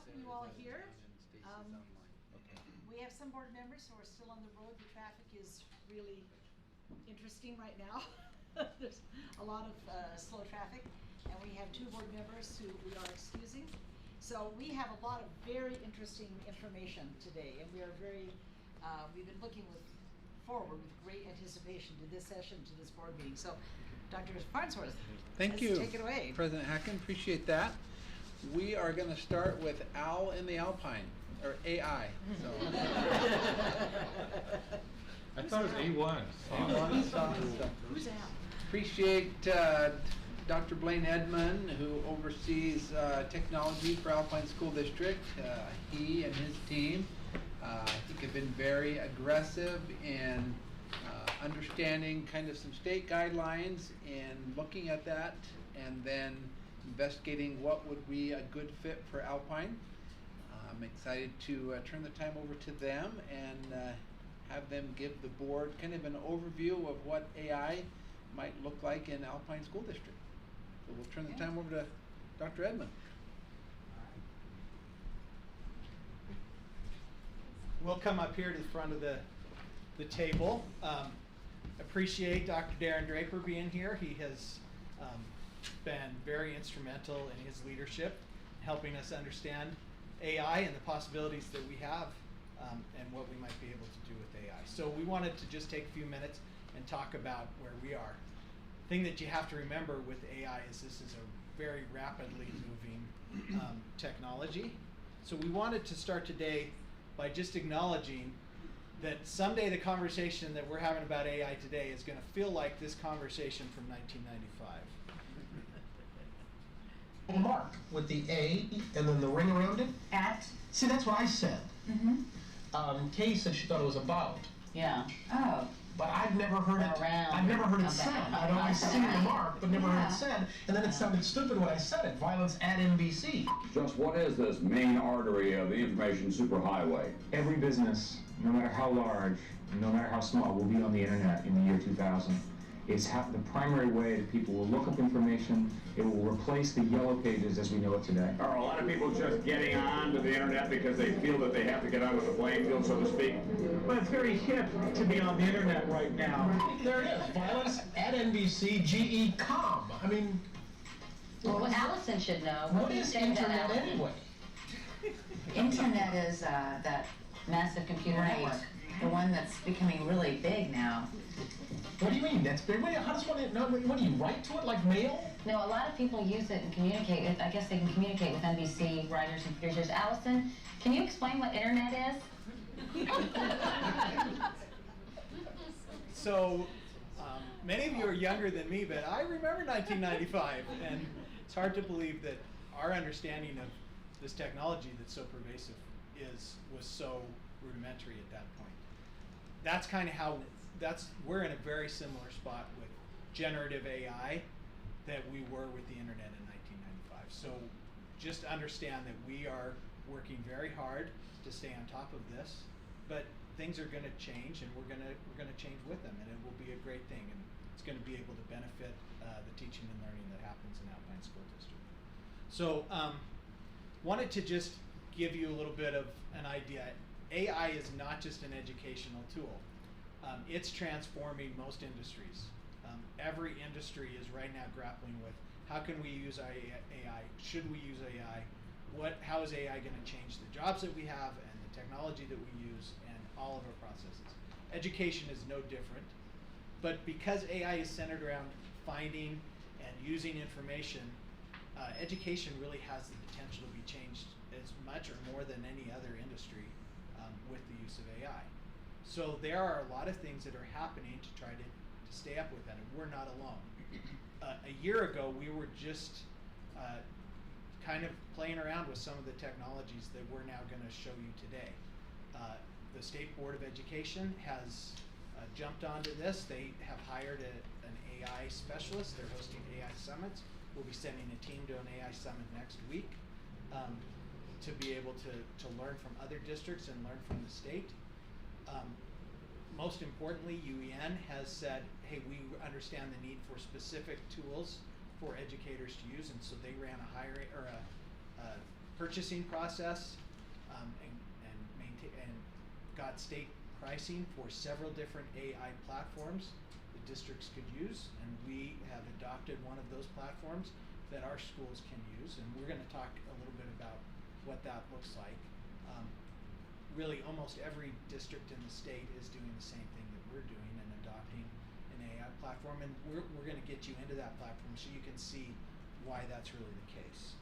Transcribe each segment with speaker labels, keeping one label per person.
Speaker 1: welcome you all here.
Speaker 2: Okay.
Speaker 1: We have some board members who are still on the road. The traffic is really interesting right now. There's a lot of slow traffic, and we have two board members who we are excusing. So we have a lot of very interesting information today, and we are we've been looking forward with great anticipation to this session, to this board meeting. So, Dr. Farnsworth,
Speaker 2: Thank you.
Speaker 1: Take it away.
Speaker 2: President Hacken, appreciate that. We are going to start with Al in the Alpine, or AI. So.
Speaker 3: I thought it was A1.
Speaker 1: Who's Al?
Speaker 2: Appreciate Dr. Blaine Edmond, who oversees technology for Alpine School District. He and his team, I think, have been very aggressive in understanding kind of some state guidelines and looking at that, and then investigating what would be a good fit for Alpine. I'm excited to turn the time over to them and have them give the board kind of an overview of what AI might look like in Alpine School District. So we'll turn the time over to Dr. Edmond.
Speaker 4: We'll come up here to the front of the table. Appreciate Dr. Darren Draper being here. He has been very instrumental in his leadership, helping us understand AI and the possibilities that we have and what we might be able to do with AI. So we wanted to just take a few minutes and talk about where we are. The thing that you have to remember with AI is this is a very rapidly moving technology. So we wanted to start today by just acknowledging that someday the conversation that we're having about AI today is going to feel like this conversation from 1995.
Speaker 5: Mark with the A and then the ring around it.
Speaker 6: At?
Speaker 5: See, that's what I said.
Speaker 6: Mm-hmm.
Speaker 5: Kay said she thought it was about.
Speaker 6: Yeah. Oh.
Speaker 5: But I've never heard it. I've never heard it said. I'd always seen the mark, but never heard it said. And then it sounded stupid when I said it. Violence at NBC.
Speaker 7: Just what is this main artery of the information superhighway?
Speaker 8: Every business, no matter how large, no matter how small, will be on the internet in the year 2000. It's the primary way that people will look up information. It will replace the yellow pages as we know it today.
Speaker 7: Are a lot of people just getting on to the internet because they feel that they have to get on with the playing field, so to speak?
Speaker 5: Well, it's very hip to be on the internet right now. There it is. Violence at NBC, GE.com. I mean...
Speaker 6: Well, Allison should know.
Speaker 5: What is internet anyway?
Speaker 6: Internet is that massive computer network. The one that's becoming really big now.
Speaker 5: What do you mean? That's big? How does one know? What do you write to it like mail?
Speaker 6: No, a lot of people use it and communicate with. I guess they can communicate with NBC writers and producers. Allison, can you explain what internet is?
Speaker 4: So, many of you are younger than me, but I remember 1995, and it's hard to believe that our understanding of this technology that's so pervasive was so rudimentary at that point. That's kind of how. We're in a very similar spot with generative AI that we were with the internet in 1995. So just understand that we are working very hard to stay on top of this, but things are going to change, and we're going to change with them, and it will be a great thing, and it's going to be able to benefit the teaching and learning that happens in Alpine School District. So wanted to just give you a little bit of an idea. AI is not just an educational tool. It's transforming most industries. Every industry is right now grappling with how can we use AI? Should we use AI? How is AI going to change the jobs that we have and the technology that we use and all of our processes? Education is no different, but because AI is centered around finding and using information, education really has the potential to be changed as much or more than any other industry with the use of AI. So there are a lot of things that are happening to try to stay up with that, and we're not alone. A year ago, we were just kind of playing around with some of the technologies that we're now going to show you today. The State Board of Education has jumped onto this. They have hired an AI specialist. They're hosting AI summits. We'll be sending a team to an AI summit next week to be able to learn from other districts and learn from the state. Most importantly, UEN has said, hey, we understand the need for specific tools for educators to use, and so they ran a purchasing process and got state pricing for several different AI platforms the districts could use, and we have adopted one of those platforms that our schools can use, and we're going to talk a little bit about what that looks like. Really, almost every district in the state is doing the same thing that we're doing and adopting an AI platform, and we're going to get you into that platform so you can see why that's really the case.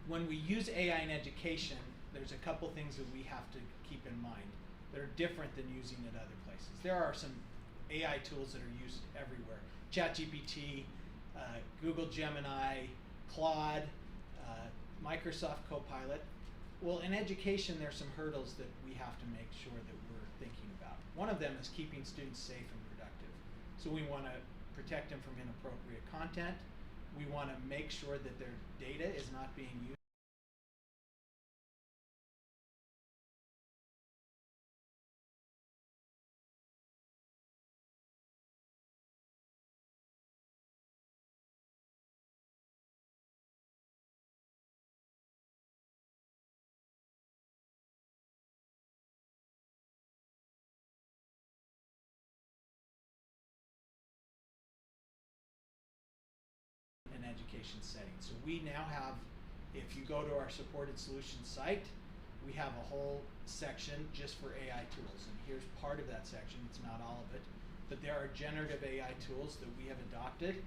Speaker 4: When we use AI in education, there's a couple things that we have to keep in mind that are different than using it other places. There are some AI tools that are used everywhere. ChatGPT, Google Gemini, Claude, Microsoft Copilot. Well, in education, there's some hurdles that we have to make sure that we're thinking about. One of them is keeping students safe and productive. So we want to protect them from inappropriate content. We want to make sure that their data is not being used in education settings. So we now have, if you go to our supported solutions site, we have a whole section just for AI tools. And here's part of that section, it's not all of it, but there are generative AI tools that we have adopted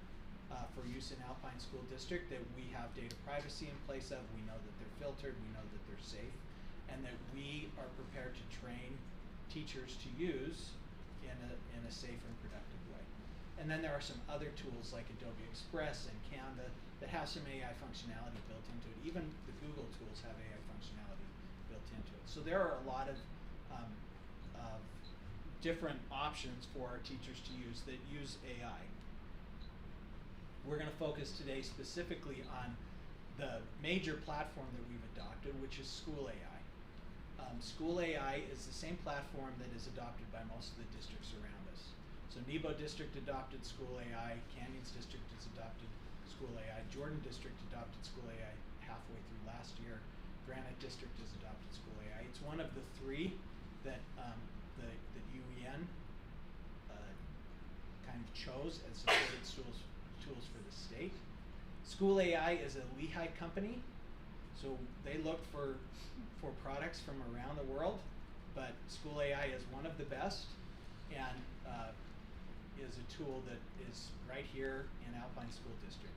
Speaker 4: for use in Alpine School District that we have data privacy in place of. We know that they're filtered, we know that they're safe, and that we are prepared to train teachers to use in a safe and productive way. And then there are some other tools like Adobe Express and Canva that have some AI functionality built into it. Even the Google tools have AI functionality built into it. So there are a lot of different options for our teachers to use that use AI. We're going to focus today specifically on the major platform that we've adopted, which is School AI. School AI is the same platform that is adopted by most of the districts around us. So Nebo District adopted School AI, Canyons District has adopted School AI, Jordan District adopted School AI halfway through last year, Granite District has adopted School AI. It's one of the three that the UEN kind of chose as supported tools for the state. School AI is a Lehigh company, so they look for products from around the world, but School AI is one of the best, and is a tool that is right here in Alpine School District.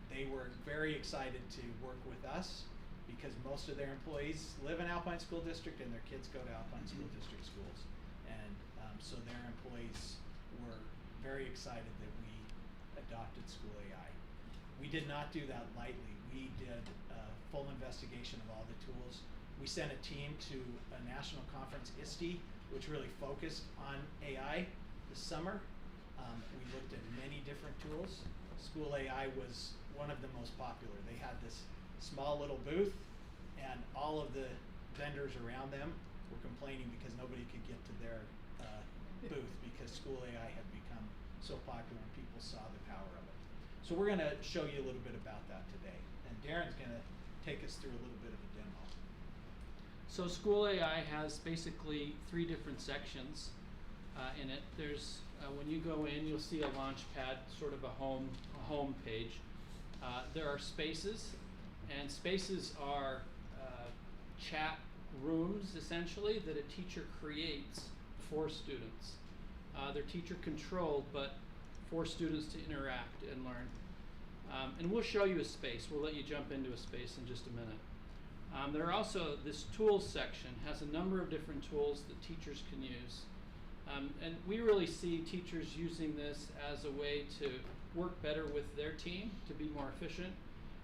Speaker 4: They were very excited to work with us because most of their employees live in Alpine School District and their kids go to Alpine School District schools. And so their employees were very excited that we adopted School AI. We did not do that lightly. We did a full investigation of all the tools. We sent a team to a national conference, ISTE, which really focused on AI this summer. We looked at many different tools. School AI was one of the most popular. They had this small little booth, and all of the vendors around them were complaining because nobody could get to their booth because School AI had become so popular and people saw the power of it. So we're going to show you a little bit about that today. And Darren's going to take us through a little bit of a demo.
Speaker 9: So School AI has basically 3 different sections in it. There's when you go in, you'll see a launch pad, sort of a home page. There are spaces, and spaces are chat rooms essentially that a teacher creates for students. They're teacher controlled, but for students to interact and learn. And we'll show you a space. We'll let you jump into a space in just a minute. There are also, this tools section has a number of different tools that teachers can use. And we really see teachers using this as a way to work better with their team, to be more efficient.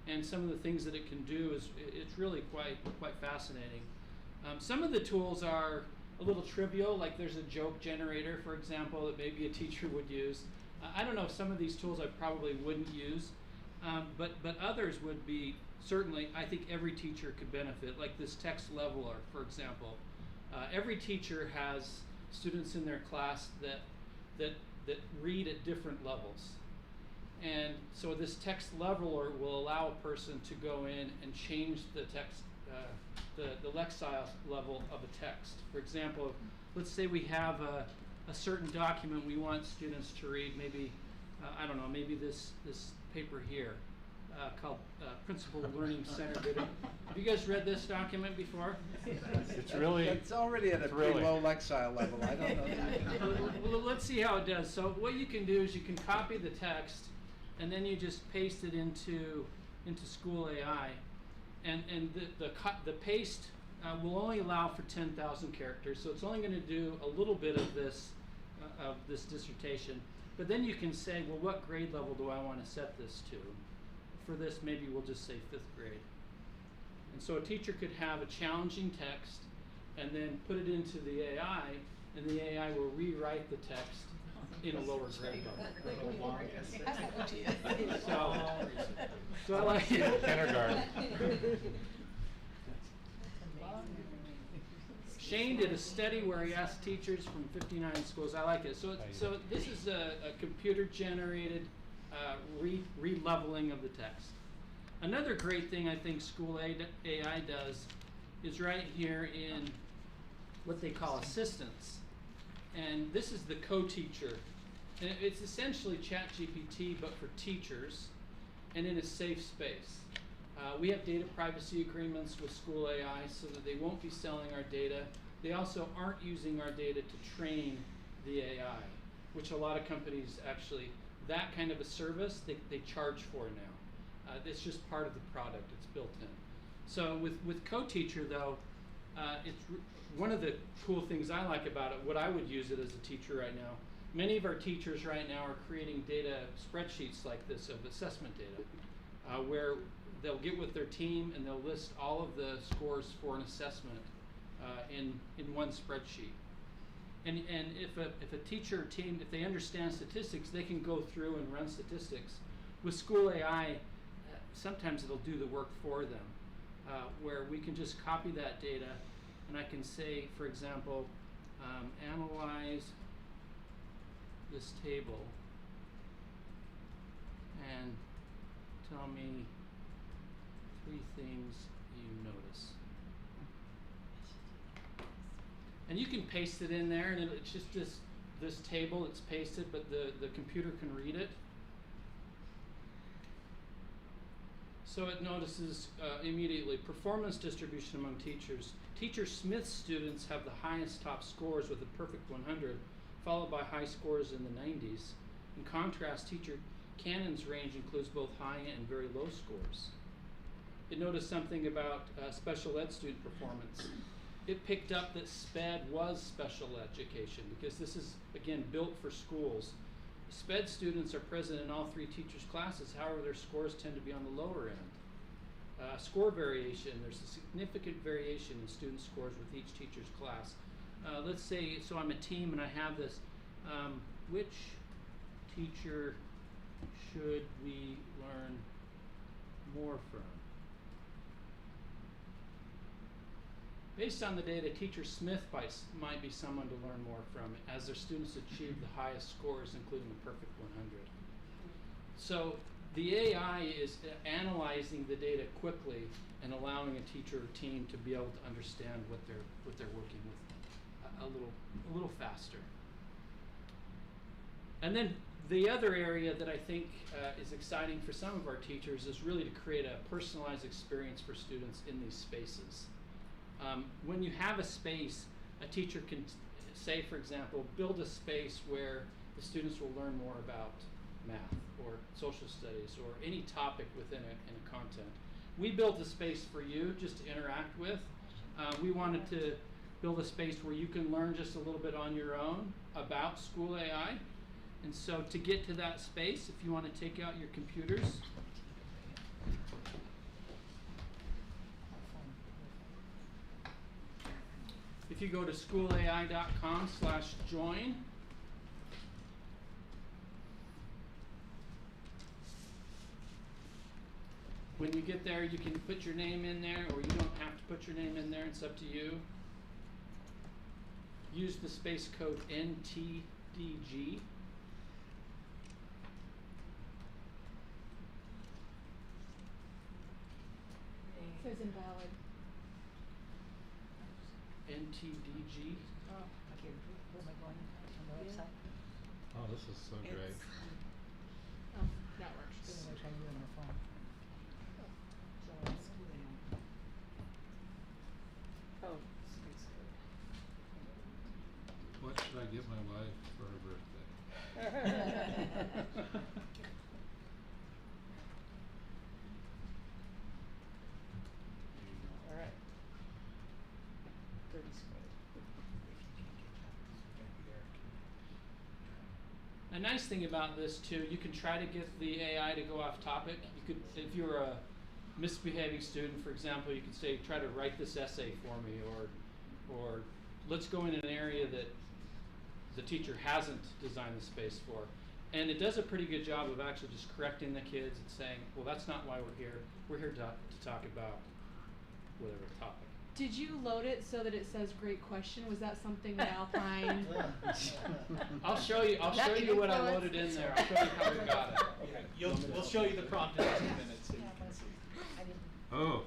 Speaker 9: And some of the things that it can do is, it's really quite fascinating. Some of the tools are a little trivial, like there's a joke generator, for example, that maybe a teacher would use. I don't know, some of these tools I probably wouldn't use, but others would be, certainly, I think every teacher could benefit, like this text leveler, for example. Every teacher has students in their class that read at different levels. And so this text leveler will allow a person to go in and change the text, the lexile level of a text. For example, let's say we have a certain document we want students to read, maybe, I don't know, maybe this paper here called Principal Learning Center Video. Have you guys read this document before?
Speaker 3: It's really.
Speaker 2: It's already at a
Speaker 3: it's
Speaker 2: pretty
Speaker 3: really-
Speaker 2: low Lexile level. I don't know.
Speaker 9: Well, let's see how it does. So what you can do is you can copy the text, and then you just paste it into School AI, and the paste will only allow for 10,000 characters. So it's only going to do a little bit of this dissertation. But then you can say, well, what grade level do I want to set this to? For this, maybe we'll just say 5th grade. And so a teacher could have a challenging text and then put it into the AI, and the AI will rewrite the text in a lower grade level. So I like it.
Speaker 3: Kindergarten.
Speaker 9: Shane did a study where he asked teachers from 59 schools. I like it. So this is a computer-generated re-leveling of the text. Another great thing I think School AI does is right here in what they call assistants. And this is the co-teacher. And it's essentially ChatGPT, but for teachers and in a safe space. We have data privacy agreements with School AI so that they won't be selling our data. They also aren't using our data to train the AI, which a lot of companies actually, that kind of a service, they charge for now. It's just part of the product, it's built in. So with co-teacher though, one of the cool things I like about it, what I would use it as a teacher right now, many of our teachers right now are creating data spreadsheets like this of assessment data, where they'll get with their team and they'll list all of the scores for an assessment in one spreadsheet. And if a teacher or team, if they understand statistics, they can go through and run statistics. With School AI, sometimes it'll do the work for them, where we can just copy that data, and I can say, for example, analyze this table and tell me 3 things you notice. And you can paste it in there, and it's just this table, it's pasted, but the computer can read it. So it notices immediately performance distribution among teachers. Teacher Smith's students have the highest top scores with a perfect 100, followed by high scores in the 90s. In contrast, Teacher Cannon's range includes both high and very low scores. It noticed something about special ed student performance. It picked up that SPED was special education because this is, again, built for schools. SPED students are present in all 3 teachers' classes, however their scores tend to be on the lower end. Score variation, there's a significant variation in student scores with each teacher's class. Let's say, so I'm a team and I have this, which teacher should we learn more from? Based on the data, Teacher Smith might be someone to learn more from as their students achieve the highest scores, including a perfect 100. So the AI is analyzing the data quickly and allowing a teacher or team to be able to understand what they're working with a little faster. And then the other area that I think is exciting for some of our teachers is really to create a personalized experience for students in these spaces. When you have a space, a teacher can say, for example, build a space where the students will learn more about math or social studies or any topic within a content. We built a space for you just to interact with. We wanted to build a space where you can learn just a little bit on your own about School AI. And so to get to that space, if you want to take out your computers, if you go to schoolai.com/join, when you get there, you can put your name in there, or you don't have to put your name in there, it's up to you. Use the space code NTDG.
Speaker 10: says invalid.
Speaker 9: NTDG.
Speaker 10: Oh.
Speaker 1: Okay, where am I going? On the
Speaker 10: Yeah.
Speaker 1: website?
Speaker 3: Oh, this is so great.
Speaker 10: Oh, that works.
Speaker 1: Then I'm trying to do it on my phone. So let's do that.
Speaker 10: Oh.
Speaker 3: What should I give my wife for her birthday?
Speaker 10: All right. 30 squared.
Speaker 9: A nice thing about this too, you can try to get the AI to go off topic. You could, if you're a misbehaving student, for example, you could say, try to write this essay for me, or let's go in an area that the teacher hasn't designed the space for. And it does a pretty good job of actually just correcting the kids and saying, well, that's not why we're here. We're here to talk about whatever topic.
Speaker 10: Did you load it so that it says great question? Was that something that Alpine?
Speaker 9: I'll show you what I loaded in there. I'll show you how we got it.
Speaker 4: Okay, we'll show you the prompt in 2 minutes so you can see.
Speaker 3: Oh,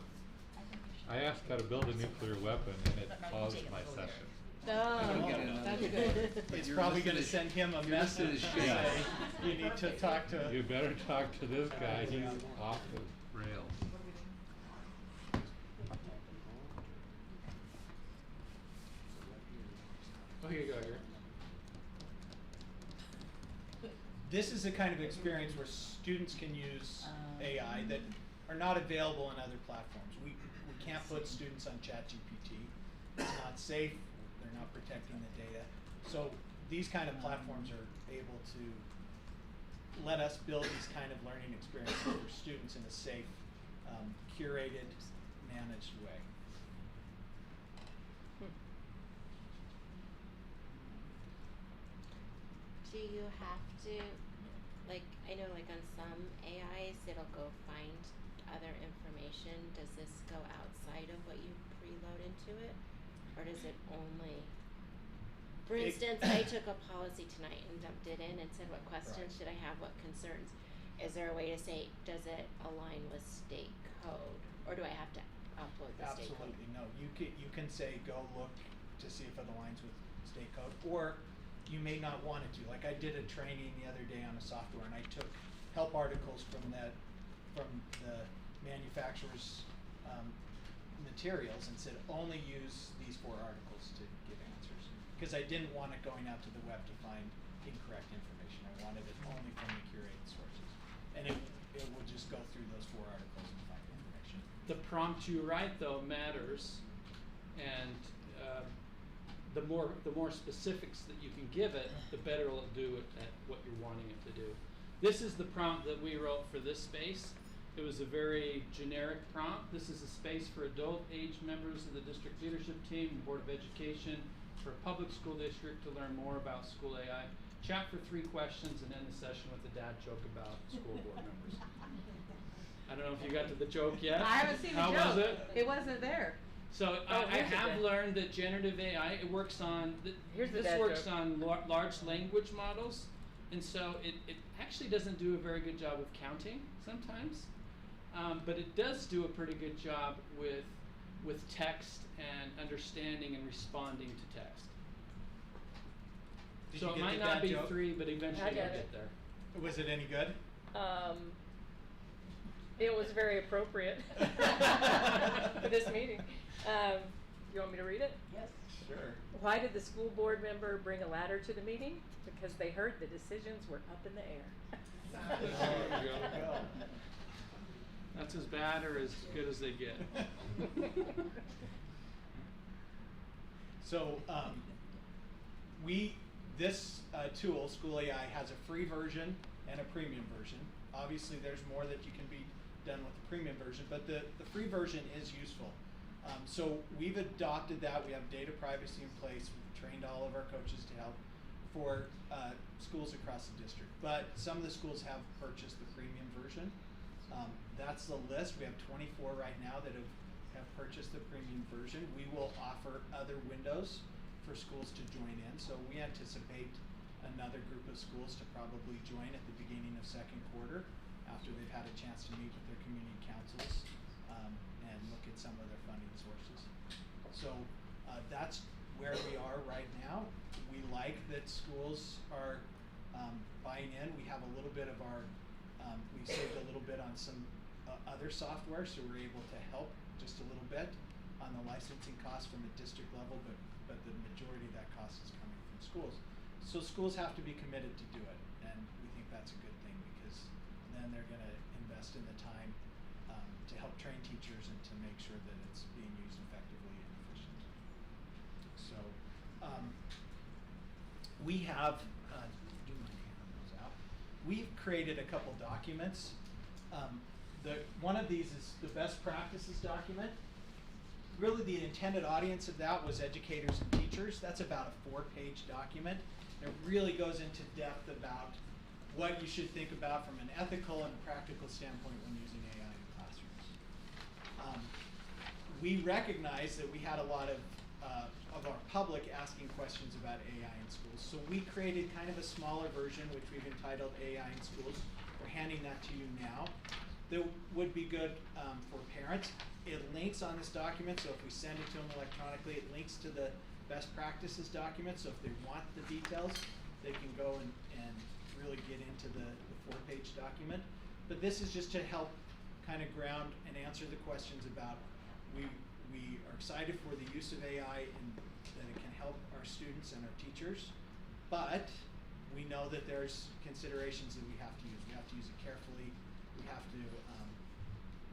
Speaker 3: I asked how to build a nuclear weapon and it paused my session.
Speaker 10: Oh, that's good.
Speaker 4: It's probably going to send him a message to say you need to talk to.
Speaker 3: You better talk to this guy, he's off the rails.
Speaker 9: Oh, here you go, here.
Speaker 4: This is the kind of experience where students can use AI that are not available on other platforms. We can't put students on ChatGPT. It's not safe. They're not protecting the data. So these kind of platforms are able to let us build these kind of learning experiences for students in a safe, curated, managed way.
Speaker 11: Do you have to, like, I know like on some AIs it'll go find other information. Does this go outside of what you preload into it? Or does it only, for instance, I took a policy tonight and dumped it in and said what questions should I have, what concerns. Is there a way to say, does it align with state code? Or do I have to upload the state code?
Speaker 4: Absolutely no. You can say go look to see if it aligns with state code, or you may not want it to. Like I did a training the other day on a software, and I took help articles from the manufacturer's materials and said only use these 4 articles to give answers, because I didn't want it going out to the web to find incorrect information. I wanted it only from the curated sources, and it will just go through those 4 articles and find information.
Speaker 9: The prompt you write though matters, and the more specifics that you can give it, the better it'll do at what you're wanting it to do. This is the prompt that we wrote for this space. It was a very generic prompt. This is a space for adult age members of the district leadership team and Board of Education for a public school district to learn more about school AI. Chat for 3 questions and end the session with a dad joke about school board members. I don't know if you got to the joke yet.
Speaker 10: I haven't seen the joke.
Speaker 9: How was it?
Speaker 10: It wasn't there.
Speaker 9: So I have learned that generative AI, it works on, this works on large language models, and so it actually doesn't do a very good job of counting sometimes, but it does do a pretty good job with text and understanding and responding to text.
Speaker 4: Did
Speaker 9: So
Speaker 4: you
Speaker 9: it
Speaker 4: get
Speaker 9: might
Speaker 4: the
Speaker 9: not
Speaker 4: dad
Speaker 9: be
Speaker 4: joke?
Speaker 9: 3, but eventually
Speaker 12: I got
Speaker 9: I'll
Speaker 12: it.
Speaker 9: get there.
Speaker 4: Was it any good?
Speaker 12: It was very appropriate for this meeting. You want me to read it?
Speaker 1: Yes.
Speaker 4: Sure.
Speaker 12: Why did the school board member bring a ladder to the meeting? Because they heard the decisions were up in the air.
Speaker 4: There you go.
Speaker 9: That's as bad or as good as they get.
Speaker 4: So this tool, School AI, has a free version and a premium version. Obviously, there's more that you can be done with the premium version, but the free version is useful. So we've adopted that. We have data privacy in place. We've trained all of our coaches to help for schools across the district. But some of the schools have purchased the premium version. That's the list. We have 24 right now that have purchased the premium version. We will offer other windows for schools to join in. So we anticipate another group of schools to probably join at the beginning of second quarter after they've had a chance to meet with their community councils and look at some of their funding sources. So that's where we are right now. We like that schools are buying in. We have a little bit of our, we saved a little bit on some other software, so we're able to help just a little bit on the licensing costs from a district level, but the majority of that cost is coming from schools. So schools have to be committed to do it, and we think that's a good thing, because then they're going to invest in the time to help train teachers and to make sure that it's being used effectively and efficiently. So we have, do you mind handing those out? We've created a couple documents. One of these is the best practices document. Really the intended audience of that was educators and teachers. That's about a 4-page document. It really goes into depth about what you should think about from an ethical and a practical standpoint when using AI in classrooms. We recognize that we had a lot of our public asking questions about AI in schools. So we created kind of a smaller version, which we've entitled AI in Schools. We're handing that to you now. That would be good for parents. It links on this document, so if we send it to them electronically, it links to the best practices document, so if they want the details, they can go and really get into the 4-page document. But this is just to help kind of ground and answer the questions about, we are excited for the use of AI and that it can help our students and our teachers, but we know that there's considerations that we have to use. We have to use it carefully. We have to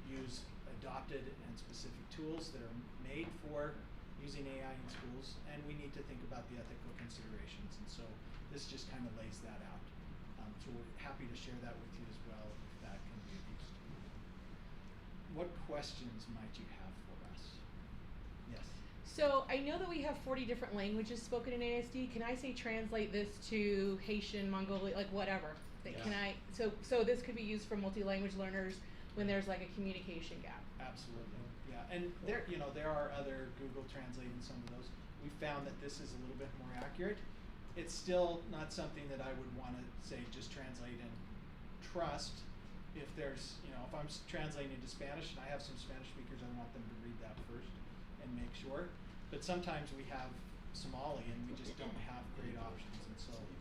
Speaker 4: use adopted and specific tools that are made for using AI in schools, and we need to think about the ethical considerations, and so this just kind of lays that out. So we're happy to share that with you as well, if that can be of use to you. What questions might you have for us? Yes?
Speaker 10: So I know that we have 40 different languages spoken in ASD. Can I say translate this to Haitian, Mongolian, like whatever?
Speaker 4: Yeah.
Speaker 10: Can I, so this could be used for multi-language learners when there's like a communication gap?
Speaker 4: Absolutely, yeah. And there are other Google Translate and some of those. We found that this is a little bit more accurate. It's still not something that I would want to say just translate and trust. If there's, if I'm translating into Spanish and I have some Spanish speakers, I want them to read that first and make sure. But sometimes we have Somali and we just don't have great options, and so we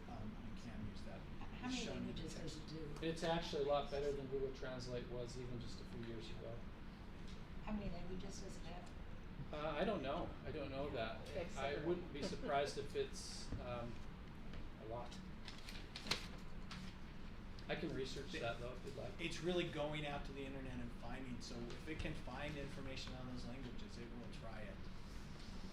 Speaker 4: can use that.
Speaker 1: How many
Speaker 4: Shown in the
Speaker 1: languages does
Speaker 4: text.
Speaker 1: it do?
Speaker 9: It's actually a lot better than Google Translate was even just a few years ago.
Speaker 1: How many languages does it have?
Speaker 9: I don't know. I don't know that. I wouldn't be surprised if it's a lot. I can research that though if you'd like.
Speaker 4: It's really going out to the internet and finding, so if it can find information on those languages, it will try it.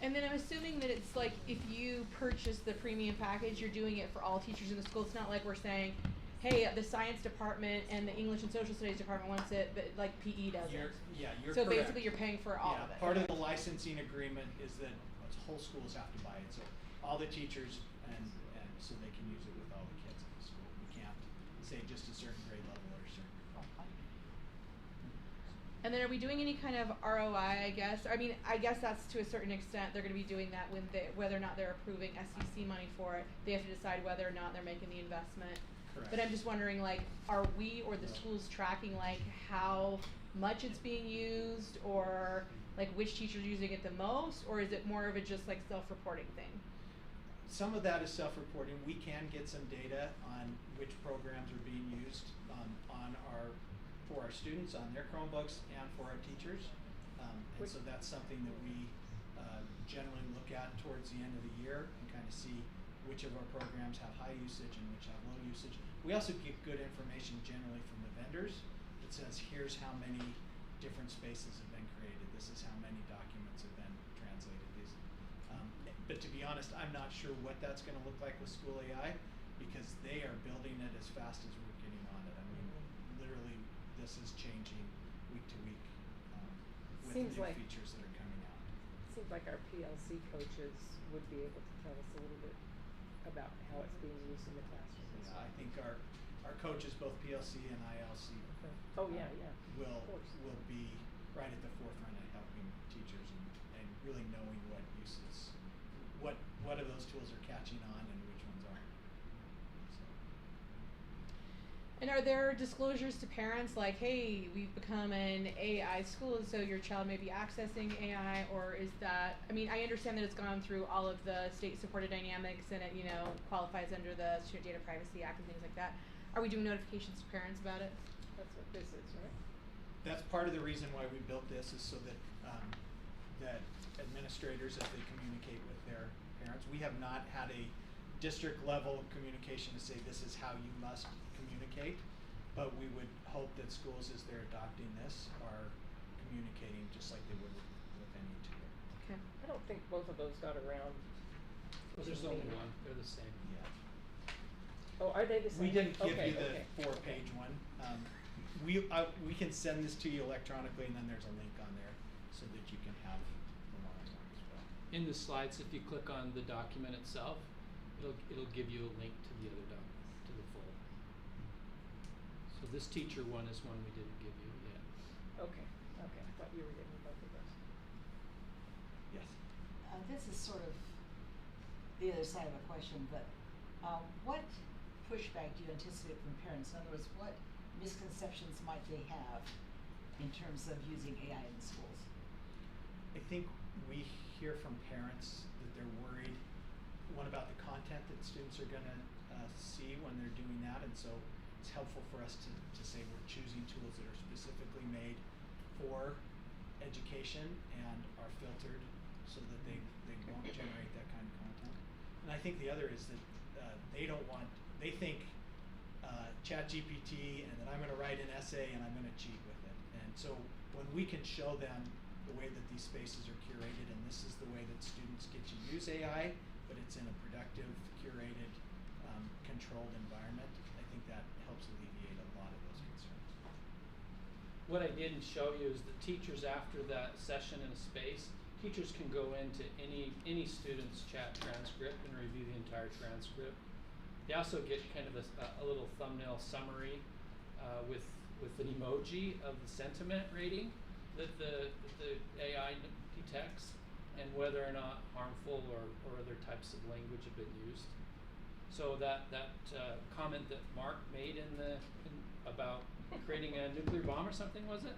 Speaker 10: And then I'm assuming that it's like if you purchase the premium package, you're doing it for all teachers in the school. It's not like we're saying, hey, the science department and the English and social studies department wants it, but like PE doesn't.
Speaker 4: You're
Speaker 10: so
Speaker 4: correct.
Speaker 10: basically you're paying for all of it.
Speaker 4: Part of the licensing agreement is that whole schools have to buy it. So all the teachers and so they can use it with all the kids in the school. We can't say just a certain grade level or a certain grade.
Speaker 10: And then are we doing any kind of ROI, I guess? I mean, I guess that's to a certain extent they're going to be doing that when whether or not they're approving SEC money for it. They have to decide whether or not they're making the investment.
Speaker 4: Correct.
Speaker 10: But I'm just wondering, like, are we or the schools tracking, like, how much it's being used, or, like, which teacher's using it the most, or is it more of a just, like, self-reporting thing?
Speaker 4: Some of that is self-reporting. We can get some data on which programs are being used for our students on their Chromebooks and for our teachers. And so that's something that we generally look at towards the end of the year and kind of see which of our programs have high usage and which have low usage. We also get good information generally from the vendors that says here's how many different spaces have been created. This is how many documents have been translated. But to be honest, I'm not sure what that's going to look like with School AI, because they are building it as fast as we're getting on it. I mean, literally, this is changing week to week with
Speaker 12: Seems
Speaker 4: new
Speaker 12: like
Speaker 4: features that are coming out.
Speaker 12: Seems like our PLC coaches would be able to tell us a little bit about how it's being used in the classroom.
Speaker 4: Yeah, I think our coaches, both PLC and ILC,
Speaker 12: Oh yeah,
Speaker 4: will be right at the forefront of helping teachers and really knowing what uses, what of those tools are catching on and which ones aren't. So.
Speaker 10: And are there disclosures to parents like, hey, we've become an AI school, and so your child may be accessing AI, or is that, I mean, I understand that it's gone through all of the state-supported dynamics and it, qualifies under the Student Data Privacy Act and things like that. Are we doing notifications to parents about it?
Speaker 12: That's what this is, right?
Speaker 4: That's part of the reason why we built this, is so that that administrators, as they communicate with their parents, we have not had a district level communication to say this is how you must communicate, but we would hope that schools, as they're adopting this, are communicating just like they would with any tutor.
Speaker 10: Okay.
Speaker 12: I don't think both of those got around.
Speaker 9: Well, there's only one. They're the same.
Speaker 4: Yeah.
Speaker 12: Oh, are they the same?
Speaker 4: We didn't give
Speaker 12: Okay,
Speaker 4: you the
Speaker 12: okay.
Speaker 4: 4-page one. We can send this to you electronically, and then there's a link on there so that you can have the long one as well.
Speaker 9: In the slides, if you click on the document itself, it'll give you a link to the other document, to the full. So this teacher one is one we didn't give you yet.
Speaker 12: Okay, okay, I thought you were getting both of those.
Speaker 4: Yes.
Speaker 1: This is sort of the other side of the question, but what pushback do you anticipate from parents? In other words, what misconceptions might they have in terms of using AI in schools?
Speaker 4: I think we hear from parents that they're worried, one, about the content that students are going to see when they're doing that, and so it's helpful for us to say we're choosing tools that are specifically made for education and are filtered so that they won't generate that kind of content. And I think the other is that they think ChatGPT, and that I'm going to write an essay and I'm going to cheat with it. And so when we can show them the way that these spaces are curated, and this is the way that students get to use AI, but it's in a productive, curated, controlled environment, I think that helps alleviate a lot of those concerns.
Speaker 9: What I didn't show you is the teachers, after that session in a space, teachers can go into any student's chat transcript and review the entire transcript. They also get kind of a little thumbnail summary with an emoji of the sentiment rating that the AI detects, and whether or not harmful or other types of language have been used. So that comment that Mark made about creating a nuclear bomb or something, was it?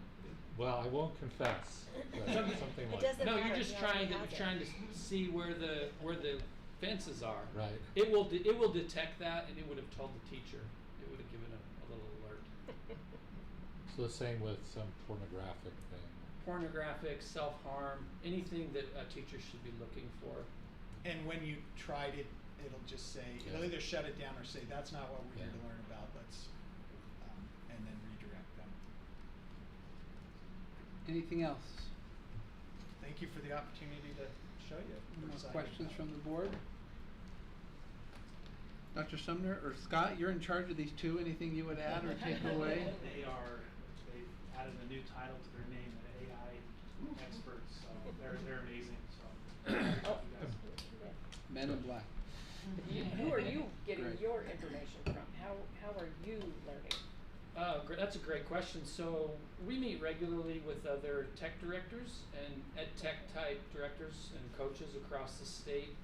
Speaker 3: Well, I won't confess, but something like
Speaker 11: It doesn't
Speaker 9: No,
Speaker 11: matter.
Speaker 9: you're just
Speaker 11: He
Speaker 9: trying
Speaker 11: already
Speaker 9: to
Speaker 11: has it.
Speaker 9: see where the fences are.
Speaker 3: Right.
Speaker 9: It will detect that, and it would have told the teacher. It would have given a little alert.
Speaker 3: So the same with some pornographic thing.
Speaker 9: Pornographic, self-harm, anything that a teacher should be looking for.
Speaker 4: And when you tried it, it'll just say, it'll either shut it down or say, that's not what we're here to learn about, let's, and then redirect them.
Speaker 2: Anything else?
Speaker 4: Thank you for the opportunity to show you. We're
Speaker 2: More
Speaker 4: excited
Speaker 2: questions
Speaker 4: about
Speaker 2: from
Speaker 4: it.
Speaker 2: the board? Dr. Sumner or Scott, you're in charge of these two. Anything you would add or take away?
Speaker 13: They've added a new title to their name, the AI experts, so they're amazing, so.
Speaker 12: Oh.
Speaker 2: Men in Black.
Speaker 12: Who are you getting
Speaker 2: Great.
Speaker 12: your information from? How are you learning?
Speaker 9: That's a great question. So we meet regularly with other tech directors and ed tech type directors and coaches across the state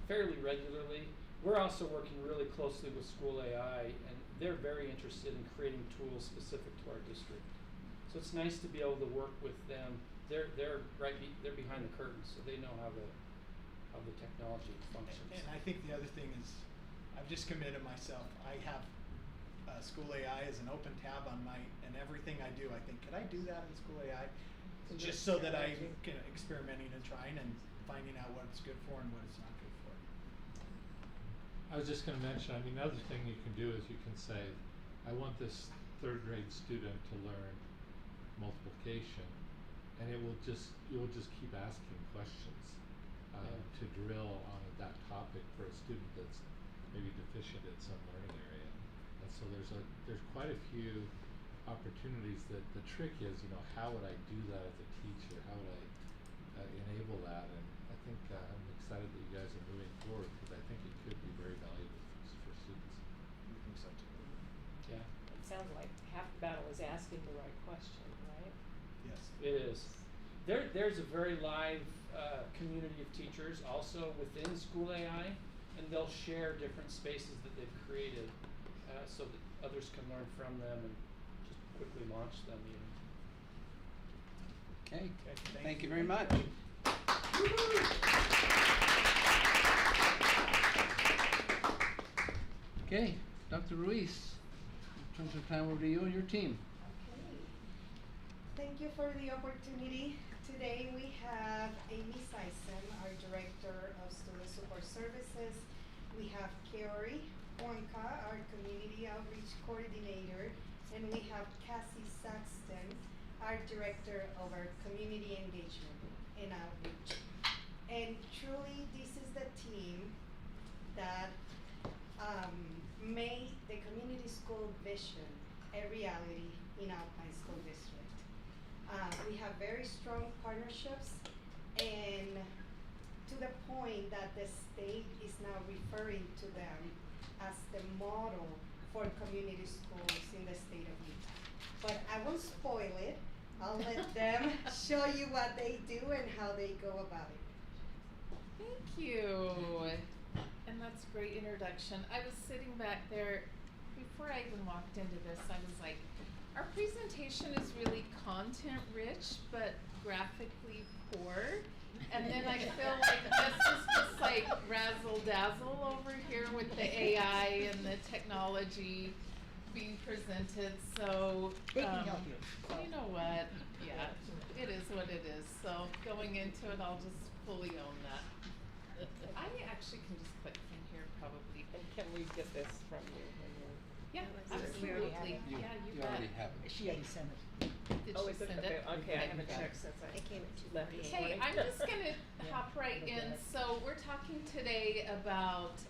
Speaker 9: fairly regularly. We're also working really closely with School AI, and they're very interested in creating tools specific to our district. So it's nice to be able to work with them. They're behind the curtain, so they know how the technology functions.
Speaker 4: And I think the other thing is, I've just committed myself. I have School AI as an open tab on and everything I do. I think, could I do that in School AI? Just so that I can experimenting and trying and finding out what it's good for and what it's not good for.
Speaker 3: I was just going to mention, another thing you can do is you can say, I want this 3rd grade student to learn multiplication, and you'll just keep asking questions to drill on that topic for a student that's maybe deficient in some learning area. And so there's quite a few opportunities. That the trick is, how would I do that as a teacher? How would I enable that? And I think I'm excited that you guys are moving forward, because I think it could be very valuable for students.
Speaker 4: We think so too.
Speaker 9: Yeah.
Speaker 12: It sounds like half the battle is asking the right question, right?
Speaker 4: Yes.
Speaker 9: It is. There's a very live community of teachers also within School AI, and they'll share different spaces that they've created so that others can learn from them and just quickly launch them even.
Speaker 2: Okay,
Speaker 4: Okay,
Speaker 2: thank you very much. Okay, Dr. Ruiz, in terms of time over to you and your team.
Speaker 14: Okay. Thank you for the opportunity. Today we have Amy Sison, our Director of Student Support Services. We have Kiori Juanca, our Community Outreach Coordinator. And we have Cassie Saxton, our Director of our Community Engagement and Outreach. And truly, this is the team that made the community school vision a reality in Alpine School District. We have very strong partnerships, and to the point that the state is now referring to them as the model for community schools in the state of Utah. But I won't spoil it. I'll let them show you what they do and how they go about it.
Speaker 12: Thank you. And that's a great introduction. I was sitting back there, before I even walked into this, I was like, our presentation is really content rich, but graphically poor. And then I feel like this is just like razzle dazzle over here with the AI and the technology being presented. So,
Speaker 1: They can help you.
Speaker 12: You know what? Yeah, it is what it is. So going into it, I'll just fully own that. I actually can just click from here probably.
Speaker 15: And can we get this from you when you're?
Speaker 12: Yeah,
Speaker 1: We already have
Speaker 12: absolutely.
Speaker 1: it.
Speaker 12: Yeah, you
Speaker 2: You
Speaker 12: bet.
Speaker 2: already have it.
Speaker 1: She already sent it.
Speaker 12: Did
Speaker 15: Oh,
Speaker 12: she
Speaker 15: is it?
Speaker 12: send
Speaker 15: Okay,
Speaker 12: it?
Speaker 15: okay, I haven't
Speaker 12: Okay.
Speaker 15: checked since I
Speaker 11: It came at
Speaker 15: left this
Speaker 11: 2:48.
Speaker 12: Hey,
Speaker 15: morning.
Speaker 12: I'm just gonna hop right in. So we're talking today about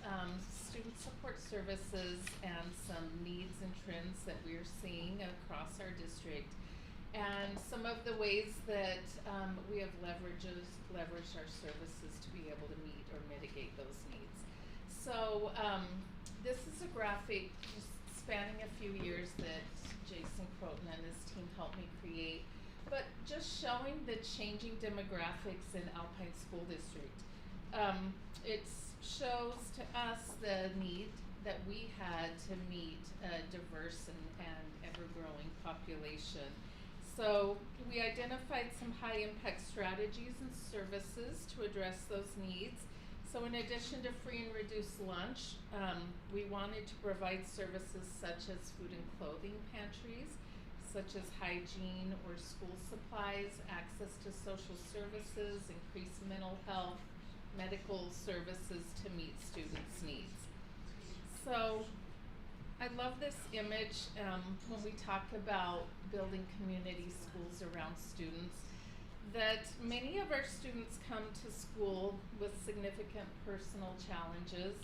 Speaker 12: student support services and some needs and trends that we're seeing across our district, and some of the ways that we have leveraged our services to be able to meet or mitigate those needs. So this is a graphic just spanning a few years that Jason Croton and his team helped me create, but just showing the changing demographics in Alpine School District. It shows to us the need that we had to meet a diverse and ever-growing population. So we identified some high-impact strategies and services to address those needs. So in addition to free and reduced lunch, we wanted to provide services such as food and clothing pantries, such as hygiene or school supplies, access to social services, increased mental health, medical services to meet students' needs. So I love this image when we talk about building community schools around students, that many of our students come to school with significant personal challenges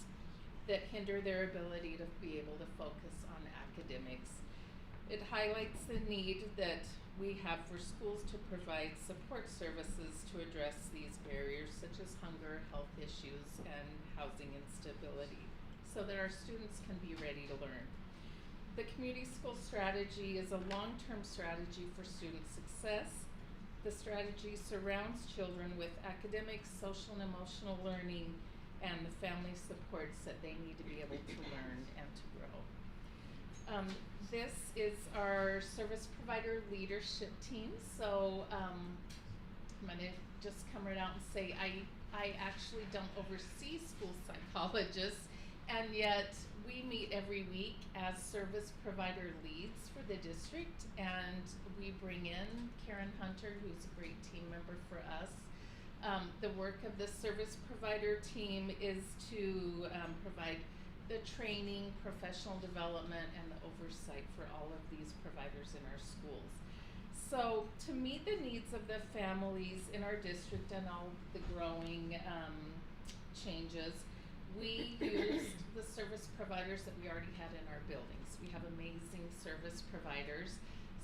Speaker 12: that hinder their ability to be able to focus on academics. It highlights the need that we have for schools to provide support services to address these barriers such as hunger, health issues, and housing instability, so that our students can be ready to learn. The community school strategy is a long-term strategy for student success. The strategy surrounds children with academic, social, and emotional learning and the family supports that they need to be able to learn and to grow. This is our service provider leadership team. So I'm gonna just come right out and say I actually don't oversee school psychologists, and yet we meet every week as service provider leads for the district, and we bring in Karen Hunter, who's a great team member for us. The work of the service provider team is to provide the training, professional development, and the oversight for all of these providers in our schools. So to meet the needs of the families in our district and all the growing changes, we used the service providers that we already had in our buildings. We have amazing service providers.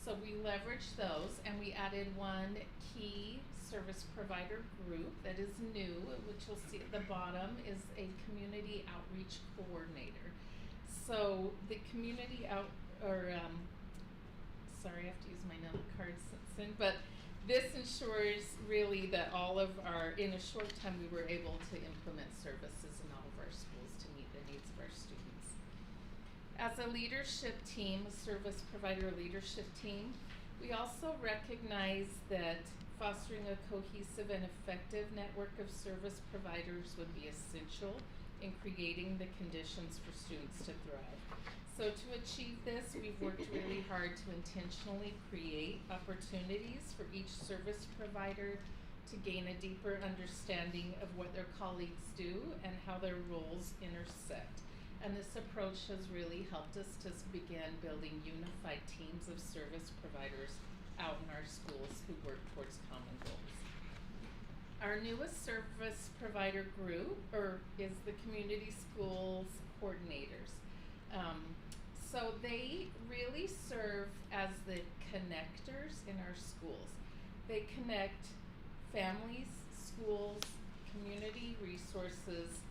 Speaker 12: So we leveraged those, and we added one key service provider group that is new, which you'll see at the bottom, is a community outreach coordinator. So the community sorry, I have to use my note cards since then, but this ensures really that in a short time we were able to implement services in all of our schools to meet the needs of our students. As a leadership team, a service provider leadership team, we also recognize that fostering a cohesive and effective network of service providers would be essential in creating the conditions for students to thrive. So to achieve this, we've worked really hard to intentionally create opportunities for each service provider to gain a deeper understanding of what their colleagues do and how their roles intersect. And this approach has really helped us to begin building unified teams of service providers out in our schools who work towards common goals. Our newest service provider group is the community schools coordinators. So they really serve as the connectors in our schools. They connect families, schools, community resources,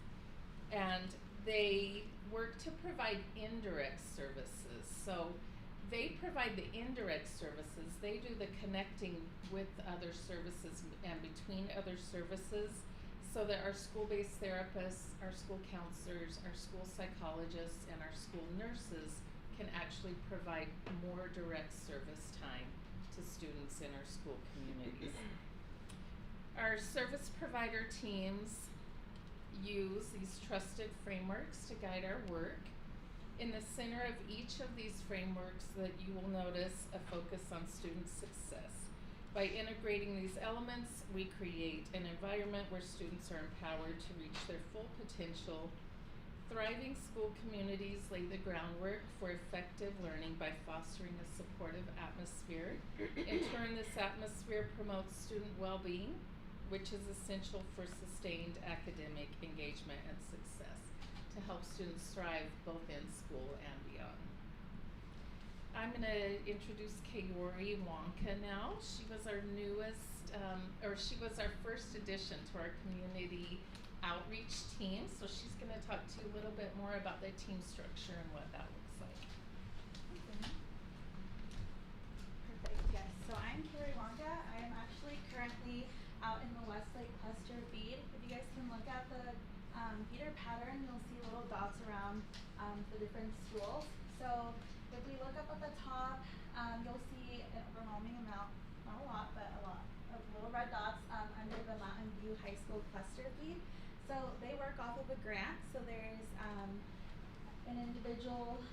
Speaker 12: and they work to provide indirect services. So they provide the indirect services. They do the connecting with other services and between other services, so that our school-based therapists, our school counselors, our school psychologists, and our school nurses can actually provide more direct service time to students in our school communities. Our service provider teams use these trusted frameworks to guide our work. In the center of each of these frameworks that you will notice a focus on student success. By integrating these elements, we create an environment where students are empowered to reach their full potential. Thriving school communities lay the groundwork for effective learning by fostering a supportive atmosphere. In turn, this atmosphere promotes student well-being, which is essential for sustained academic engagement and success to help students thrive both in school and beyond. I'm going to introduce Kaori Wonka now. She was our newest, she was our first addition to our community outreach team. So she's going to talk to you a little bit more about the team structure and what that looks like.
Speaker 16: Perfect, yes. So I'm Kaori Wonka. I'm actually currently out in the Westlake cluster feed. If you guys can look at the feeder pattern, you'll see little dots around the different schools. So if we look up at the top, you'll see an overwhelming amount, not a lot, but a lot of little red dots under the Mountain View High School cluster feed. So they work off of a grant. So there's an individual,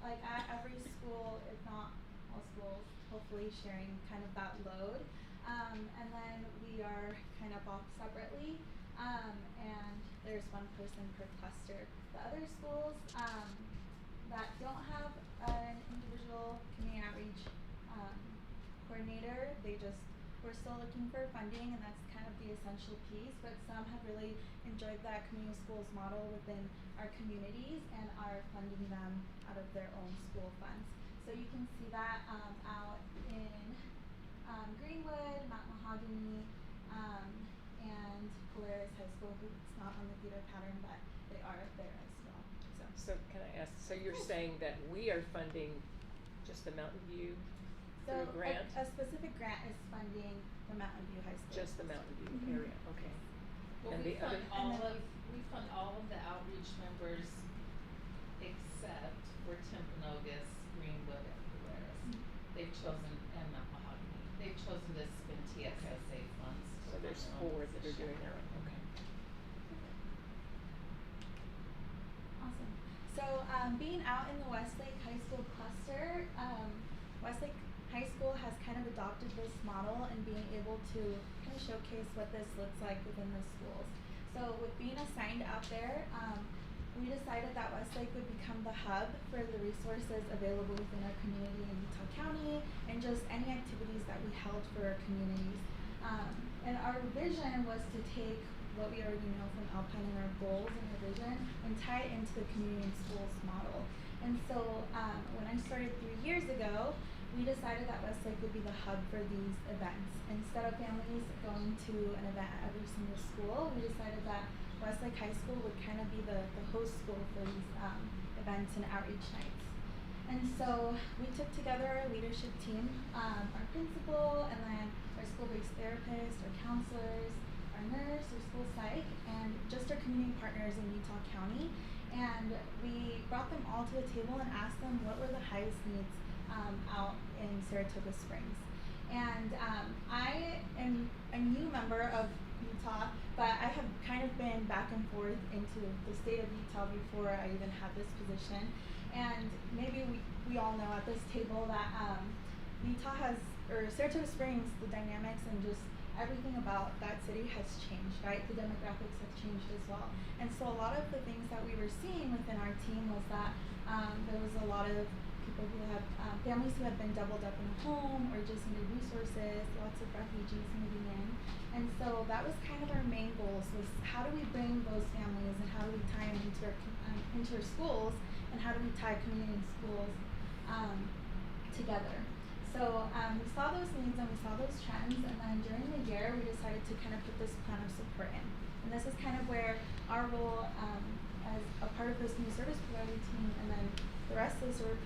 Speaker 16: like at every school, if not all schools, hopefully sharing kind of that load. And then we are kind of off separately, and there's one person per cluster. The other schools that don't have an individual community outreach coordinator, we're still looking for funding, and that's kind of the essential piece, but some have really enjoyed that community schools model within our communities and are funding them out of their own school funds. So you can see that out in Greenwood, Mount Mahogany, and Polaris High School, who's not on the feeder pattern, but they are there as well.
Speaker 15: So can I ask, so you're saying that we are funding just the Mountain View through grant?
Speaker 16: A specific grant is funding the Mountain View High School.
Speaker 15: Just the Mountain View area, okay.
Speaker 12: Well,
Speaker 15: And
Speaker 12: we
Speaker 15: the other,
Speaker 12: we fund all of the outreach members except for Timpanogos, Greenwood, and Polaris. They've chosen, and Mount Mahogany. They've chosen to spend TSSA funds.
Speaker 15: so there's four that are doing their own, okay.
Speaker 16: Awesome. So being out in the Westlake High School cluster, Westlake High School has kind of adopted this model and being able to kind of showcase what this looks like within the schools. So with being assigned out there, we decided that Westlake would become the hub for the resources available within our community in Utah County and just any activities that we held for our communities. And our vision was to take what we already know from Alpine and our goals and our vision and tie it into the community and schools model. And so when I started 3 years ago, we decided that Westlake would be the hub for these events. Instead of families going to an event at every single school, we decided that Westlake High School would kind of be the host school for these events and outreach nights. And so we took together our leadership team, our principal, and then our school-based therapist, our counselors, our nurse, our school psych, and just our community partners in Utah County. and we brought them all to the table and asked them what were the highest needs out in Saratoga Springs. And I am a new member of Utah, but I have kind of been back and forth into the state of Utah before I even had this position. And maybe we all know at this table that Utah has, or Saratoga Springs, the dynamics and just everything about that city has changed, right? The demographics have changed as well. And so a lot of the things that we were seeing within our team was that there was a lot of people who have families who had been doubled up in a home or just needed resources, lots of refugees moving in. And so that was kind of our main goals, was how do we bring those families and how do we tie them into our schools, and how do we tie community schools together. So we saw those needs and we saw those trends, and then during the year we decided to kind of put this plan of support in. And this is kind of where our role as a part of this new service provider team, and then the rest of the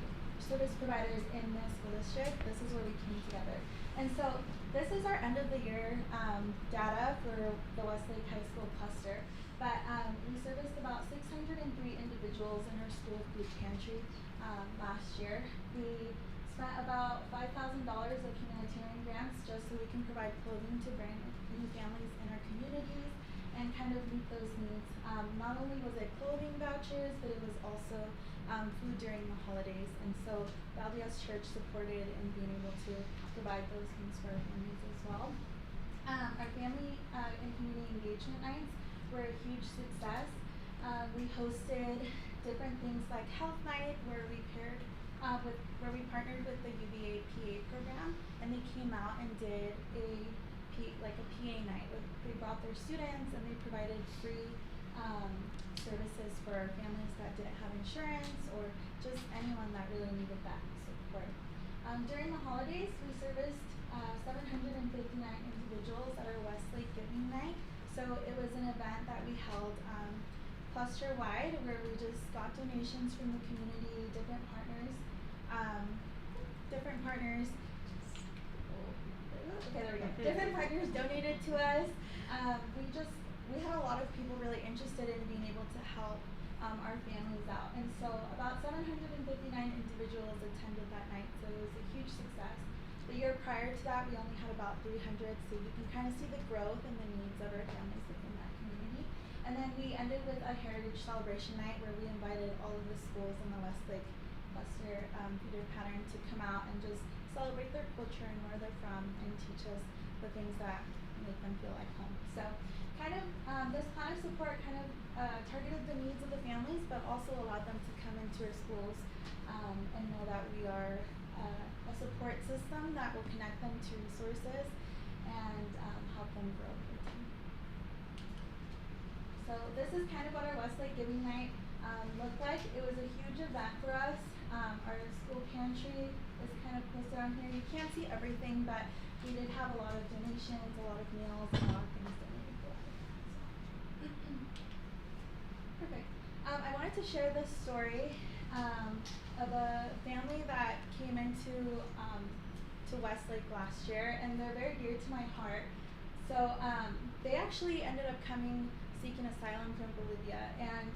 Speaker 16: service providers in the school district, this is where we came together. And so this is our end of the year data for the Westlake High School cluster. But we serviced about 603 individuals in our school food pantry last year. We spent about $5,000 of humanitarian grants just so we can provide clothing to brand new families in our communities and kind of meet those needs. Not only was it clothing vouchers, but it was also food during the holidays. And so the LDS Church supported in being able to provide those things for our families as well. Our family and community engagement nights were a huge success. We hosted different things like Health Night, where we partnered with the UVA PA program, and they came out and did a PA night. They brought their students and they provided free services for our families that didn't have insurance or just anyone that really needed that support. During the holidays, we serviced 759 individuals at our Westlake Giving Night. So it was an event that we held cluster-wide, where we just got donations from the community, different partners. Different partners donated to us. We had a lot of people really interested in being able to help our families out. And so about 759 individuals attended that night, so it was a huge success. The year prior to that, we only had about 300, so you can kind of see the growth and the needs of our families within that community. And then we ended with a heritage celebration night where we invited all of the schools in the Westlake cluster feeder pattern to come out and just celebrate their culture and where they're from and teach us the things that make them feel like home. So kind of this plan of support kind of targeted the needs of the families, but also allowed them to come into our schools and know that we are a support system that will connect them to resources and help them grow their team. So this is kind of what our Westlake Giving Night looked like. It was a huge event for us. Our school pantry is kind of posted on here. You can't see everything, but we did have a lot of donations, a lot of meals, and a lot of things donated for us. Perfect. I wanted to share this story of a family that came into to Westlake last year, and they're very dear to my heart. So they actually ended up seeking asylum from Bolivia, and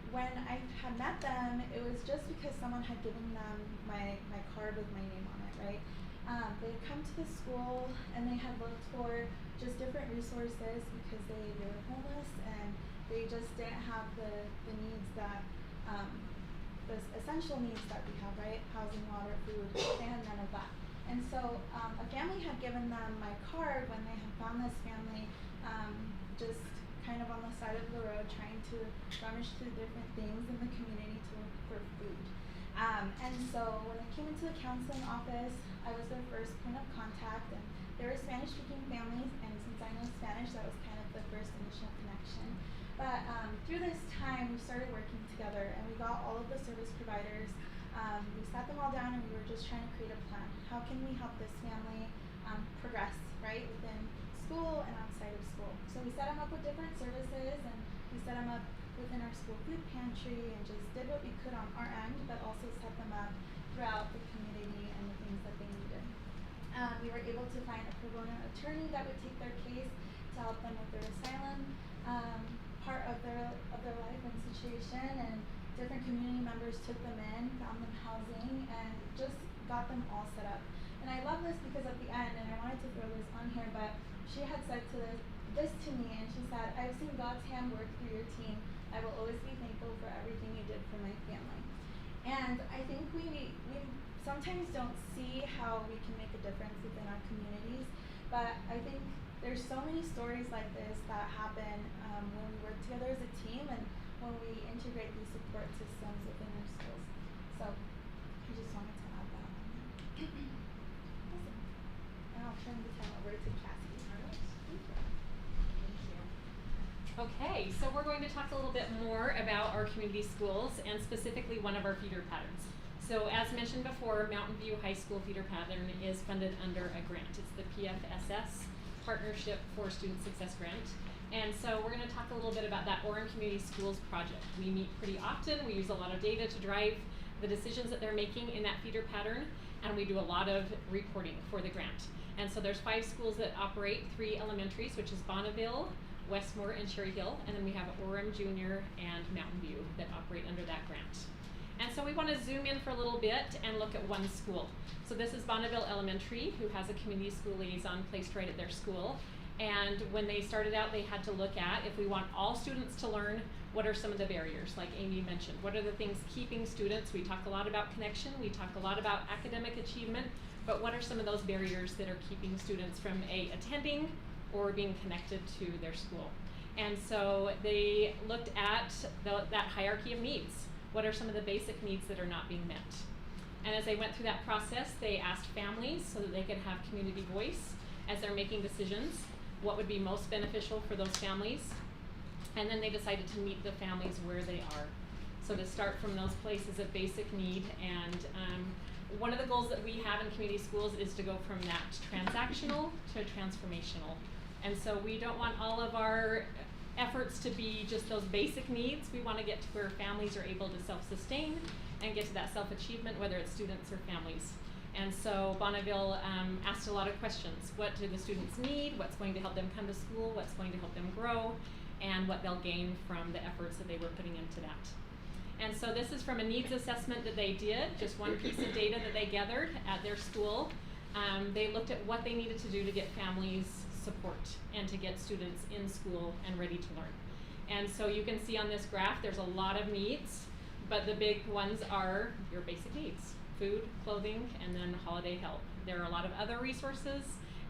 Speaker 16: when I had met them, it was just because someone had given them my card with my name on it, right? They had come to the school and they had looked for just different resources because they were homeless and they just didn't have the needs that, the essential needs that we have, right? Housing, water, food, they had none of that. And so a family had given them my card when they had found this family just kind of on the side of the road trying to rummage through different things in the community to look for food. And so when they came into the counseling office, I was their first point of contact, and they were Spanish-speaking families, and since I know Spanish, that was kind of the first initial connection. But through this time, we started working together, and we got all of the service providers. We sat them all down, and we were just trying to create a plan. How can we help this family progress, right, within school and outside of school? So we set them up with different services, and we set them up within our school food pantry and just did what we could on our end, but also set them up throughout the community and the things that they needed. We were able to find a pro bono attorney that would take their case to help them with their asylum part of their life and situation, and different community members took them in, found them housing, and just got them all set up. And I love this because at the end, and I wanted to throw this on here, but she had said this to me, and she said, "I've seen God's hand work through your team. I will always be thankful for everything you did for my family." And I think we sometimes don't see how we can make a difference within our communities, but I think there's so many stories like this that happen when we work together as a team and when we integrate these support systems within our schools. So I just wanted to add that on there. Awesome. And I'll turn the time over to Cassie.
Speaker 17: Okay, so we're going to talk a little bit more about our community schools and specifically one of our feeder patterns. So as mentioned before, Mountain View High School feeder pattern is funded under a grant. It's the PFSS Partnership for Student Success Grant. And so we're going to talk a little bit about that Orem Community Schools project. We meet pretty often. We use a lot of data to drive the decisions that they're making in that feeder pattern, and we do a lot of reporting for the grant. And so there's 5 schools that operate, 3 elementaries, which is Bonneville, Westmore, and Cherry Hill, and then we have Orem Junior and Mountain View that operate under that grant. And so we want to zoom in for a little bit and look at one school. So this is Bonneville Elementary, who has a community school liaison placed right at their school. And when they started out, they had to look at, if we want all students to learn, what are some of the barriers, like Amy mentioned? What are the things keeping students? We talk a lot about connection, we talk a lot about academic achievement, but what are some of those barriers that are keeping students from attending or being connected to their school? And so they looked at that hierarchy of needs. What are some of the basic needs that are not being met? And as they went through that process, they asked families so that they could have community voice as they're making decisions, what would be most beneficial for those families. And then they decided to meet the families where they are. So to start from those places of basic need, and one of the goals that we have in community schools is to go from that transactional to transformational. And so we don't want all of our efforts to be just those basic needs. We want to get to where families are able to self-sustain and get to that self-achievement, whether it's students or families. And so Bonneville asked a lot of questions. What do the students need? What's going to help them come to school? What's going to help them grow? And what they'll gain from the efforts that they were putting into that. And so this is from a needs assessment that they did, just one piece of data that they gathered at their school. They looked at what they needed to do to get families support and to get students in school and ready to learn. And so you can see on this graph, there's a lot of needs, but the big ones are your basic needs: food, clothing, and then holiday help. There are a lot of other resources,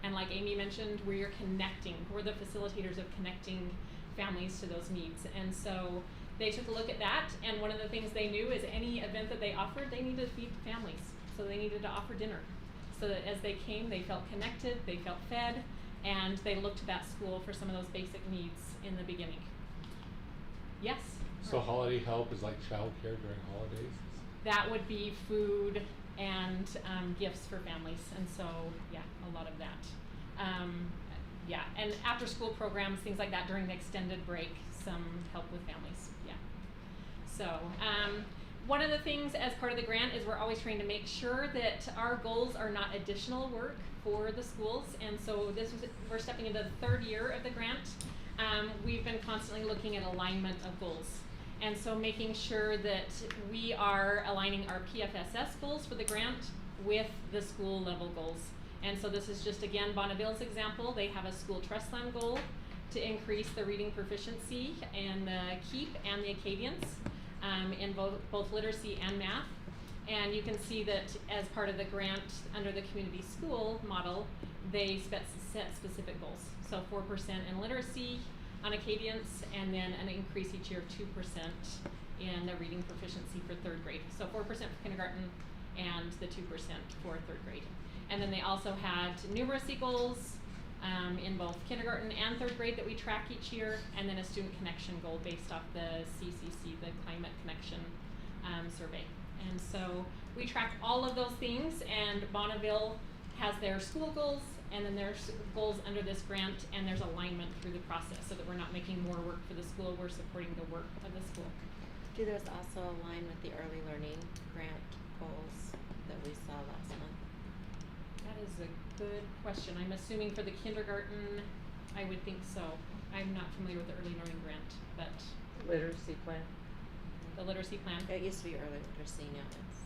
Speaker 17: and like Amy mentioned, we're the facilitators of connecting families to those needs. And so they took a look at that, and one of the things they knew is any event that they offered, they needed to feed families. So they needed to offer dinner, so that as they came, they felt connected, they felt fed, and they looked to that school for some of those basic needs in the beginning. Yes?
Speaker 3: So holiday help is like childcare during holidays?
Speaker 17: That would be food and gifts for families, and so yeah, a lot of that. Yeah, and after school programs, things like that during the extended break, some help with families, yeah. So one of the things as part of the grant is we're always trying to make sure that our goals are not additional work for the schools, and so we're stepping into the 3rd year of the grant. We've been constantly looking at alignment of goals. And so making sure that we are aligning our PFSS goals for the grant with the school level goals. And so this is just, again, Bonneville's example. They have a school trust fund goal to increase the reading proficiency in the KEEP and the Acadians in both literacy and math. And you can see that as part of the grant under the community school model, they set specific goals. So 4% in literacy on Acadians, and then an increase each year of 2% in the reading proficiency for 3rd grade. So 4% for kindergarten and the 2% for 3rd grade. And then they also had numeracy goals in both kindergarten and 3rd grade that we track each year, and then a student connection goal based off the CCC, the Climate Connection Survey. And so we track all of those things, and Bonneville has their school goals, and then there's goals under this grant, and there's alignment through the process so that we're not making more work for the school, we're supporting the work of the school.
Speaker 11: Do those also align with the early learning grant goals that we saw last month?
Speaker 17: That is a good question. I'm assuming for the kindergarten, I would think so. I'm not familiar with the early learning grant, but
Speaker 15: Literacy plan.
Speaker 17: the literacy plan.
Speaker 11: It used to be early literacy, now it's.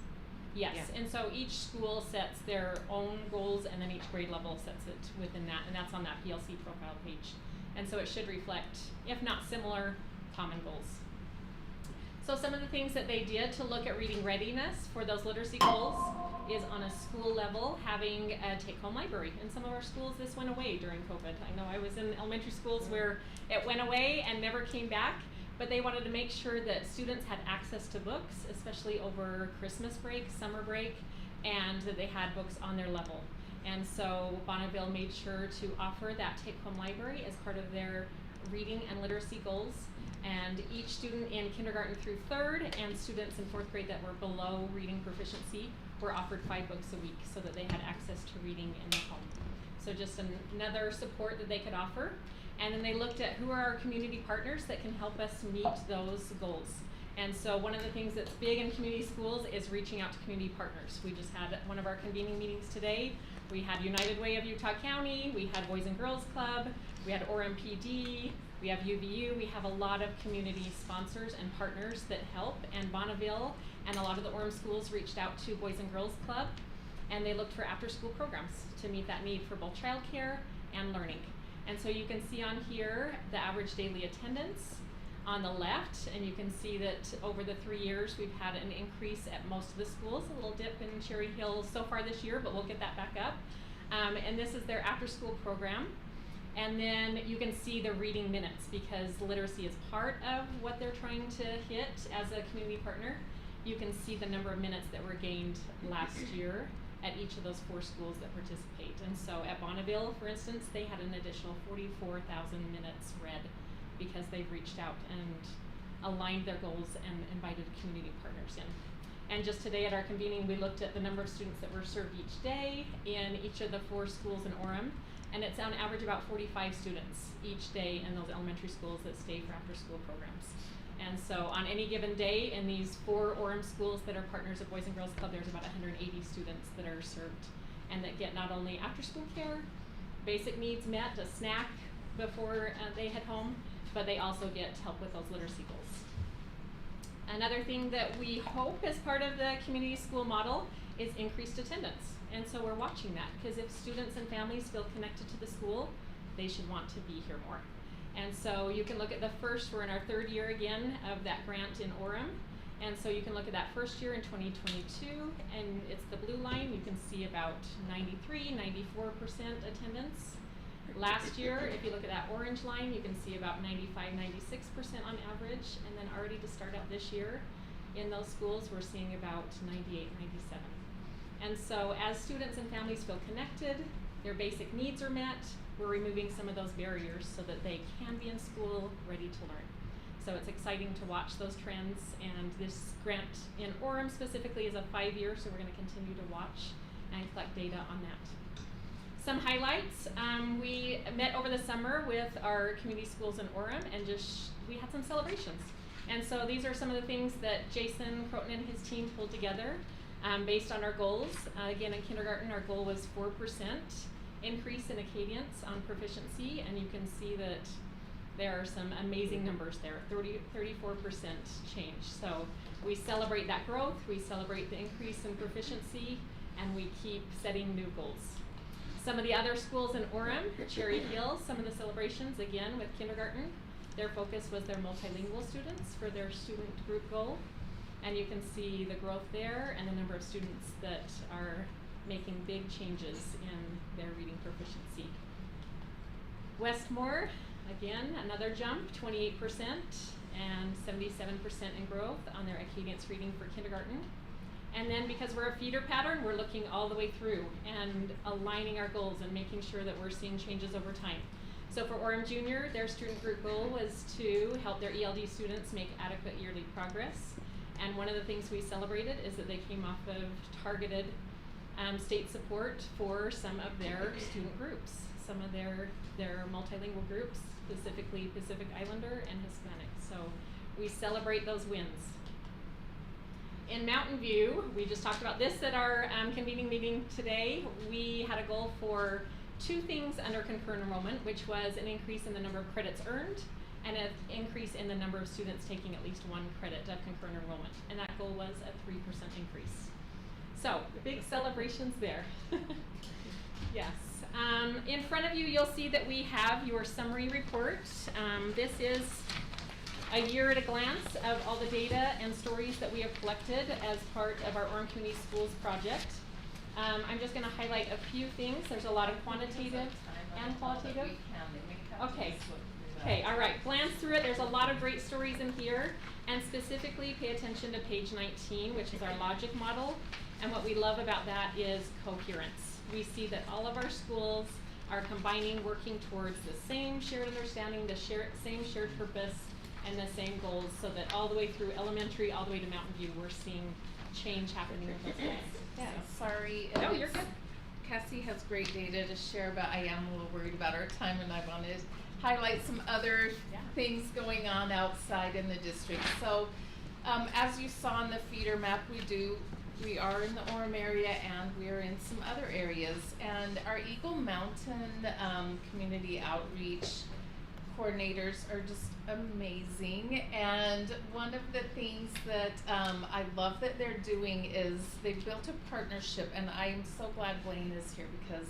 Speaker 17: Yes,
Speaker 11: Yeah.
Speaker 17: and so each school sets their own goals, and then each grade level sets it within that, and that's on that PLC profile page. And so it should reflect, if not similar, common goals. So some of the things that they did to look at reading readiness for those literacy goals is on a school level having a take-home library. In some of our schools, this went away during COVID. I know I was in elementary schools where it went away and never came back, but they wanted to make sure that students had access to books, especially over Christmas break, summer break, and that they had books on their level. And so Bonneville made sure to offer that take-home library as part of their reading and literacy goals. And each student in kindergarten through 3rd and students in 4th grade that were below reading proficiency were offered 5 books a week so that they had access to reading in their home. So just another support that they could offer. And then they looked at who are our community partners that can help us meet those goals. And so one of the things that's big in community schools is reaching out to community partners. We just had one of our convening meetings today. We had United Way of Utah County, we had Boys and Girls Club, we had Orem PD, we have UVU. We have a lot of community sponsors and partners that help, and Bonneville and a lot of the Orem schools reached out to Boys and Girls Club, and they looked for after-school programs to meet that need for both childcare and learning. And so you can see on here the average daily attendance on the left, and you can see that over the 3 years we've had an increase at most of the schools, a little dip in Cherry Hill so far this year, but we'll get that back up. And this is their after-school program. And then you can see the reading minutes because literacy is part of what they're trying to hit as a community partner. You can see the number of minutes that were gained last year at each of those 4 schools that participate. And so at Bonneville, for instance, they had an additional 44,000 minutes read because they've reached out and aligned their goals and invited community partners in. And just today at our convening, we looked at the number of students that were served each day in each of the 4 schools in Orem. And it's on average about 45 students each day in those elementary schools that stay for after-school programs. And so on any given day in these 4 Orem schools that are partners of Boys and Girls Club, there's about 180 students that are served and that get not only after-school care, basic needs met, a snack before they head home, but they also get help with those literacy goals. Another thing that we hope as part of the community school model is increased attendance. And so we're watching that because if students and families feel connected to the school, they should want to be here more. And so you can look at the first, we're in our 3rd year again of that grant in Orem. And so you can look at that first year in 2022, and it's the blue line. You can see about 93, 94% attendance. Last year, if you look at that orange line, you can see about 95, 96% on average. And then already to start out this year, in those schools, we're seeing about 98, 97. And so as students and families feel connected, their basic needs are met, we're removing some of those barriers so that they can be in school ready to learn. So it's exciting to watch those trends, and this grant in Orem specifically is a 5-year, so we're going to continue to watch and collect data on that. Some highlights, we met over the summer with our community schools in Orem and we had some celebrations. And so these are some of the things that Jason Croton and his team pulled together based on our goals. Again, in kindergarten, our goal was 4% increase in Acadience on proficiency, and you can see that there are some amazing numbers there, 34% change. So we celebrate that growth, we celebrate the increase in proficiency, and we keep setting new goals. Some of the other schools in Orem, Cherry Hill, some of the celebrations, again, with kindergarten, their focus was their multilingual students for their student group goal. And you can see the growth there and the number of students that are making big changes in their reading proficiency. Westmore, again, another jump, 28% and 77% in growth on their Acadience reading for kindergarten. And then because we're a feeder pattern, we're looking all the way through and aligning our goals and making sure that we're seeing changes over time. So for Orem Junior, their student group goal was to help their ELD students make adequate yearly progress. And one of the things we celebrated is that they came off of targeted state support for some of their student groups, some of their multilingual groups, specifically Pacific Islander and Hispanic. So we celebrate those wins. In Mountain View, we just talked about this at our convening meeting today. We had a goal for two things under concurrent enrollment, which was an increase in the number of credits earned and an increase in the number of students taking at least one credit of concurrent enrollment. And that goal was a 3% increase. So, big celebrations there. Yes. In front of you, you'll see that we have your summary report. This is a year at a glance of all the data and stories that we have collected as part of our Orem Community Schools project. I'm just going to highlight a few things. There's a lot of quantitative and qualitative. Okay. Okay, all right. Glance through it. There's a lot of great stories in here. And specifically, pay attention to page 19, which is our logic model. And what we love about that is coherence. We see that all of our schools are combining, working towards the same shared understanding, the same shared purpose, and the same goals, so that all the way through elementary, all the way to Mountain View, we're seeing change happening with those schools.
Speaker 12: Yeah, sorry.
Speaker 17: No, you're good.
Speaker 12: Cassie has great data to share, but I am a little worried about our time, and I wanted to highlight some other things going on outside in the district. So, as you saw in the feeder map, we are in the Orem area, and we are in some other areas. And our Eagle Mountain community outreach coordinators are just amazing. And one of the things that I love that they're doing is they've built a partnership, and I am so glad Blaine is here, because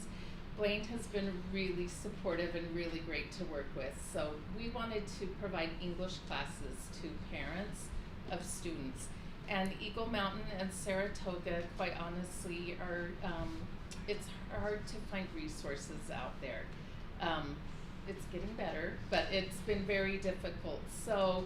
Speaker 12: Blaine has been really supportive and really great to work with. So we wanted to provide English classes to parents of students. And Eagle Mountain and Saratoga, quite honestly, are, it's hard to find resources out there. It's getting better, but it's been very difficult. So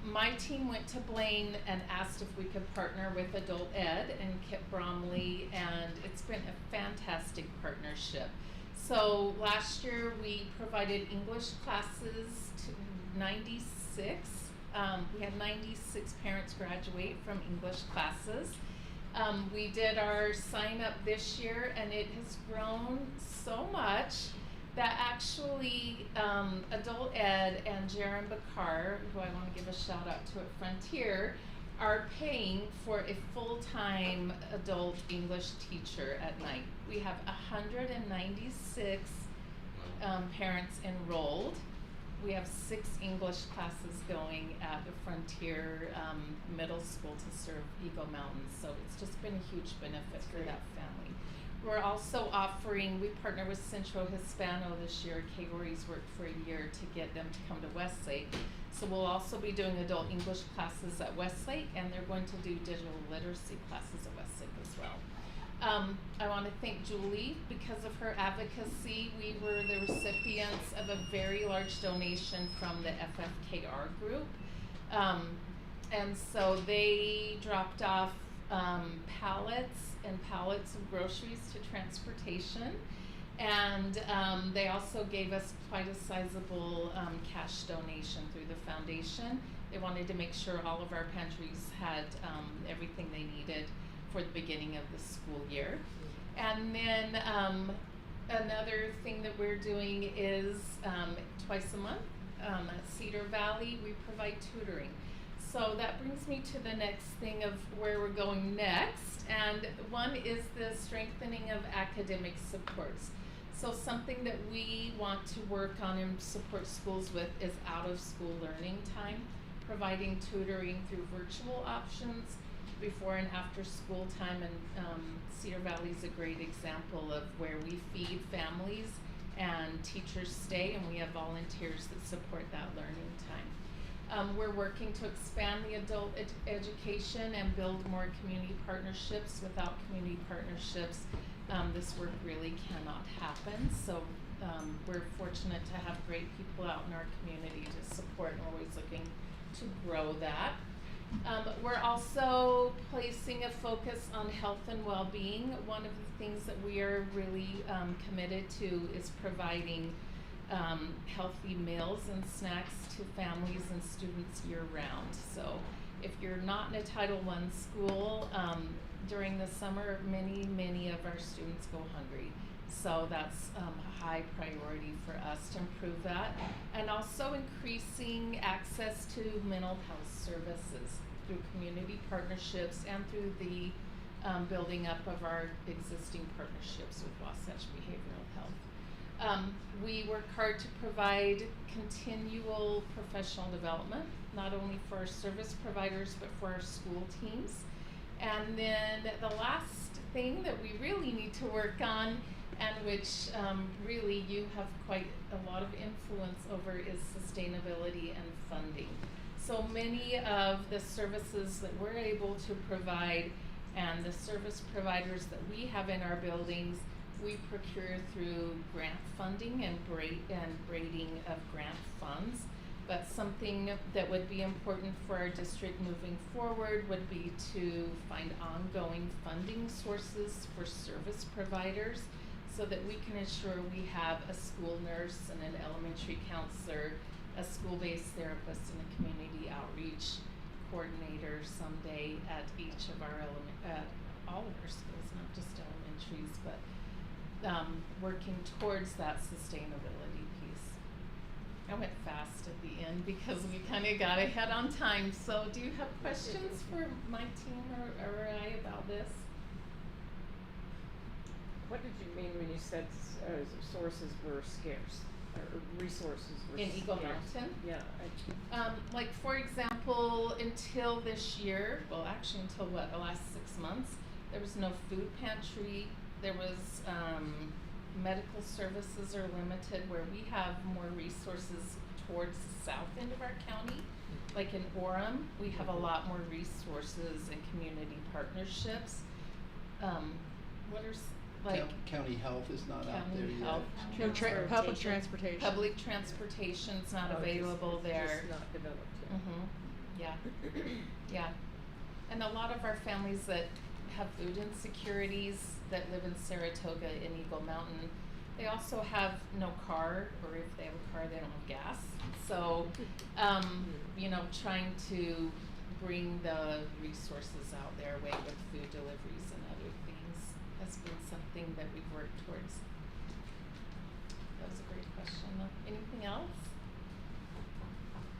Speaker 12: my team went to Blaine and asked if we could partner with Adult Ed and Kip Bromley, and it's been a fantastic partnership. So last year we provided English classes to 96. We had 96 parents graduate from English classes. We did our sign up this year, and it has grown so much that actually Adult Ed and Jaron Bakar, who I want to give a shout out to at Frontier, are paying for a full-time adult English teacher at night. We have 196 parents enrolled. We have 6 English classes going at the Frontier Middle School to serve Eagle Mountain, so it's just been a huge benefit for that family. We're also offering, we partner with Centro Hispano this year. Kay Rory's worked for a year to get them to come to Westlake. So we'll also be doing adult English classes at Westlake, and they're going to do digital literacy classes at Westlake as well. I want to thank Julie. Because of her advocacy, we were the recipients of a very large donation from the FFKR group. And so they dropped off pallets and pallets of groceries to transportation. And they also gave us quite a sizable cash donation through the foundation. They wanted to make sure all of our pantries had everything they needed for the beginning of the school year. And then another thing that we're doing is twice a month at Cedar Valley, we provide tutoring. So that brings me to the next thing of where we're going next. And one is the strengthening of academic supports. So something that we want to work on and support schools with is out of school learning time, providing tutoring through virtual options, before and after school time, and Cedar Valley is a great example of where we feed families and teachers stay, and we have volunteers that support that learning time. We're working to expand the adult education and build more community partnerships. Without community partnerships, this work really cannot happen. So we're fortunate to have great people out in our community to support, and we're always looking to grow that. We're also placing a focus on health and well-being. One of the things that we are really committed to is providing healthy meals and snacks to families and students year-round. So if you're not in a Title I school, during the summer, many of our students go hungry. So that's a high priority for us to improve that. And also increasing access to mental health services through community partnerships and through the building up of our existing partnerships with Wasatch Behavioral Health. We work hard to provide continual professional development, not only for our service providers, but for our school teams. And then the last thing that we really need to work on, and which really you have quite a lot of influence over, is sustainability and funding. So many of the services that we're able to provide and the service providers that we have in our buildings, we procure through grant funding and braiding of grant funds. But something that would be important for our district moving forward would be to find ongoing funding sources for service providers so that we can ensure we have a school nurse and an elementary counselor, a school-based therapist, and a community outreach coordinator someday at each of our all of our schools, not just elementaries, but working towards that sustainability piece. I went fast at the end because we kind of got ahead on time. So do you have questions for my team or I about this?
Speaker 15: What did you mean when you said sources were scarce, or resources were
Speaker 12: in
Speaker 15: scarce?
Speaker 12: Eagle Mountain?
Speaker 15: Yeah.
Speaker 12: Like for example, until this year, well actually until the last 6 months, there was no food pantry. There was medical services are limited, where we have more resources towards the south end of our county. Like in Orem, we have a lot more resources and community partnerships. What are
Speaker 2: county health is not out there yet.
Speaker 12: Health,
Speaker 10: No public transportation.
Speaker 12: Public transportation's not available there.
Speaker 15: Just not developed yet.
Speaker 12: Yeah. And a lot of our families that have food insecurities that live in Saratoga and Eagle Mountain, they also have no car, or if they have a car, they don't have gas. So, trying to bring the resources out their way with food deliveries and other things has been something that we've worked towards. That was a great question. Anything else?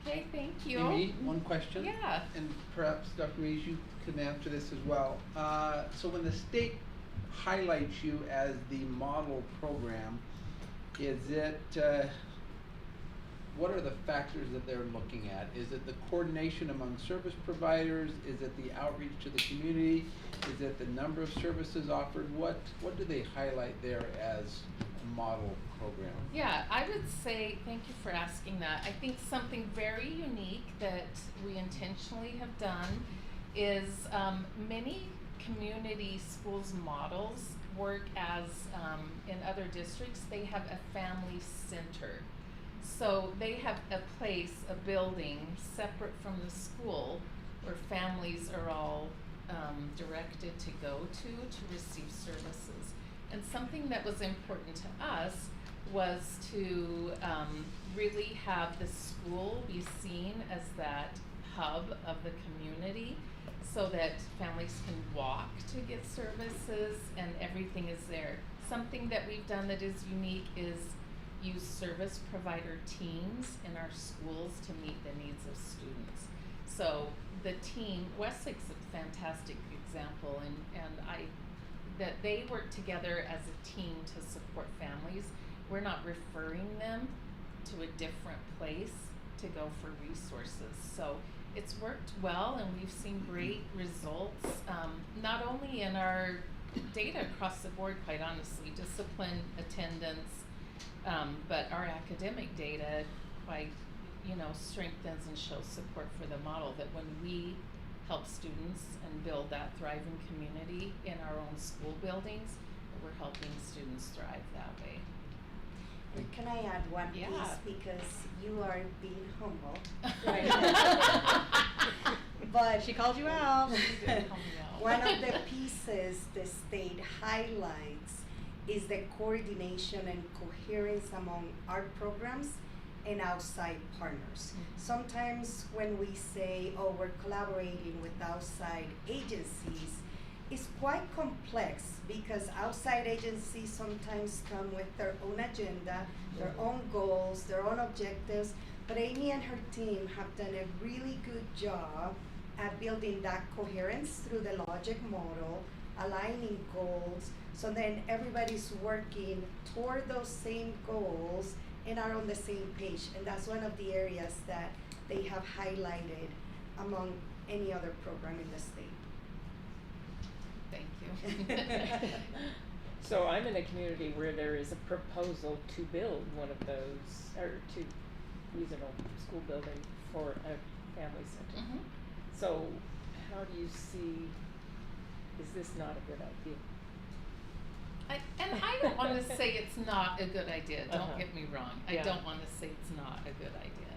Speaker 12: Okay, thank you.
Speaker 2: Amy, one question.
Speaker 12: Yeah.
Speaker 2: And perhaps Dr. Rees, you can answer this as well. So when the state highlights you as the model program, is it, what are the factors that they're looking at? Is it the coordination among service providers? Is it the outreach to the community? Is it the number of services offered? What do they highlight there as a model program?
Speaker 12: Yeah, I would say, thank you for asking that. I think something very unique that we intentionally have done is many community schools models work as, in other districts, they have a family center. So they have a place, a building, separate from the school where families are all directed to go to receive services. And something that was important to us was to really have the school be seen as that hub of the community so that families can walk to get services and everything is there. Something that we've done that is unique is use service provider teams in our schools to meet the needs of students. So the team, Westlake's a fantastic example, and that they work together as a team to support families. We're not referring them to a different place to go for resources. So it's worked well, and we've seen great results, not only in our data across the board, quite honestly, discipline, attendance, but our academic data quite, strengthens and shows support for the model that when we help students and build that thriving community in our own school buildings, we're helping students thrive that way.
Speaker 14: And can I add one
Speaker 12: Yeah.
Speaker 14: piece, because you are being humble.
Speaker 10: Right.
Speaker 14: But
Speaker 10: She called you out.
Speaker 12: She did call me out.
Speaker 14: one of the pieces the state highlights is the coordination and coherence among our programs and outside partners. Sometimes when we say, oh, we're collaborating with outside agencies, it's quite complex because outside agencies sometimes come with their own agenda, their own goals, their own objectives, but Amy and her team have done a really good job at building that coherence through the logic model aligning goals, so then everybody's working toward those same goals and are on the same page. And that's one of the areas that they have highlighted among any other program in the state.
Speaker 12: Thank you.
Speaker 15: So I'm in a community where there is a proposal to build one of those, or to use an old school building for a family center.
Speaker 12: Mhm.
Speaker 15: So how do you see, is this not a good idea?
Speaker 12: I don't want to say it's not a good idea. Don't get me wrong.
Speaker 15: Yeah.
Speaker 12: I don't want to say it's not a good idea.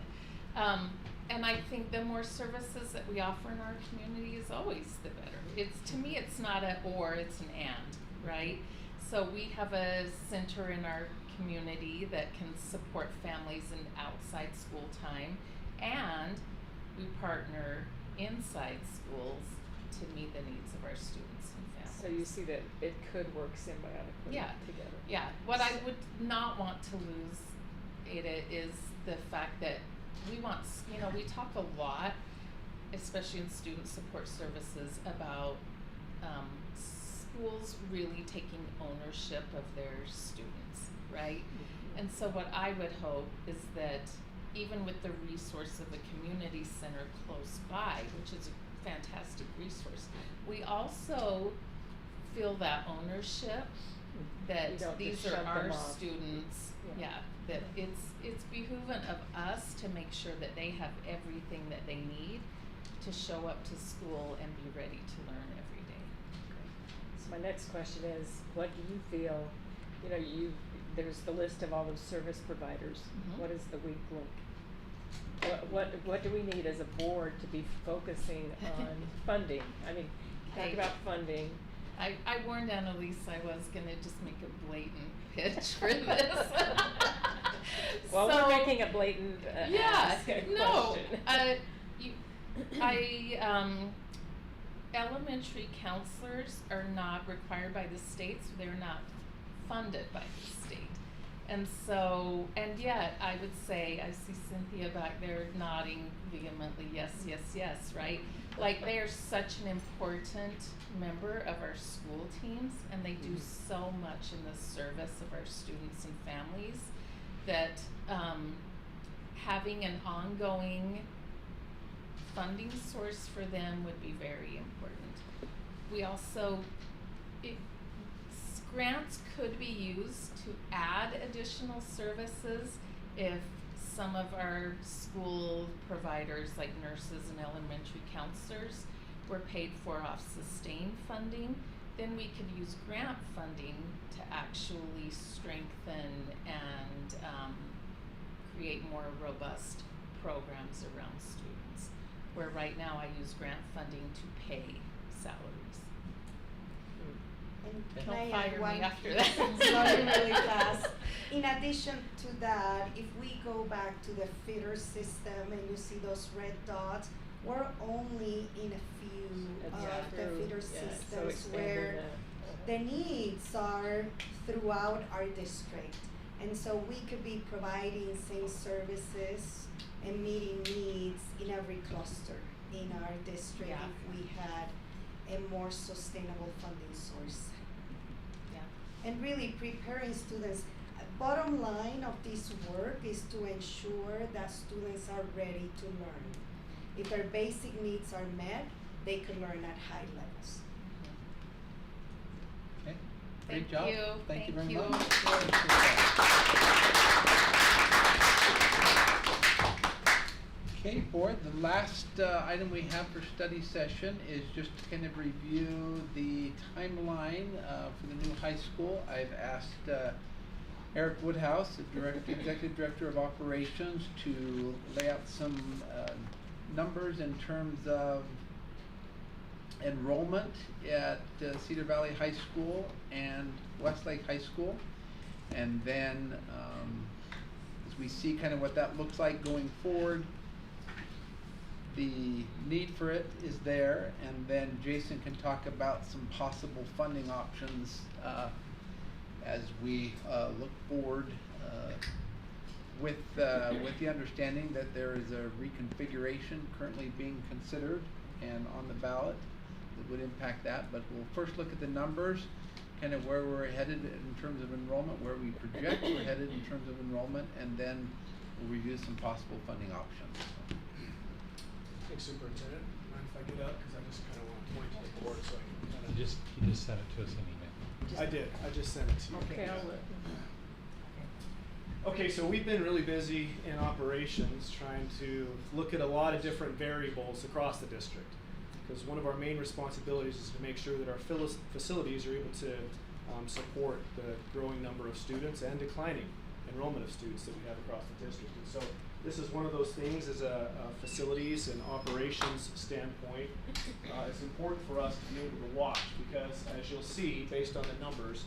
Speaker 12: And I think the more services that we offer in our community is always the better. To me, it's not a or, it's an and, right? So we have a center in our community that can support families in outside school time, and we partner inside schools to meet the needs of our students and families.
Speaker 15: So you see that it could work symbiotically together.
Speaker 12: Yeah, what I would not want to lose, Ada, is the fact that we want, we talk a lot, especially in student support services, about schools really taking ownership of their students, right?
Speaker 15: Mm-hmm.
Speaker 12: And so what I would hope is that even with the resource of a community center close by, which is a fantastic resource, we also feel that ownership, that these are our students, that it's behooving of us to make sure that they have everything that they need to show up to school and be ready to learn every day.
Speaker 15: So my next question is, what do you feel, there's the list of all those service providers.
Speaker 12: Mhm.
Speaker 15: What is the weak link? What do we need as a board to be focusing on funding? I mean, talk about funding.
Speaker 12: I warned Annalise I was gonna just make a blatant pitch for this.
Speaker 15: Well, we're making a blatant
Speaker 12: elementary counselors are not required by the state, so they're not funded by the state. And so, and yet I would say, I see Cynthia back there nodding vehemently, yes, yes, yes, right? Like, they're such an important member of our school teams, and they do so much in the service of our students and families that having an ongoing funding source for them would be very important. We also, grants could be used to add additional services if some of our school providers, like nurses and elementary counselors, were paid for off sustained funding. Then we could use grant funding to actually strengthen and create more robust programs around students, where right now I use grant funding to pay salaries.
Speaker 14: And
Speaker 12: Don't
Speaker 14: can I
Speaker 12: fire
Speaker 14: add
Speaker 12: me
Speaker 14: one
Speaker 12: after
Speaker 14: piece?
Speaker 12: that.
Speaker 14: Sorry, really fast. In addition to that, if we go back to the feeder system and you see those red dots, we're only in a few of the feeder systems where the needs are throughout our district. And so we could be providing same services and meeting needs in every cluster in our district if we had a more sustainable funding source. And really preparing students. Bottom line of this work is to ensure that students are ready to learn. If their basic needs are met, they can learn at high levels.
Speaker 2: Okay, great job. Thank you very much. Okay, board, the last item we have for study session is just to kind of review the timeline for the new high school. I've asked Eric Woodhouse, the Executive Director of Operations, to lay out some numbers in terms of enrollment at Cedar Valley High School and Westlake High School. And then as we see kind of what that looks like going forward, the need for it is there, and then Jason can talk about some possible funding options as we look forward with the understanding that there is a reconfiguration currently being considered and on the ballot that would impact that, but we'll first look at the numbers, kind of where we're headed in terms of enrollment, where we project we're headed in terms of enrollment, and then we'll review some possible funding options.
Speaker 4: Thanks, Superintendent. Mind if I get up? Because I just kind of want to point to the board so I can kind of.
Speaker 3: He just sent it to us in email.
Speaker 4: I did. I just sent it to you.
Speaker 15: Okay, I'll look.
Speaker 4: Okay, so we've been really busy in operations trying to look at a lot of different variables across the district. Because one of our main responsibilities is to make sure that our facilities are able to support the growing number of students and declining enrollment of students that we have across the district. And so this is one of those things as a facilities and operations standpoint. It's important for us to be able to watch because as you'll see, based on the numbers,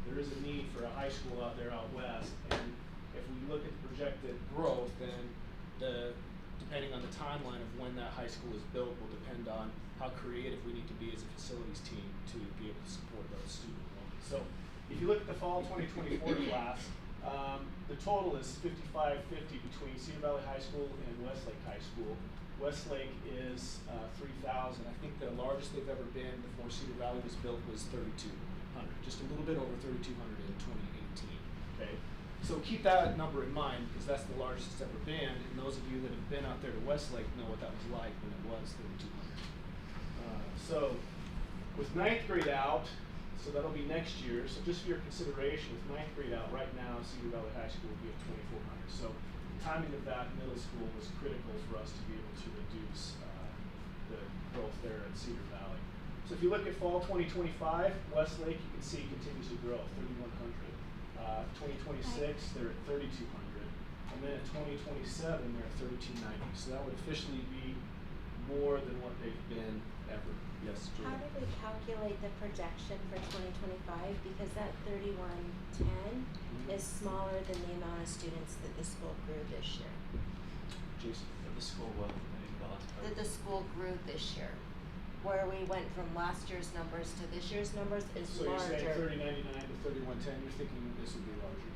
Speaker 4: there is a need for a high school out there out west. And if we look at the projected growth, then depending on the timeline of when that high school is built will depend on how creative we need to be as a facilities team to be able to support those student enrollment. So if you look at the fall 2024 class, the total is 5550 between Cedar Valley High School and Westlake High School. Westlake is 3,000. I think the largest they've ever been before Cedar Valley was built was 3,200, just a little bit over 3,200 in 2018. Okay, so keep that number in mind because that's the largest it's ever been. And those of you that have been out there to Westlake know what that was like when it was 3,200. So with 9th grade out, so that'll be next year. So just for your consideration, with 9th grade out, right now Cedar Valley High School will be at 2,400. So the timing of that middle school was critical for us to be able to reduce the growth there at Cedar Valley. So if you look at fall 2025, Westlake, you can see continues to grow, 3,100. 2026, they're at 3,200. And then at 2027, they're at 3,290. So that would officially be more than what they've been ever. Yes, Julie?
Speaker 11: How did we calculate the projection for 2025? Because that 3110 is smaller than the amount of students that the school grew this year.
Speaker 4: Jason?
Speaker 18: The school will.
Speaker 11: That the school grew this year. Where we went from last year's numbers to this year's numbers is
Speaker 4: so
Speaker 11: larger.
Speaker 4: So you're saying 3099 to 3110, you're thinking this would be larger?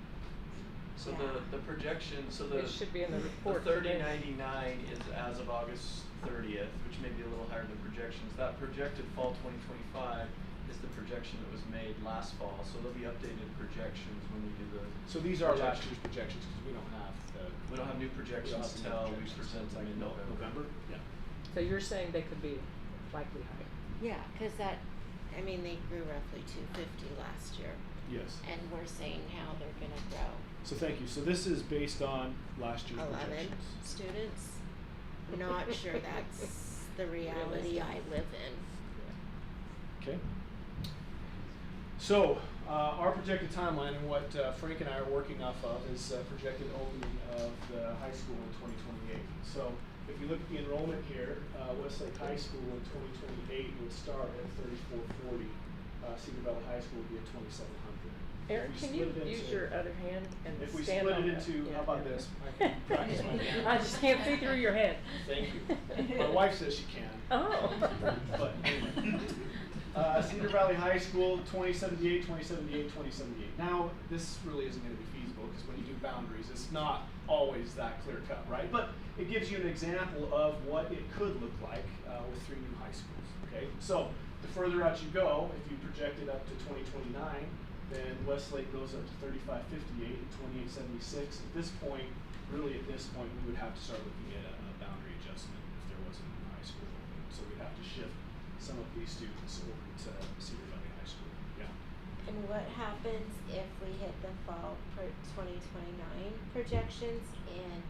Speaker 18: So
Speaker 11: Yeah.
Speaker 18: the projection, so the,
Speaker 15: It should be in the report
Speaker 18: the
Speaker 15: today.
Speaker 18: 3099 is as of August 30th, which may be a little higher than projections. That projected fall 2025 is the projection that was made last fall. So there'll be updated projections when we do the.
Speaker 4: So these are last year's projections because we don't have
Speaker 18: We don't have new projections until we present them in November.
Speaker 4: Yeah.
Speaker 15: So you're saying they could be likely higher?
Speaker 11: Yeah, because I mean, they grew roughly 250 last year.
Speaker 4: Yes.
Speaker 11: And we're saying how they're going to grow.
Speaker 4: So thank you. So this is based on last year's
Speaker 11: 11
Speaker 4: projections.
Speaker 11: students. Not sure that's the reality I live in.
Speaker 4: Okay. So our projected timeline and what Frank and I are working off of is projected opening of the high school in 2028. So if you look at the enrollment here, Westlake High School in 2028 would start at 3,440. Cedar Valley High School would be at 2,700.
Speaker 15: Eric, can you use your other hand and
Speaker 4: if we
Speaker 15: stand
Speaker 4: split
Speaker 15: on
Speaker 4: it
Speaker 15: that?
Speaker 4: into,
Speaker 15: Yeah.
Speaker 4: how about this? I can practice my hand.
Speaker 15: I just can't see through your head.
Speaker 4: Thank you. My wife says she can.
Speaker 15: Oh.
Speaker 4: But anyway. Cedar Valley High School, 2078, 2078, 2078. Now, this really isn't going to be feasible because when you do boundaries, it's not always that clear cut, right? But it gives you an example of what it could look like with 3 new high schools, okay? So the further out you go, if you project it up to 2029, then Westlake goes up to 3558 and 2876. At this point, we would have to start looking at a boundary adjustment if there wasn't a high school open. So we'd have to shift some of these students over to Cedar Valley High School. Yeah.
Speaker 11: And what happens if we hit the fall 2029 projections in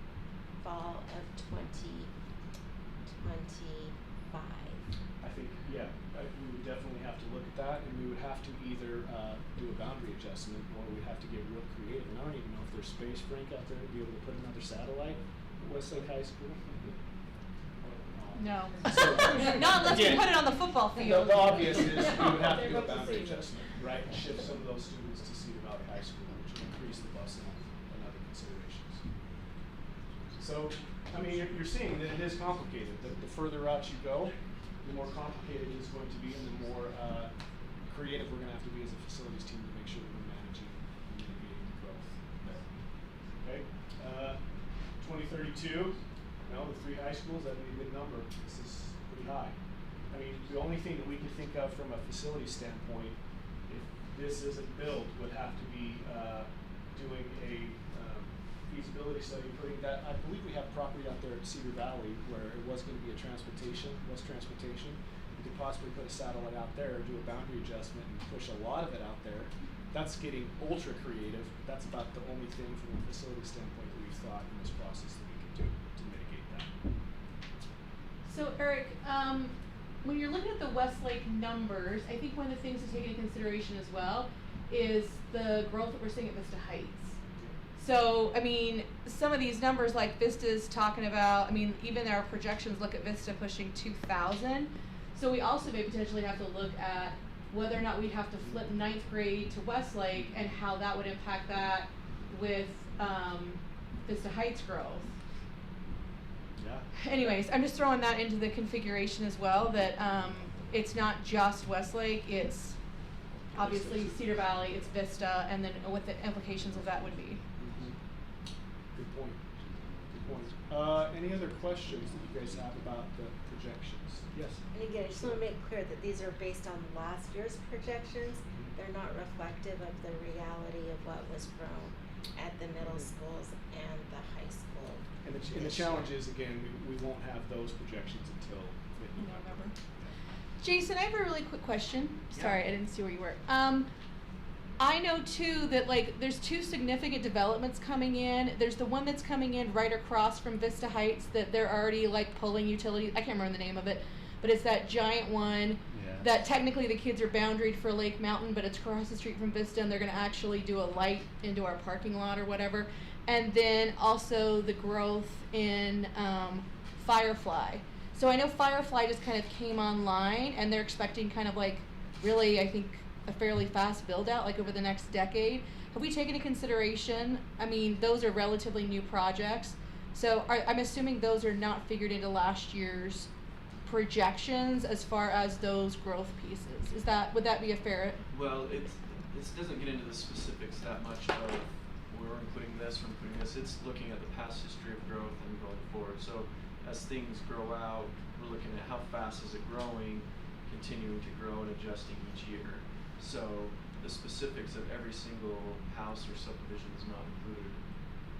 Speaker 11: fall of 2025?
Speaker 4: I think, yeah, we would definitely have to look at that, and we would have to either do a boundary adjustment, or we'd have to get real creative. And I don't even know if there's space, Frank, out there to be able to put another satellite at Westlake High School.
Speaker 10: No.
Speaker 4: So,
Speaker 10: Not unless
Speaker 4: again,
Speaker 10: you put it on the football field.
Speaker 4: The obvious is we would have to
Speaker 15: They're
Speaker 4: do a
Speaker 15: about to
Speaker 4: boundary
Speaker 15: see.
Speaker 4: adjustment, right, and shift some of those students to Cedar Valley High School, which would increase the busing and other considerations. So, I mean, you're seeing that it is complicated. The further out you go, the more complicated it is going to be, and the more creative we're going to have to be as a facilities team to make sure that we're managing and mitigating the growth there. Okay, 2032. No, the 3 high schools, that'd be a good number. This is pretty high.
Speaker 19: I mean, the only thing that we could think of from a facility standpoint, if this isn't built, would have to be doing a feasibility study, putting that, I believe we have property out there at Cedar Valley where it was going to be a West Transportation. You could possibly put a satellite out there, do a boundary adjustment, and push a lot of it out there. That's getting ultra creative. That's about the only thing from a facility standpoint that we've thought in this process that we could do to mitigate that.
Speaker 10: So Eric, when you're looking at the Westlake numbers, I think one of the things to take into consideration as well is the growth that we're seeing at Vista Heights. So, I mean, some of these numbers like Vista's talking about, I mean, even our projections look at Vista pushing 2,000. So we also may potentially have to look at whether or not we'd have to flip 9th grade to Westlake and how that would impact that with Vista Heights growth.
Speaker 19: Yeah.
Speaker 10: Anyways, I'm just throwing that into the configuration as well, that it's not just Westlake, it's obviously Cedar Valley, it's Vista, and then what the implications of that would be.
Speaker 19: Good point. Good point. Any other questions that you guys have about the projections? Yes.
Speaker 11: And again, I just want to make clear that these are based on last year's projections. They're not reflective of the reality of what was grown at the middle schools and the high school.
Speaker 19: And the challenge is, again, we won't have those projections until mid-November.
Speaker 10: Jason, I have a really quick question.
Speaker 19: Yeah.
Speaker 10: Sorry, I didn't see where you were. I know too that like there's 2 significant developments coming in. There's the one that's coming in right across from Vista Heights that they're already like pulling utilities. I can't remember the name of it, but it's that giant one that technically the kids are boundaried for Lake Mountain, but it's across the street from Vista, and they're going to actually do a light into our parking lot or whatever. And then also the growth in Firefly. So I know Firefly just kind of came online, and they're expecting kind of like really, I think, a fairly fast build out like over the next decade. Have we taken into consideration, I mean, those are relatively new projects, so I'm assuming those are not figured into last year's projections as far as those growth pieces. Would that be a fair?
Speaker 18: Well, this doesn't get into the specifics that much of we're including this, we're including this. It's looking at the past history of growth and going forward. So as things grow out, we're looking at how fast is it growing, continuing to grow and adjusting each year. So the specifics of every single house or subdivision is not included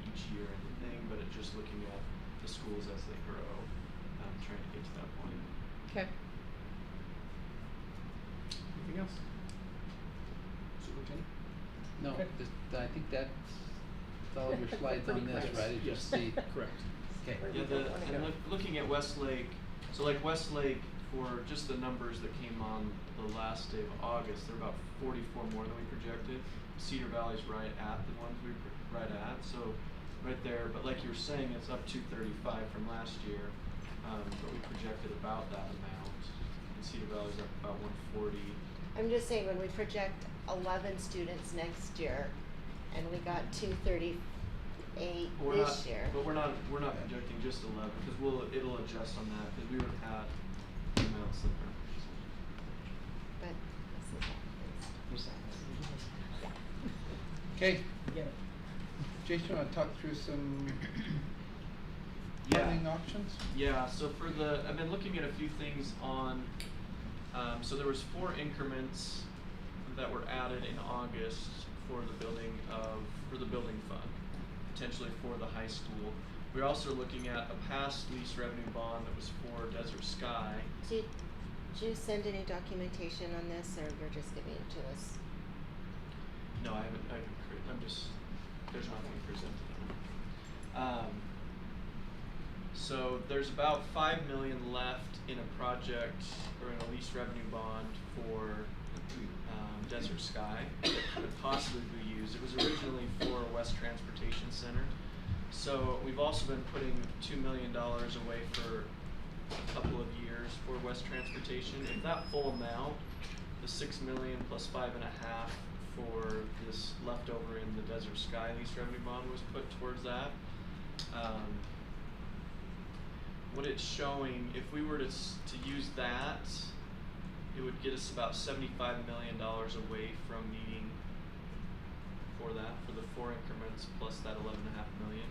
Speaker 18: each year in the thing, but it's just looking at the schools as they grow, trying to get to that point.
Speaker 10: Okay.
Speaker 19: Anything else? Superintendent?
Speaker 2: No,
Speaker 19: Okay.
Speaker 2: I think that's all of your slides on this, right? As you
Speaker 19: Yes.
Speaker 2: see.
Speaker 19: Correct.
Speaker 2: Okay.
Speaker 18: Yeah, looking at Westlake, so like Westlake, for just the numbers that came on the last day of August, they're about 44 more than we projected. Cedar Valley's right at the ones we right at, so right there. But like you were saying, it's up 235 from last year, but we projected about that amount. And Cedar Valley's up about 140.
Speaker 11: I'm just saying when we project 11 students next year, and we got 238 this year.
Speaker 18: But we're not projecting just 11 because it'll adjust on that because we would have had the amounts that are.
Speaker 11: But this is
Speaker 2: Okay. Jason, you want to talk through some funding options?
Speaker 18: Yeah. So I've been looking at a few things on. So there was 4 increments that were added in August for the building fund, potentially for the high school. We're also looking at a past lease revenue bond that was for Desert Sky.
Speaker 11: Did you send any documentation on this, or you're just giving it to us?
Speaker 18: No, I haven't. There's nothing presented. So there's about $5 million left in a project or in a lease revenue bond for Desert Sky that could possibly be used. It was originally for West Transportation Center. So we've also been putting $2 million away for a couple of years for West Transportation. If that full amount, the $6 million plus 5.5 for this leftover in the Desert Sky lease revenue bond was put towards that. What it's showing, if we were to use that, it would get us about $75 million away from needing for that, for the 4 increments plus that $11.5 million.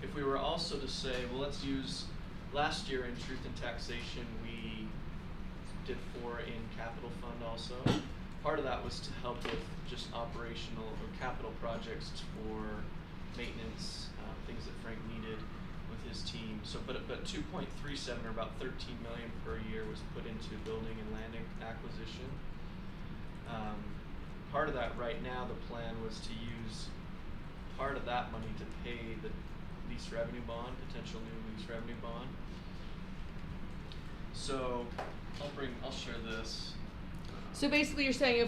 Speaker 18: If we were also to say, well, let's use, last year in Truth and Taxation, we did 4 in capital fund also. Part of that was to help with just operational or capital projects for maintenance, things that Frank needed with his team. So, but 2.37 or about 13 million per year was put into building and land acquisition. Part of that right now, the plan was to use part of that money to pay the lease revenue bond, potential new lease revenue bond. So I'll share this.
Speaker 10: So basically, you're saying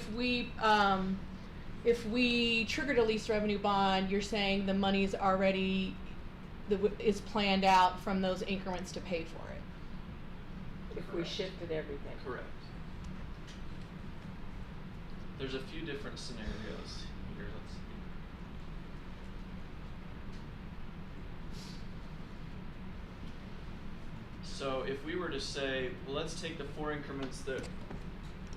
Speaker 10: if we triggered a lease revenue bond, you're saying the money's already is planned out from those increments to pay for it.
Speaker 15: If we shifted everything.
Speaker 18: Correct. There's a few different scenarios here. Let's see. So if we were to say, well, let's take the 4 increments that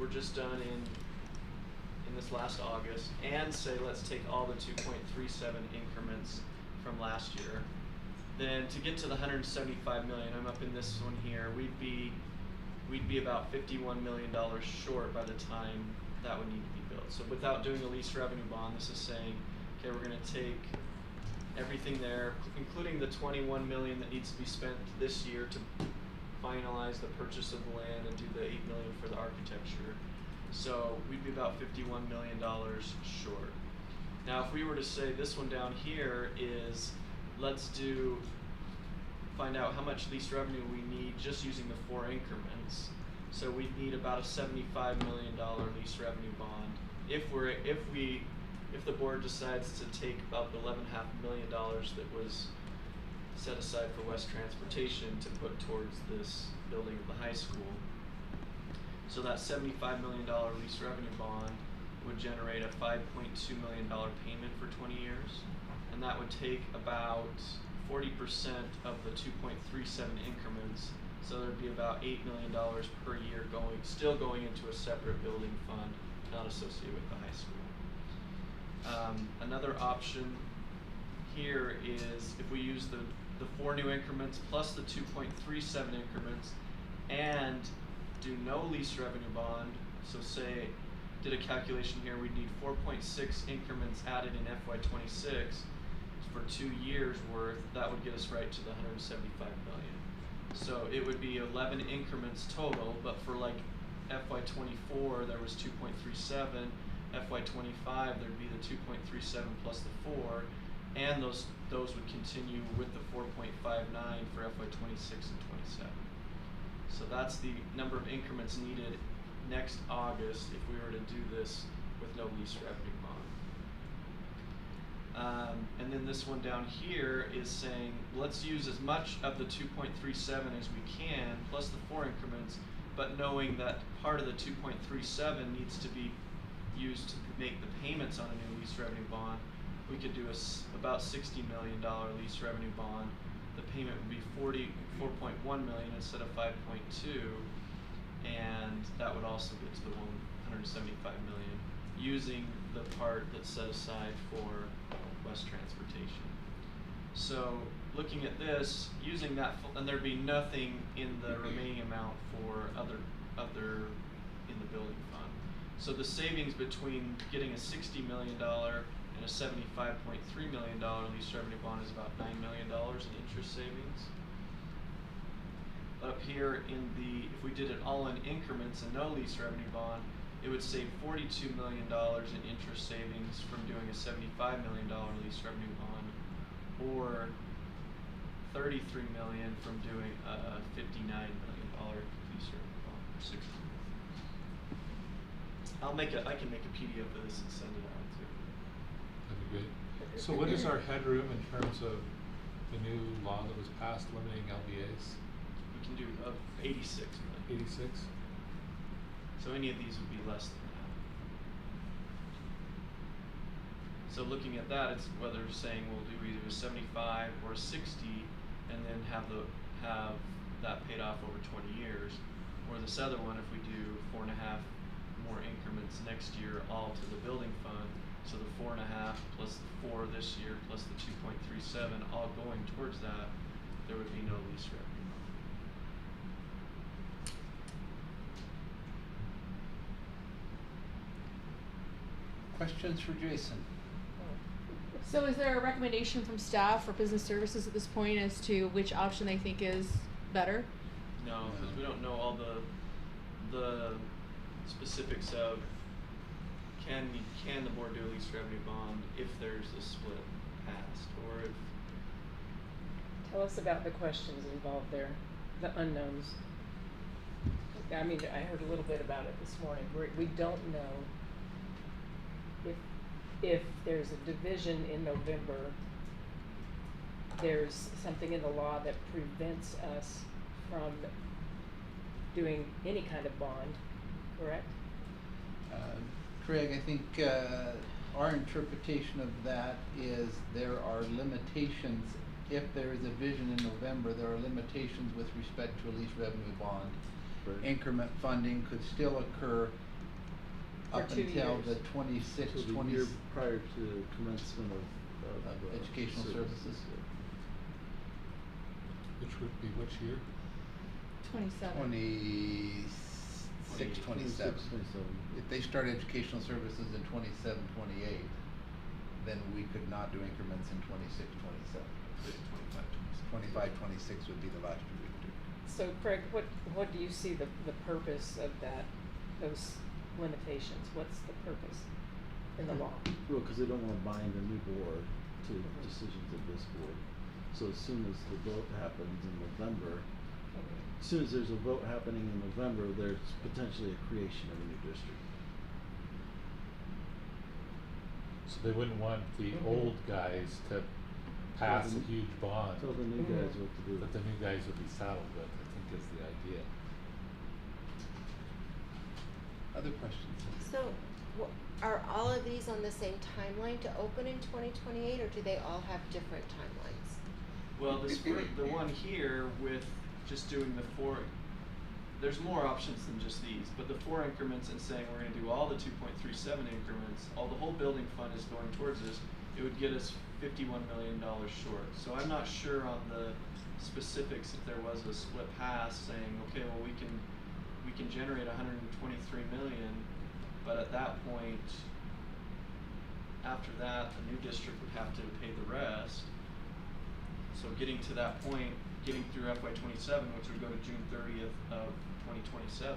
Speaker 18: were just done in this last August and say let's take all the 2.37 increments from last year, then to get to the 175 million, I'm up in this one here, we'd be about $51 million short by the time that would need to be built. So without doing a lease revenue bond, this is saying, okay, we're going to take everything there, including the 21 million that needs to be spent this year to finalize the purchase of the land and do the 8 million for the architecture. So we'd be about $51 million short. Now, if we were to say this one down here is, let's find out how much lease revenue we need just using the 4 increments. So we'd need about a $75 million lease revenue bond. If the board decides to take about the $11.5 million that was set aside for West Transportation to put towards this building of the high school. So that $75 million lease revenue bond would generate a $5.2 million payment for 20 years. And that would take about 40% of the 2.37 increments. So there'd be about $8 million per year still going into a separate building fund, not associated with the high school. Another option here is if we use the 4 new increments plus the 2.37 increments and do no lease revenue bond, so say, did a calculation here, we'd need 4.6 increments added in FY26 for 2 years worth, that would get us right to the 175 million. So it would be 11 increments total, but for like FY24 there was 2.37, FY25 there'd be the 2.37 plus the 4, and those would continue with the 4.59 for FY26 and 27. So that's the number of increments needed next August if we were to do this with no lease revenue bond. And then this one down here is saying let's use as much of the 2.37 as we can plus the 4 increments, but knowing that part of the 2.37 needs to be used to make the payments on a new lease revenue bond. We could do about $60 million lease revenue bond. The payment would be $44.1 million instead of 5.2, and that would also get to the 175 million using the part that's set aside for West Transportation. So looking at this, using that, and there'd be nothing in the remaining amount for other in the building fund. So the savings between getting a $60 million and a $75.3 million lease revenue bond is about $9 million in interest savings. Up here if we did it all in increments and no lease revenue bond, it would save $42 million in interest savings from doing a $75 million lease revenue bond, or $33 million from doing a $59 million lease revenue bond, or $60 million. I can make a PDF of this and send it out too.
Speaker 3: That'd be great. So what is our headroom in terms of the new law that was passed limiting LBAs?
Speaker 18: We can do 86 million.
Speaker 3: 86?
Speaker 18: So any of these would be less than that. So looking at that, it's whether saying we'll do either a 75 or a 60 and then have that paid off over 20 years, or this other one if we do 4.5 more increments next year all to the building fund, so the 4.5 plus the 4 this year plus the 2.37 all going towards that, there would be no lease revenue.
Speaker 2: questions for Jason?
Speaker 10: So is there a recommendation from staff or business services at this point as to which option they think is better?
Speaker 18: No, because we don't know all the specifics of can the board do a lease revenue bond if there's a split passed, or if.
Speaker 15: Tell us about the questions involved there, the unknowns. I mean, I heard a little bit about it this morning. We don't know if there's a division in November, there's something in the law that prevents us from doing any kind of bond, correct?
Speaker 2: Craig, I think our interpretation of that is there are limitations. If there is a vision in November, there are limitations with respect to a lease revenue bond.
Speaker 20: Right.
Speaker 2: Increment funding could still occur up
Speaker 15: For 2
Speaker 2: until
Speaker 15: years.
Speaker 2: the 26th,
Speaker 20: So the year prior to commencement of
Speaker 2: educational services.
Speaker 3: Which would be which year?
Speaker 10: 27.
Speaker 2: 26, 27.
Speaker 20: 27.
Speaker 2: If they start educational services in 27, 28, then we could not do increments in 26, 27. 25, 26 would be the last year we could do.
Speaker 15: So Craig, what do you see the purpose of those limitations? What's the purpose in the law?
Speaker 20: Well, because they don't want to bind a new board to decisions of this board. So as soon as the vote happens in November, as soon as there's a vote happening in November, there's potentially a creation of a new district.
Speaker 3: So they wouldn't want the old guys to pass a huge bond.
Speaker 20: Tell the new guys what to do.
Speaker 3: But the new guys would be saddled with, I think is the idea.
Speaker 2: Other questions?
Speaker 11: So, are all of these on the same timeline to open in 2028, or do they all have different timelines?
Speaker 18: Well, the one here with just doing the 4, there's more options than just these, but the 4 increments and saying we're going to do all the 2.37 increments, the whole building fund is going towards this, it would get us $51 million short. So I'm not sure on the specifics if there was a split pass saying, okay, well we can generate 123 million, but at that point, after that, the new district would have to pay the rest. So getting to that point, getting through FY27, which would go to June 30th of 2027,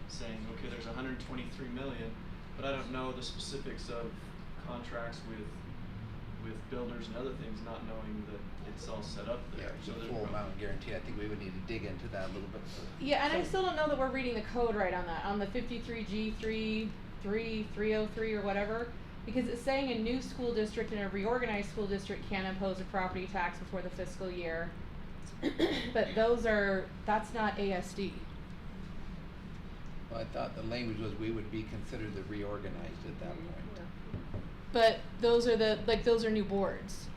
Speaker 18: saying, okay, there's 123 million, but I don't know the specifics of contracts with builders and other things, not knowing that it's all set up there.
Speaker 2: Yeah, so the full amount guarantee, I think we would need to dig into that a little bit further.
Speaker 10: Yeah, and I still don't know that we're reading the code right on that, on the 53G3, 303 or whatever, because it's saying a new school district and a reorganized school district can impose a property tax before the fiscal year. But that's not ASD.
Speaker 2: Well, I thought the language was we would be considered the reorganized at that point.
Speaker 10: But those are new boards.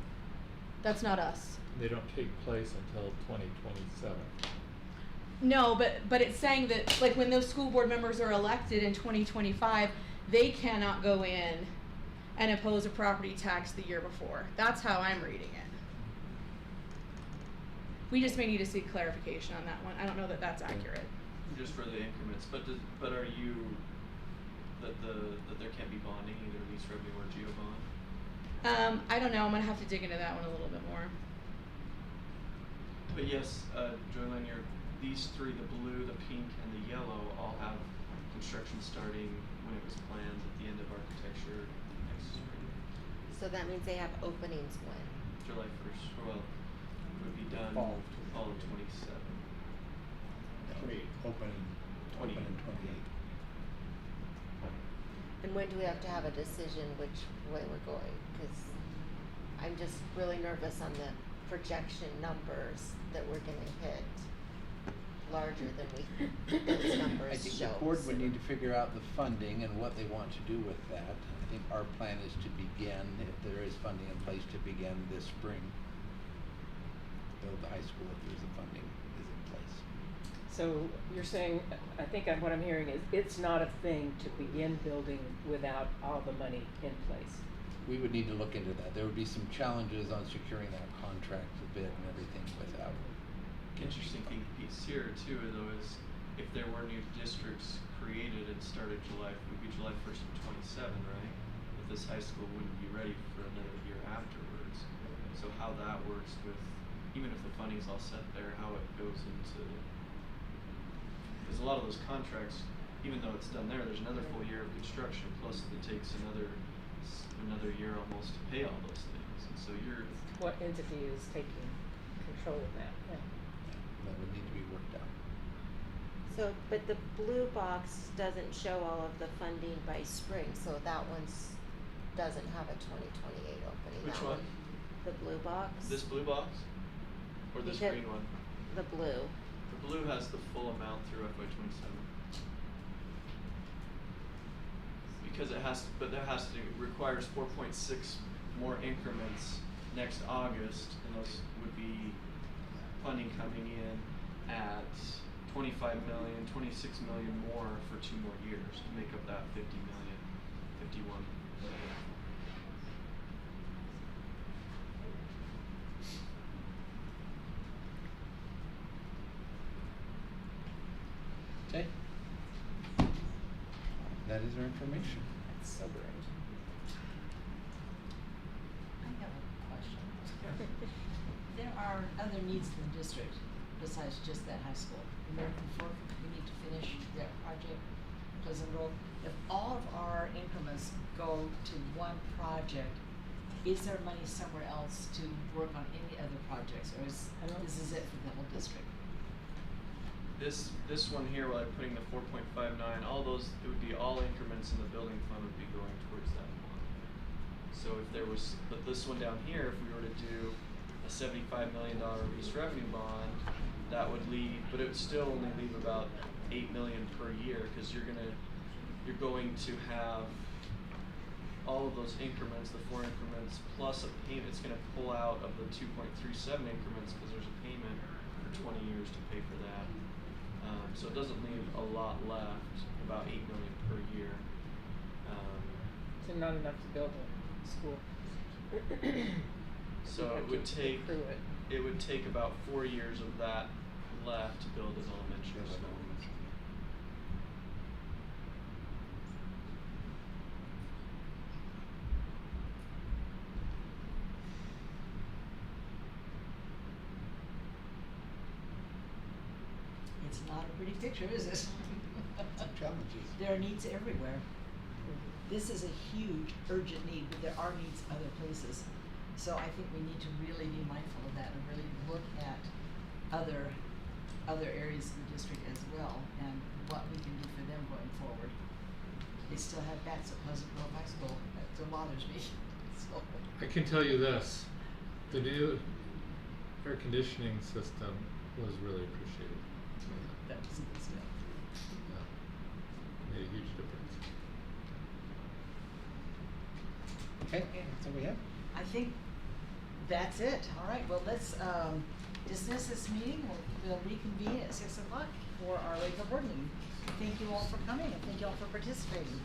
Speaker 10: That's not us.
Speaker 3: They don't take place until 2027.
Speaker 10: No, but it's saying that like when those school board members are elected in 2025, they cannot go in and impose a property tax the year before. That's how I'm reading it. We just may need to seek clarification on that one. I don't know that that's accurate.
Speaker 18: Just for the increments, but are you that there can't be bonding, either lease revenue or geo bond?
Speaker 10: I don't know. I'm gonna have to dig into that one a little bit more.
Speaker 18: But yes, Joylyn, these 3, the blue, the pink, and the yellow, all have construction starting when it was planned at the end of architecture next spring.
Speaker 11: So that means they have openings when?
Speaker 18: July 1st. Well, it would be done fall of 27.
Speaker 2: Open in 28.
Speaker 11: And when do we have to have a decision which way we're going? Because I'm just really nervous on the projection numbers that we're going to hit larger than those numbers
Speaker 2: I think
Speaker 11: show.
Speaker 2: the board would need to figure out the funding and what they want to do with that. I think our plan is to begin, if there is funding in place, to begin this spring. Build the high school if there's the funding is in place.
Speaker 15: So you're saying, I think what I'm hearing is it's not a thing to begin building without all the money in place.
Speaker 2: We would need to look into that. There would be some challenges on securing that contract, the bid and everything without.
Speaker 18: Interesting piece here too, though, is if there were new districts created and started it would be July 1st of 27, right? this high school wouldn't be ready for another year afterwards. So how that works with, even if the funding's all set there, how it goes into, because a lot of those contracts, even though it's done there, there's another full year of construction, plus it takes another year almost to pay all those things. And so you're,
Speaker 15: What entity is taking control of that? Yeah.
Speaker 2: That would need to be worked out.
Speaker 11: So, but the blue box doesn't show all of the funding by spring, so that one's doesn't have a 2028 opening.
Speaker 18: Which
Speaker 11: that
Speaker 18: one?
Speaker 11: The blue box.
Speaker 18: this blue box? Or this
Speaker 11: Because-
Speaker 18: green one?
Speaker 11: The blue.
Speaker 18: The blue has the full amount through FY27. Because it has to, but there has to, requires 4.6 more increments next August, and those would be funding coming in at 25 million, 26 million more for 2 more years to make up that 50 million, 51 million.
Speaker 2: Okay. That is our information.
Speaker 15: That's sobering.
Speaker 1: I have a question. There are other needs in the district besides just that high school. American Fork, we need to finish that project, Pleasant Grove. If all of our increments go to one project, is there money somewhere else to work on any other projects, or is this is it for the whole district?
Speaker 18: This one here, while I'm putting the 4.59, all those, it would be all increments in the building fund would be going towards that one. So if there was, but this one down here, if we were to do a $75 million lease revenue bond, that would leave, but it would still only leave about 8 million per year, because you're going to have all of those increments, the 4 increments, plus a payment. It's going to pull out of the 2.37 increments because there's a payment for 20 years to pay for that. So it doesn't leave a lot left, about 8 million per year.
Speaker 15: So not enough to build a school.
Speaker 18: So
Speaker 15: You have
Speaker 18: it would
Speaker 15: to
Speaker 18: take
Speaker 15: accrue it.
Speaker 18: it would take about 4 years of that left to build an elementary school.
Speaker 1: It's not a pretty picture, is it?
Speaker 2: Challenges.
Speaker 1: There are needs everywhere. This is a huge urgent need, but there are needs other places. So I think we need to really be mindful of that and really look at other areas of the district as well and what we can do for them going forward. They still have bats at Pleasant Grove High School. That still bothers me. So
Speaker 3: I can tell you this, the new air conditioning system was really appreciated.
Speaker 1: that was good stuff.
Speaker 3: Yeah. Made a huge difference.
Speaker 2: Okay, that's all we have.
Speaker 1: I think that's it. All right, well, let's dismiss this meeting. We'll reconvene at 6 o'clock for our regular board meeting. Thank you all for coming and thank you all for participating.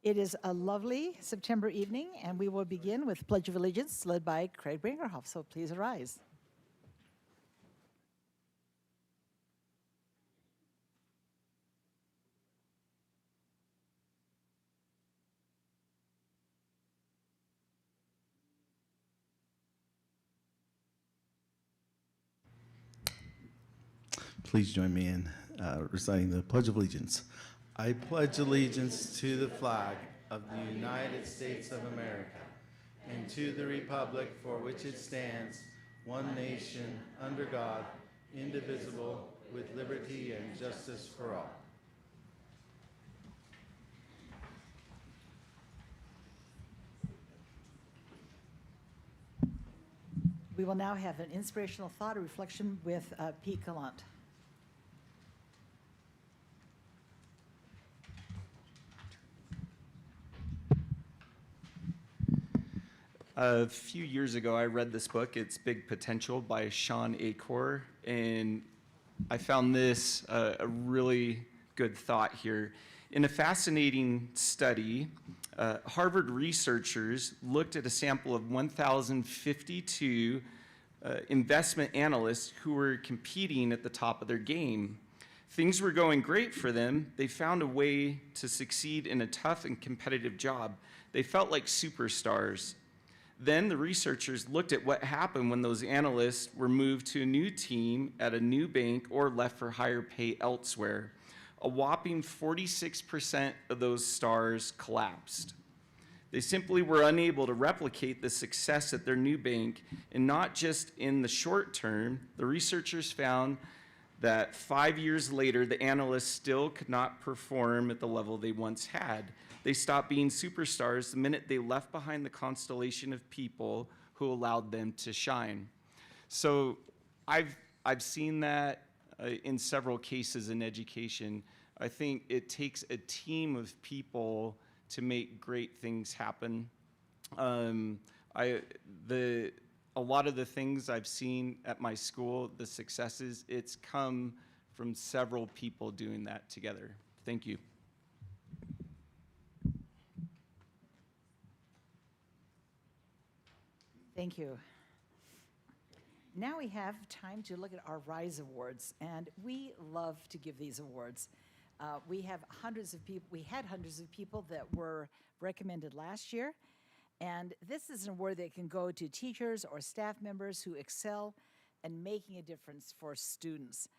Speaker 1: It is a lovely September evening, and we will begin with Pledge of Allegiance, led by Craig Bringerhoff. So please arise.
Speaker 20: Please join me in reciting the Pledge of Allegiance. I pledge allegiance to the flag of the United States of America and to the republic for which it stands, one nation, under God, indivisible, with liberty and justice for all.
Speaker 1: We will now have an inspirational thought or reflection with Pete Gallant.
Speaker 21: A few years ago, I read this book. It's Big Potential by Sean Achor, and I found this a really good thought here. In a fascinating study, Harvard researchers looked at a sample of 1,052 investment analysts who were competing at the top of their game. Things were going great for them. They found a way to succeed in a tough and competitive job. They felt like superstars. Then the researchers looked at what happened when those analysts were moved to a new team at a new bank or left for higher pay elsewhere. A whopping 46% of those stars collapsed. They simply were unable to replicate the success at their new bank, and not just in the short term. The researchers found that 5 years later, the analysts still could not perform at the level they once had. They stopped being superstars the minute they left behind the constellation of people who allowed them to shine. So I've seen that in several cases in education. I think it takes a team of people to make great things happen. A lot of the things I've seen at my school, the successes, it's come from several people doing that together. Thank you.
Speaker 1: Thank you. Now we have time to look at our RISE Awards, and we love to give these awards. We have hundreds of people. We had hundreds of people that were recommended last year, and this is an award that can go to teachers or staff members who excel in making a difference for students,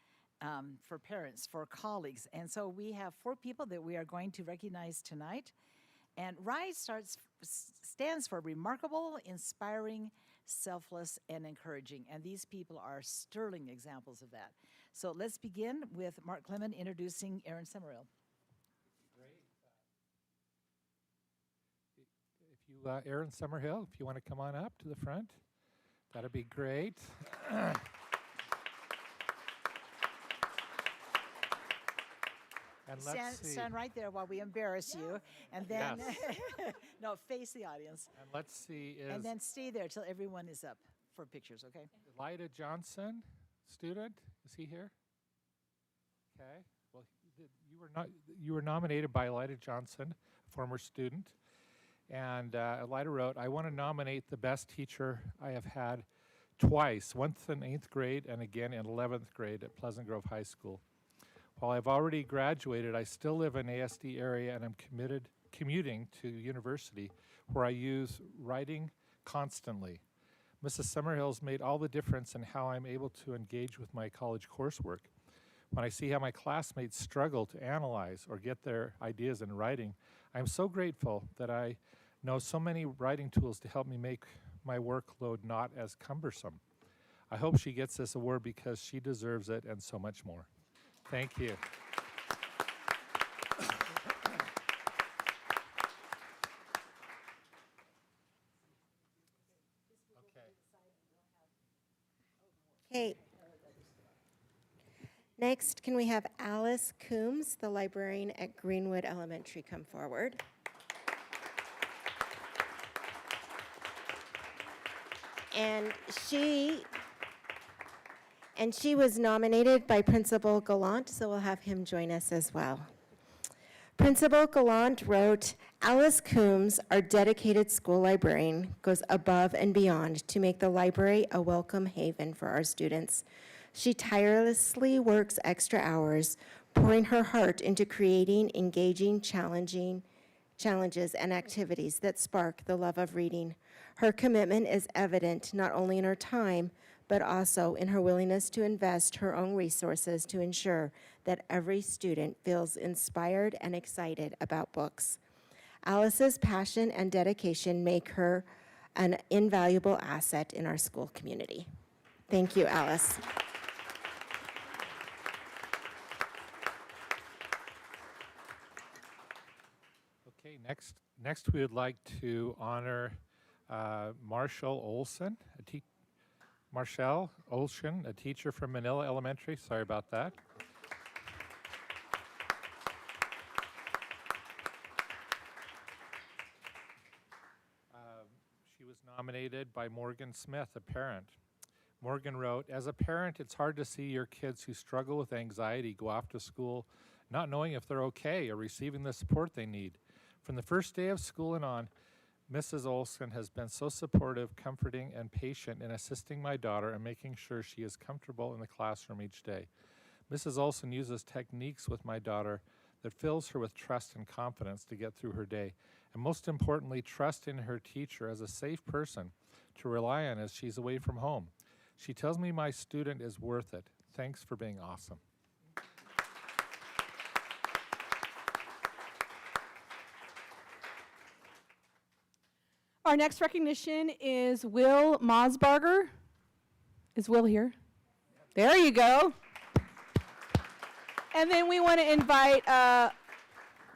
Speaker 1: for parents, for colleagues. And so we have 4 people that we are going to recognize tonight. And RISE stands for Remarkable, Inspiring, Selfless, and Encouraging. And these people are sterling examples of that. So let's begin with Mark Clement introducing Aaron Summerhill.
Speaker 3: Great. If you, Aaron Summerhill, if you want to come on up to the front, that'd be great. And
Speaker 1: Stand right there while we embarrass you, and then
Speaker 3: Yes.
Speaker 1: no, face the audience.
Speaker 3: And let's see,
Speaker 1: And then stay there till everyone is up for pictures. Okay.
Speaker 3: Lyda Johnson, student, is he here? Okay. Well, you were nominated by Lyda Johnson, former student, and Lyda wrote, "I want to nominate the best teacher I have had twice, once in 8th grade and again in 11th grade at Pleasant Grove High School. While I've already graduated, I still live in ASD area and I'm commuting to university where I use writing constantly. Mrs. Summerhill's made all the difference in how I'm able to engage with my college coursework. When I see how my classmates struggle to analyze or get their ideas in writing, I'm so grateful that I know so many writing tools to help me make my workload not as cumbersome. I hope she gets this award because she deserves it and so much more." Thank you.
Speaker 11: Okay. Next, can we have Alice Coombs, the librarian at Greenwood Elementary, come forward? And she was nominated by Principal Gallant, so we'll have him join us as well.
Speaker 8: Principal Gallant wrote, Alice Coombs, our dedicated school librarian, goes above and beyond to make the library a welcome haven for our students. She tirelessly works extra hours, pouring her heart into creating engaging, challenges and activities that spark the love of reading. Her commitment is evident not only in her time, but also in her willingness to invest her own resources to ensure that every student feels inspired and excited about books. Alice's passion and dedication make her an invaluable asset in our school community. Thank you, Alice.
Speaker 3: Okay, next we would like to honor Marshall Olson, Marshall Olson, a teacher from Manila Elementary. Sorry about that. She was nominated by Morgan Smith, a parent. Morgan wrote, as a parent, it's hard to see your kids who struggle with anxiety go off to school not knowing if they're okay or receiving the support they need. From the first day of school and on, Mrs. Olson has been so supportive, comforting, and patient in assisting my daughter and making sure she is comfortable in the classroom each day. Mrs. Olson uses techniques with my daughter that fills her with trust and confidence to get through her day, and most importantly, trust in her teacher as a safe person to rely on as she's away from home. She tells me my student is worth it. Thanks for being awesome.
Speaker 10: Our next recognition is Will Mosbarger. Is Will here? There you go. And then we want to invite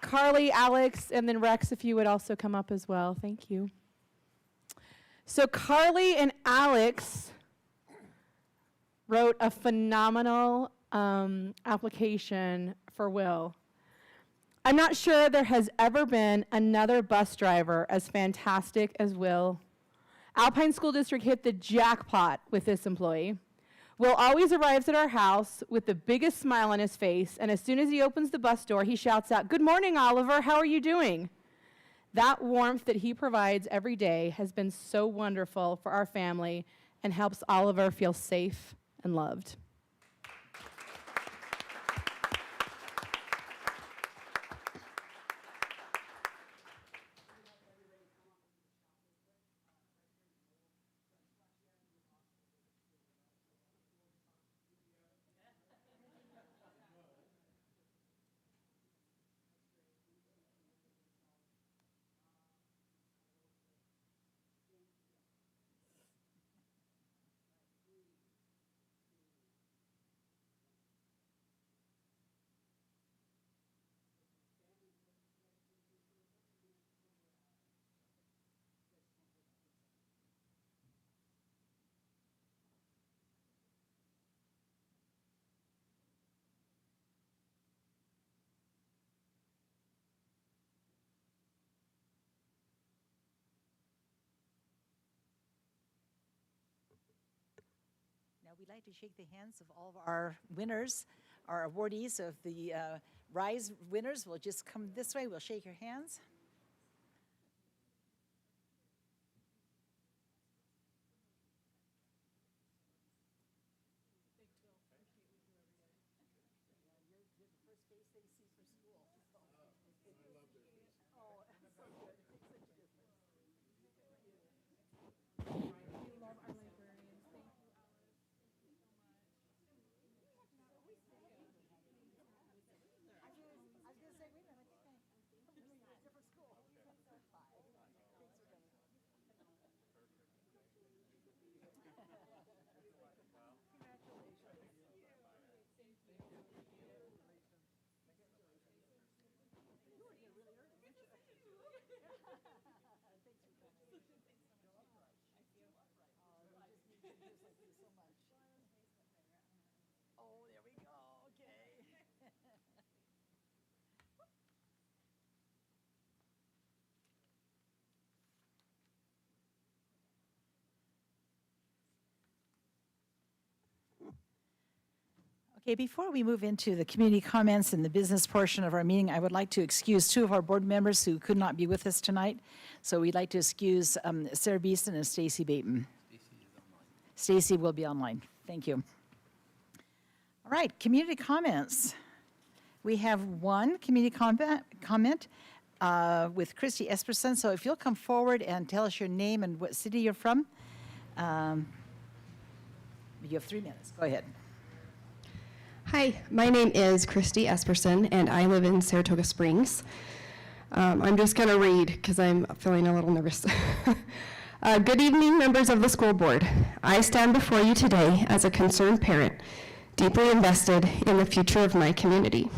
Speaker 10: Carly, Alex, and then Rex, if you would also come up as well. Thank you. So Carly and Alex wrote a phenomenal application for Will. I'm not sure there has ever been another bus driver as fantastic as Will. Alpine School District hit the jackpot with this employee. Will always arrives at our house with the biggest smile on his face, and as soon as he opens the bus door, he shouts out, "Good morning, Oliver, how are you doing?" That warmth that he provides every day has been so wonderful for our family and helps Oliver feel safe and loved.
Speaker 1: Now we'd like to shake the hands of all of our winners, our awardees of the RISE winners. We'll just come this way. We'll shake your hands. Okay, before we move into the community comments and the business portion of our meeting, I would like to excuse two of our board members who could not be with us tonight. So we'd like to excuse Sarah Beeson and Stacy Bateman. Stacy will be online. Thank you. All right, community comments. We have one community comment with Christy Esperson. So if you'll come forward and tell us your name and what city you're from. You have 3 minutes. Go ahead.
Speaker 7: Hi, my name is Christy Esperson, and I live in Saratoga Springs. I'm just going to read because I'm feeling a little nervous. Good evening, members of the school board. I stand before you today as a concerned parent, deeply invested in the future of my community.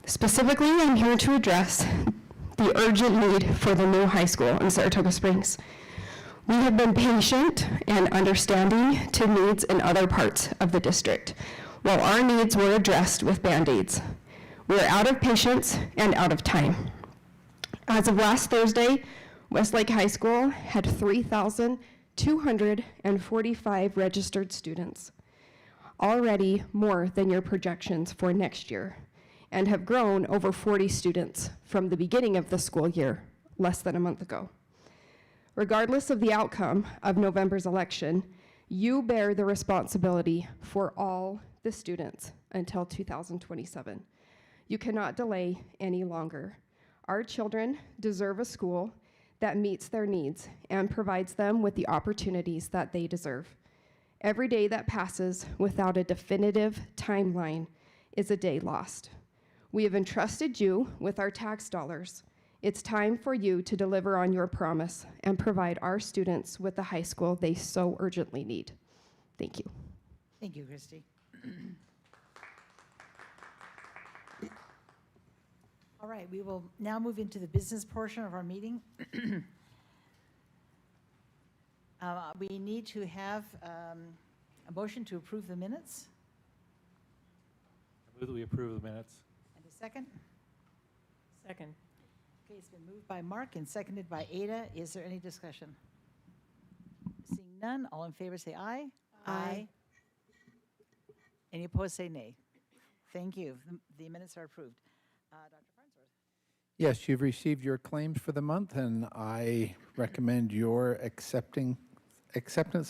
Speaker 7: Specifically, I'm here to address the urgent need for the new high school in Saratoga Springs. We have been patient and understanding to needs in other parts of the district, while our needs were addressed with Band-Aids. We're out of patience and out of time. As of last Thursday, Westlake High School had 3,245 registered students, already more than your projections for next year, and have grown over 40 students from the beginning of the school year, less than a month ago. Regardless of the outcome of November's election, you bear the responsibility for all the students until 2027. You cannot delay any longer. Our children deserve a school that meets their needs and provides them with the opportunities that they deserve. Every day that passes without a definitive timeline is a day lost. We have entrusted you with our tax dollars. It's time for you to deliver on your promise and provide our students with the high school they so urgently need. Thank you.
Speaker 1: Thank you, Christy. All right, we will now move into the business portion of our meeting. We need to have a motion to approve the minutes.
Speaker 3: I move that we approve the minutes.
Speaker 1: And a second?
Speaker 15: Second.
Speaker 1: Okay, it's been moved by Mark and seconded by Ada. Is there any discussion? Seeing none, all in favor say aye.
Speaker 11: Aye.
Speaker 1: Any opposed say nay. Thank you. The minutes are approved. Dr. Farnsworth.
Speaker 2: Yes, you've received your claims for the month, and I recommend your acceptance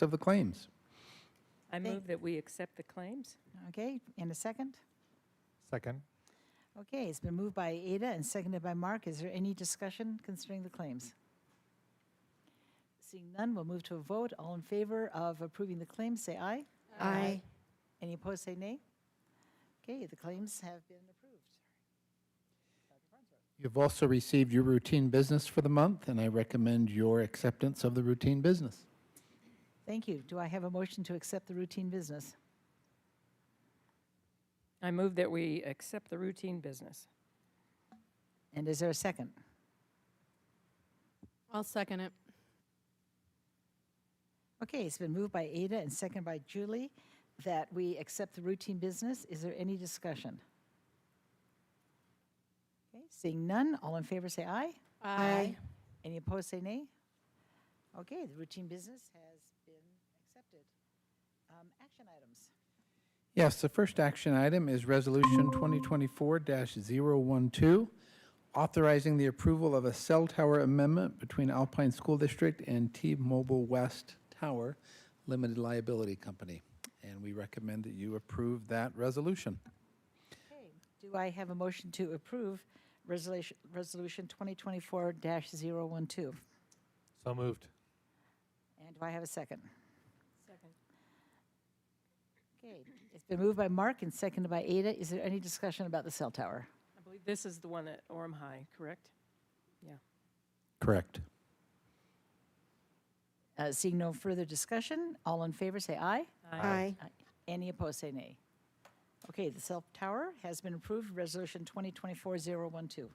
Speaker 2: of the claims.
Speaker 15: I move that we accept the claims.
Speaker 1: Okay, in a second?
Speaker 3: Second.
Speaker 1: Okay, it's been moved by Ada and seconded by Mark. Is there any discussion concerning the claims? Seeing none, we'll move to a vote. All in favor of approving the claims, say aye.
Speaker 11: Aye.
Speaker 1: Any opposed, say nay. Okay, the claims have been approved. Dr. Farnsworth.
Speaker 2: You've also received your routine business for the month, and I recommend your acceptance of the routine business.
Speaker 1: Thank you. Do I have a motion to accept the routine business?
Speaker 15: I move that we accept the routine business.
Speaker 1: And is there a second?
Speaker 10: I'll second it.
Speaker 1: Okay, it's been moved by Ada and seconded by Julie that we accept the routine business. Is there any discussion? Okay, seeing none, all in favor say aye.
Speaker 11: Aye.
Speaker 1: Any opposed say nay. Okay, the routine business has been accepted. Action items.
Speaker 2: Yes, the first action item is Resolution 2024-012, authorizing the approval of a cell tower amendment between Alpine School District and T-Mobile West Tower Limited Liability Company. And we recommend that you approve that resolution.
Speaker 1: Okay, do I have a motion to approve Resolution 2024-012?
Speaker 3: So moved.
Speaker 1: And do I have a second?
Speaker 15: Second.
Speaker 1: Okay, it's been moved by Mark and seconded by Ada. Is there any discussion about the cell tower?
Speaker 15: I believe this is the one at Orem High, correct? Yeah.
Speaker 2: Correct.
Speaker 1: Seeing no further discussion, all in favor say aye.
Speaker 11: Aye.
Speaker 1: Any opposed say nay. Okay, the cell tower has been approved, Resolution 2024-012.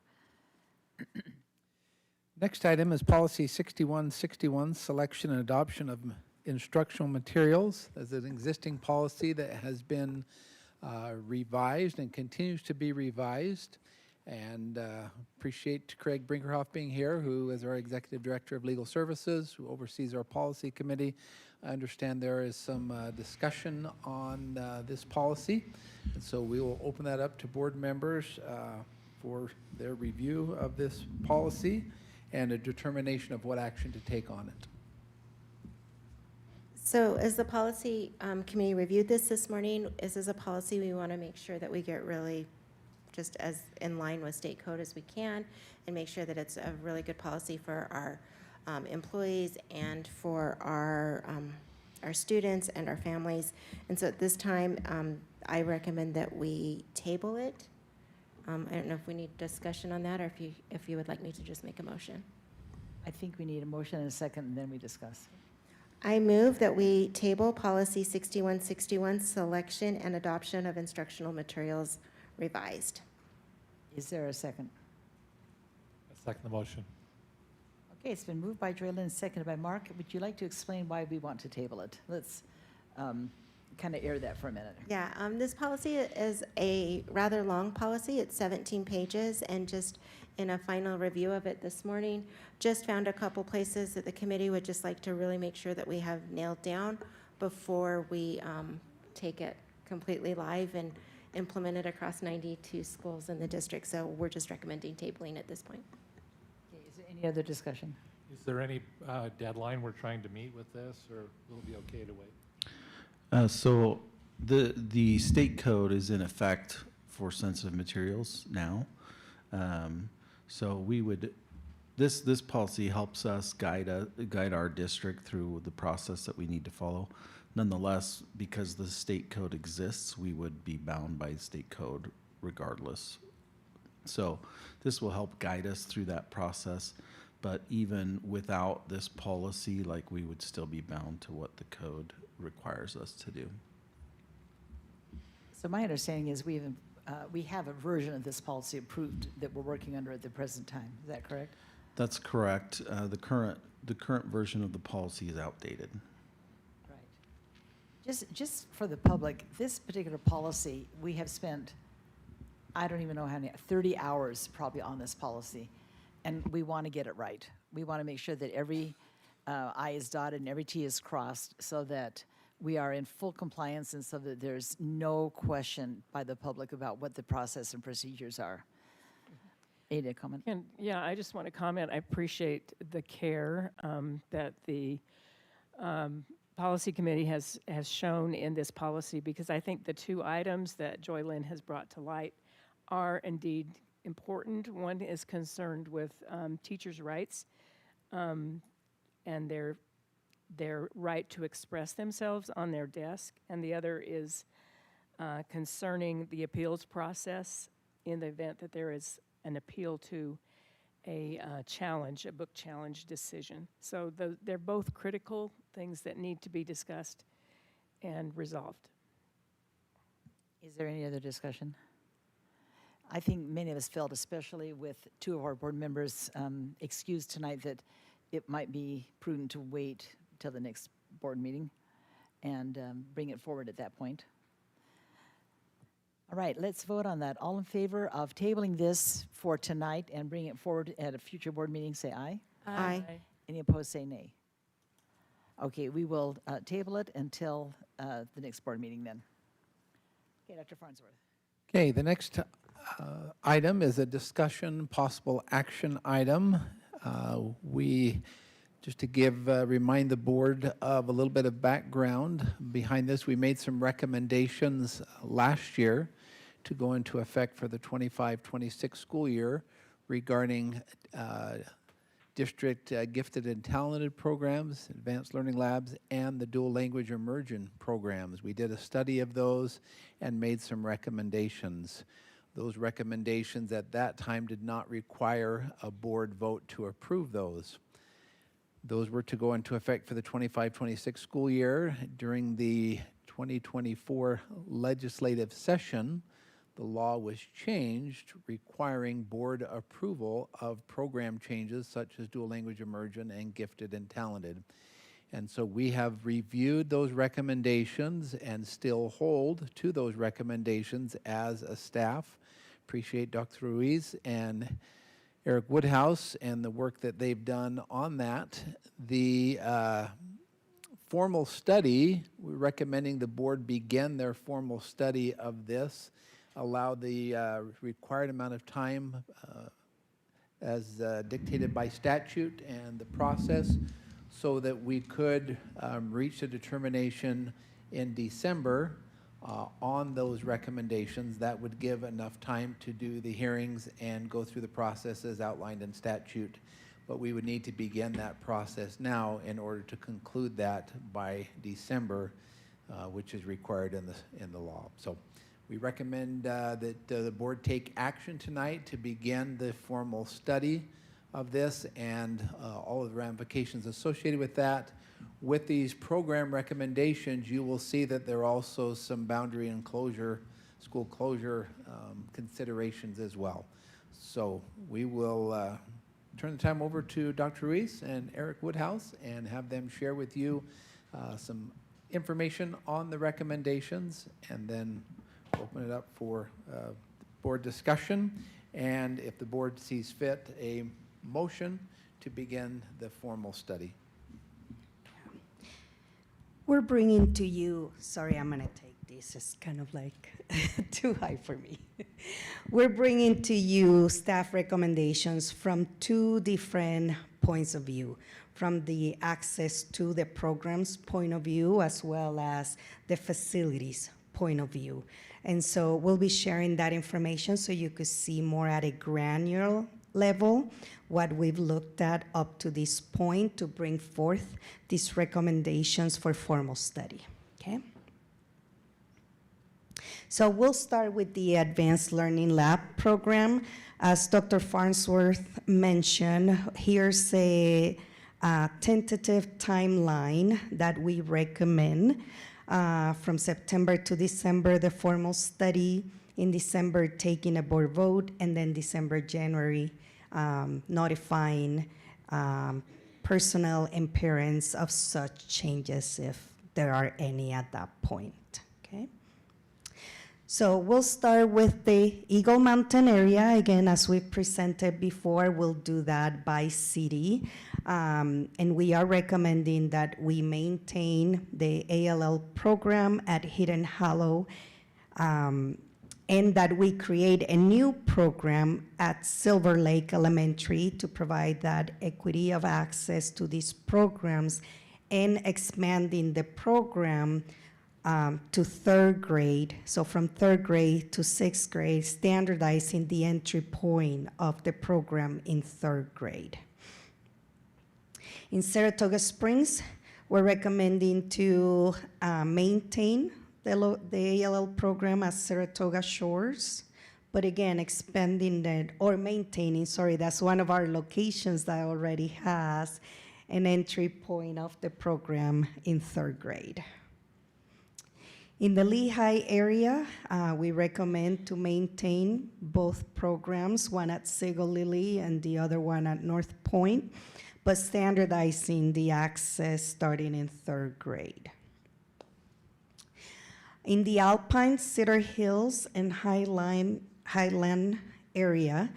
Speaker 2: Next item is Policy 6161, selection and adoption of instructional materials. There's an existing policy that has been revised and continues to be revised. And appreciate Craig Brinkerhoff being here, who is our Executive Director of Legal Services, who oversees our policy committee. I understand there is some discussion on this policy, and so we will open that up to board members for their review of this policy and a determination of what action to take on it.
Speaker 8: So as the policy committee reviewed this morning, this is a policy we want to make sure that we get really just as in line with state code as we can, and make sure that it's a really good policy for our employees and for our students and our families. And so at this time, I recommend that we table it. I don't know if we need discussion on that, or if you would like me to just make a motion.
Speaker 1: I think we need a motion and a second, and then we discuss.
Speaker 8: I move that we table policy 6161, selection and adoption of instructional materials revised.
Speaker 1: Is there a second?
Speaker 3: I second the motion.
Speaker 1: Okay, it's been moved by Joylyn and seconded by Mark. Would you like to explain why we want to table it? Let's kind of air that for a minute.
Speaker 8: Yeah, this policy is a rather long policy. It's 17 pages, and just in a final review of it this morning, just found a couple places that the committee would just like to really make sure that we have nailed down before we take it completely live and implement it across 92 schools in the district. So we're just recommending tabling at this point.
Speaker 1: Okay, is there any other discussion?
Speaker 3: Is there any deadline we're trying to meet with this, or will it be okay to wait?
Speaker 20: So the state code is in effect for sensitive materials now. So we would, this policy helps us guide our district through the process that we need to follow. Nonetheless, because the state code exists, we would be bound by state code regardless. So this will help guide us through that process. But even without this policy, like, we would still be bound to what the code requires us to do.
Speaker 1: So my understanding is we have a version of this policy approved that we're working under at the present time. Is that correct?
Speaker 20: That's correct. The current version of the policy is outdated.
Speaker 1: Right. Just for the public, this particular policy, we have spent, I don't even know how many, 30 hours probably on this policy, and we want to get it right. We want to make sure that every I is dotted and every T is crossed, so that we are in full compliance and so that there's no question by the public about what the process and procedures are. Ada, comment?
Speaker 15: And yeah, I just want to comment. I appreciate the care that the policy committee has shown in this policy, because I think the two items that Joylyn has brought to light are indeed important. One is concerned with teachers' rights and their right to express themselves on their desk, and the other is concerning the appeals process in the event that there is an appeal to a book challenge decision. So they're both critical things that need to be discussed and resolved.
Speaker 1: Is there any other discussion? I think many of us felt, especially with two of our board members excused tonight, that it might be prudent to wait till the next board meeting and bring it forward at that point. All right, let's vote on that. All in favor of tabling this for tonight and bring it forward at a future board meeting, say aye.
Speaker 8: Aye.
Speaker 1: Any opposed, say nay. Okay, we will table it until the next board meeting then. Okay, Dr. Farnsworth.
Speaker 2: Okay, the next item is a discussion, possible action item. Just to remind the board of a little bit of background behind this, we made some recommendations last year to go into effect for the 25-26 school year regarding district gifted and talented programs, advanced learning labs, and the dual language immersion programs. We did a study of those and made some recommendations. Those recommendations at that time did not require a board vote to approve those. Those were to go into effect for the 25-26 school year. During the 2024 legislative session, the law was changed, requiring board approval of program changes such as dual language immersion and gifted and talented. And so we have reviewed those recommendations and still hold to those recommendations as a staff. Appreciate Dr. Ruiz and Eric Woodhouse and the work that they've done on that. The formal study, we're recommending the board begin their formal study of this, allow the required amount of time as dictated by statute and the process, so that we could reach a determination in December on those recommendations. That would give enough time to do the hearings and go through the processes outlined in statute. But we would need to begin that process now in order to conclude that by December, which is required in the law. So we recommend that the board take action tonight to begin the formal study of this and all of the ramifications associated with that. With these program recommendations, you will see that there are also some boundary and closure, school closure considerations as well. So we will turn the time over to Dr. Ruiz and Eric Woodhouse and have them share with you some information on the recommendations, and then open it up for board discussion. And if the board sees fit, a motion to begin the formal study.
Speaker 5: We're bringing to you, sorry, I'm gonna take this, it's kind of like too high for me. We're bringing to you staff recommendations from two different points of view, from the access to the programs point of view, as well as the facilities point of view. And so we'll be sharing that information so you could see more at a granular level what we've looked at up to this point to bring forth these recommendations for formal study, okay? So we'll start with the Advanced Learning Lab program. As Dr. Farnsworth mentioned, here's a tentative timeline that we recommend. From September to December, the formal study, in December taking a board vote, and then December, January, notifying personnel and parents of such changes if there are any at that point, okay? So we'll start with the Eagle Mountain area. Again, as we presented before, we'll do that by city. And we are recommending that we maintain the ALL program at Hidden Hollow, and that we create a new program at Silver Lake Elementary to provide that equity of access to these programs, and expanding the program to third grade. So from third grade to sixth grade, standardizing the entry point of the program in third grade. In Saratoga Springs, we're recommending to maintain the ALL program at Saratoga Shores, but again, expanding that, or maintaining, sorry, that's one of our locations that already has an entry point of the program in third grade. In the Lehigh area, we recommend to maintain both programs, one at Sigo Lily and the other one at North Point, but standardizing the access starting in third grade. In the Alpine, Cedar Hills, and Highland area,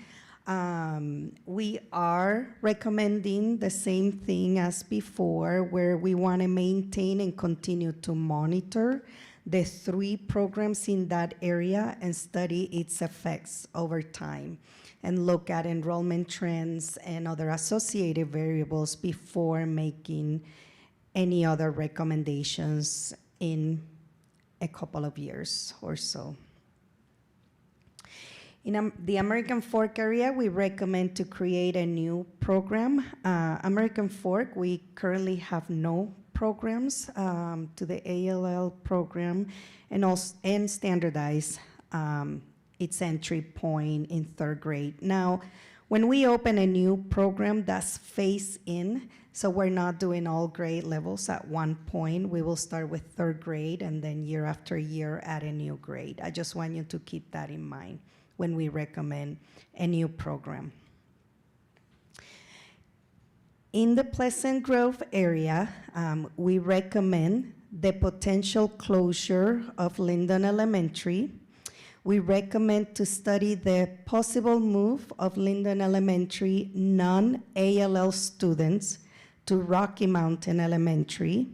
Speaker 5: we are recommending the same thing as before, where we want to maintain and continue to monitor the 3 programs in that area and study its effects over time, and look at enrollment trends and other associated variables before making any other recommendations in a couple of years or so. In the American Fork area, we recommend to create a new program. American Fork, we currently have no programs to the ALL program, and standardize its entry point in third grade. Now, when we open a new program, that's phased in, so we're not doing all grade levels at one point. We will start with third grade, and then year after year add a new grade. I just want you to keep that in mind when we recommend a new program. In the Pleasant Grove area, we recommend the potential closure of Linden Elementary. We recommend to study the possible move of Linden Elementary non-ALL students to Rocky Mountain Elementary,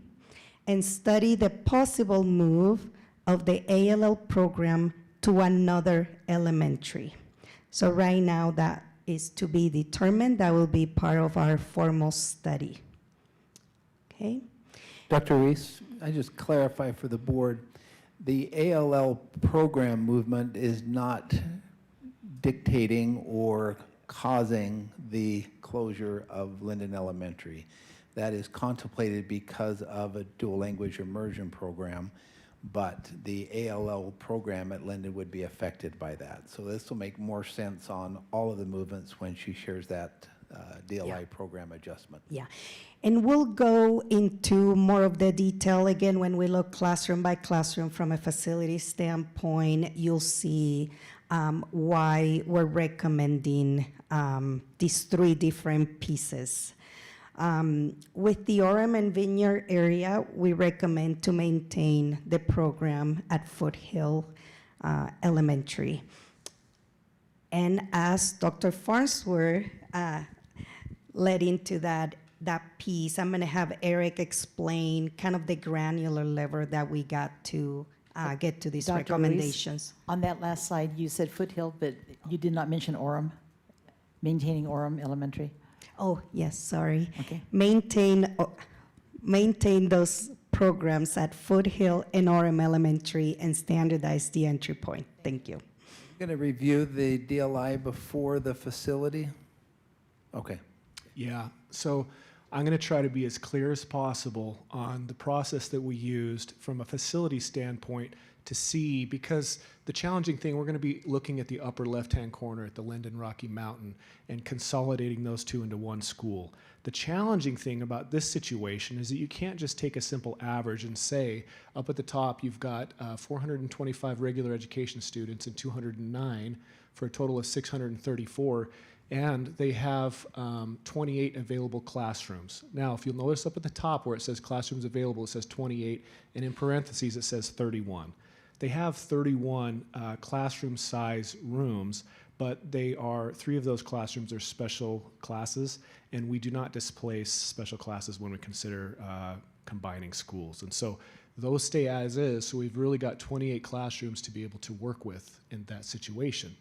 Speaker 5: and study the possible move of the ALL program to another elementary. So right now that is to be determined. That will be part of our formal study. Okay?
Speaker 2: Dr. Reese, I just clarify for the board, the ALL program movement is not dictating or causing the closure of Linden Elementary. That is contemplated because of a dual language immersion program, but the ALL program at Linden would be affected by that. So this will make more sense on all of the movements when she shares that DLI program adjustment.
Speaker 5: Yeah, and we'll go into more of the detail again when we look classroom by classroom from a facility standpoint. You'll see why we're recommending these three different pieces. With the Orem and Vineyard area, we recommend to maintain the program at Foothill Elementary. And as Dr. Farnsworth led into that piece, I'm going to have Eric explain kind of the granular level that we got to get to these
Speaker 6: Dr.
Speaker 5: recommendations.
Speaker 6: Reese, on that last slide, you said Foothill, but you did not mention Orem, maintaining Orem Elementary.
Speaker 5: Oh, yes, sorry.
Speaker 6: Okay.
Speaker 5: Maintain those programs at Foothill and Orem Elementary and standardize the entry point. Thank you.
Speaker 2: Going to review the DLI before the facility? Okay.
Speaker 19: Yeah, so I'm going to try to be as clear as possible on the process that we used from a facility standpoint to see, because the challenging thing, we're going to be looking at the upper left-hand corner at the Linden Rocky Mountain and consolidating those two into one school. The challenging thing about this situation is that you can't just take a simple average and say, up at the top, you've got 425 regular education students and 209 for a total of 634, and they have 28 available classrooms. Now, if you'll notice up at the top where it says classrooms available, it says 28, and in parentheses it says 31. They have 31 classroom size rooms, but three of those classrooms are special classes, and we do not displace special classes when we consider combining schools. And so those stay as is, so we've really got 28 classrooms to be able to work with in that situation.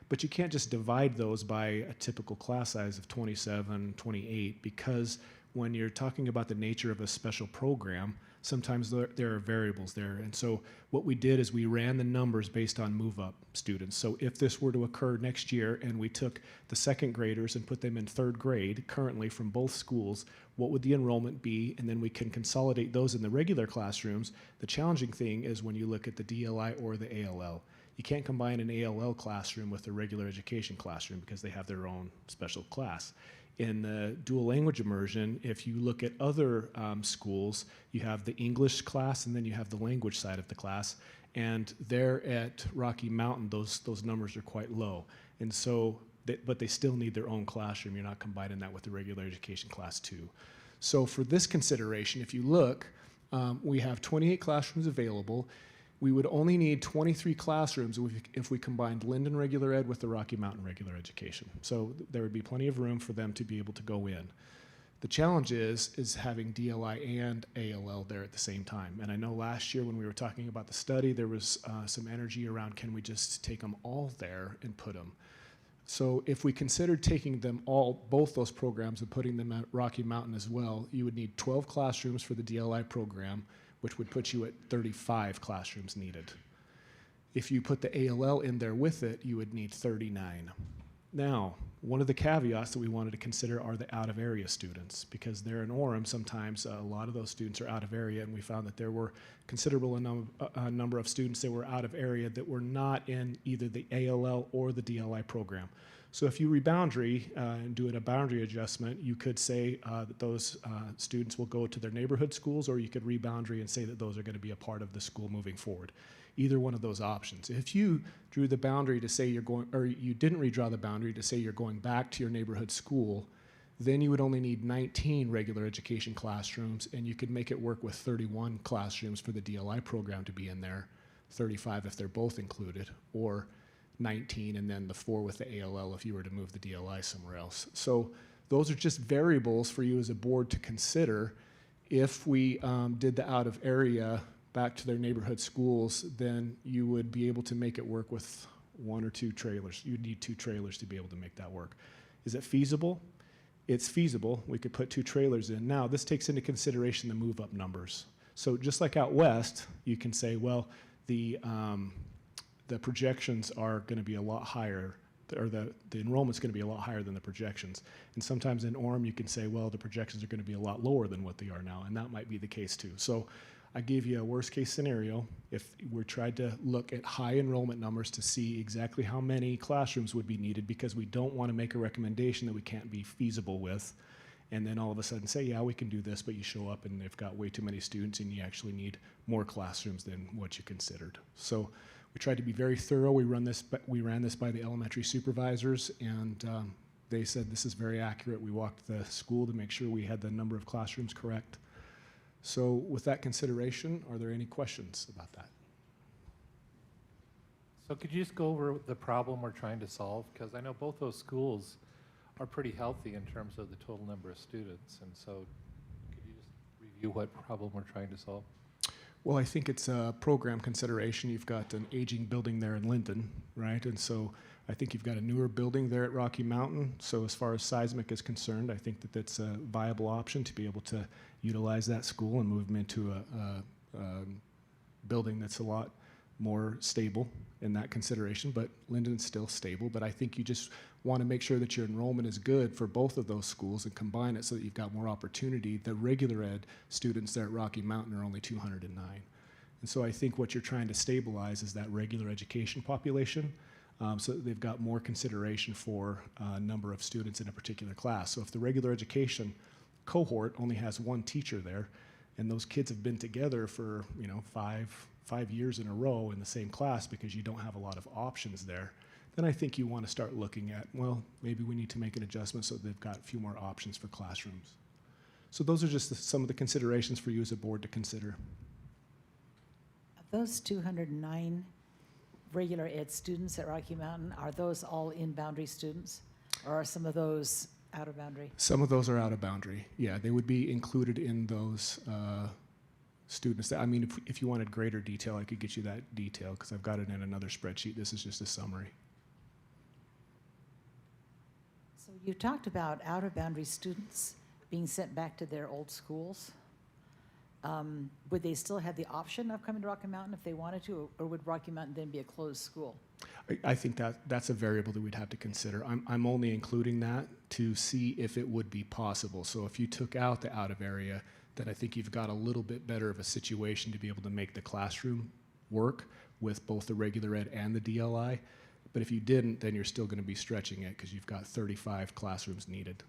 Speaker 19: But you can't just divide those by a typical class size of 27, 28, because when you're talking about the nature of a special program, sometimes there are variables there. And so what we did is we ran the numbers based on move-up students. So if this were to occur next year and we took the second graders and put them in third grade currently from both schools, what would the enrollment be? And then we can consolidate those in the regular classrooms. The challenging thing is when you look at the DLI or the ALL. You can't combine an ALL classroom with a regular education classroom because they have their own special class. In the dual language immersion, if you look at other schools, you have the English class and then you have the language side of the class. And there at Rocky Mountain, those numbers are quite low. And so, but they still need their own classroom. You're not combining that with the regular education class too. So for this consideration, if you look, we have 28 classrooms available. We would only need 23 classrooms if we combined Linden regular ed with the Rocky Mountain regular education. So there would be plenty of room for them to be able to go in. The challenge is having DLI and ALL there at the same time. And I know last year when we were talking about the study, there was some energy around, can we just take them all there and put them? So if we considered taking them both those programs and putting them at Rocky Mountain as well, you would need 12 classrooms for the DLI program, which would put you at 35 classrooms needed. If you put the ALL in there with it, you would need 39. Now, one of the caveats that we wanted to consider are the out-of-area students, because they're in Orem, sometimes a lot of those students are out of area, and we found that there were considerable number of students that were out of area that were not in either the ALL or the DLI program. So if you reboundary and do a boundary adjustment, you could say that those students will go to their neighborhood schools, or you could reboundary and say that those are going to be a part of the school moving forward. Either one of those options. If you drew the boundary to say you're going, or you didn't redraw the boundary to say you're going back to your neighborhood school, then you would only need 19 regular education classrooms, and you could make it work with 31 classrooms for the DLI program to be in there, 35 if they're both included, or 19 and then the 4 with the ALL if you were to move the DLI somewhere else. So those are just variables for you as a board to consider if we did the out of area back to their neighborhood schools, then you would be able to make it work with 1 or 2 trailers. You'd need 2 trailers to be able to make that work. Is it feasible? It's feasible. We could put 2 trailers in. Now, this takes into consideration the move-up numbers. So just like out west, you can say, well, the projections are going to be a lot higher, or the enrollment's going to be a lot higher than the projections. And sometimes in Orem, you can say, well, the projections are going to be a lot lower than what they are now, and that might be the case too. So I gave you a worst case scenario. If we tried to look at high enrollment numbers to see exactly how many classrooms would be needed, because we don't want to make a recommendation that we can't be feasible with, and then all of a sudden say, yeah, we can do this, but you show up and they've got way too many students and you actually need more classrooms than what you considered. So we tried to be very thorough. We ran this by the elementary supervisors, and they said this is very accurate. We walked the school to make sure we had the number of classrooms correct. So with that consideration, are there any questions about that?
Speaker 3: So could you just go over the problem we're trying to solve? Because I know both those schools are pretty healthy in terms of the total number of students. And so could you just review what problem we're trying to solve?
Speaker 19: Well, I think it's a program consideration. You've got an aging building there in Linden, right? And so I think you've got a newer building there at Rocky Mountain. So as far as seismic is concerned, I think that that's a viable option to be able to utilize that school and move them into a building that's a lot more stable in that consideration. But Linden's still stable. But I think you just want to make sure that your enrollment is good for both of those schools and combine it so that you've got more opportunity. The regular ed students there at Rocky Mountain are only 209. And so I think what you're trying to stabilize is that regular education population, so that they've got more consideration for number of students in a particular class. So if the regular education cohort only has 1 teacher there, and those kids have been together for, you know, five years in a row in the same class because you don't have a lot of options there, then I think you want to start looking at, well, maybe we need to make an adjustment so they've got a few more options for classrooms. So those are just some of the considerations for you as a board to consider.
Speaker 6: Of those 209 regular ed students at Rocky Mountain, are those all in boundary students, or are some of those out of boundary?
Speaker 19: Some of those are out of boundary. Yeah, they would be included in those students. I mean, if you wanted greater detail, I could get you that detail because I've got it in another spreadsheet. This is just a summary.
Speaker 6: So you talked about out of boundary students being sent back to their old schools. Would they still have the option of coming to Rocky Mountain if they wanted to, or would Rocky Mountain then be a closed school?
Speaker 19: I think that's a variable that we'd have to consider. I'm only including that to see if it would be possible. So if you took out the out of area, then I think you've got a little bit better of a situation to be able to make the classroom work with both the regular ed and the DLI. But if you didn't, then you're still going to be stretching it because you've got 35 classrooms needed.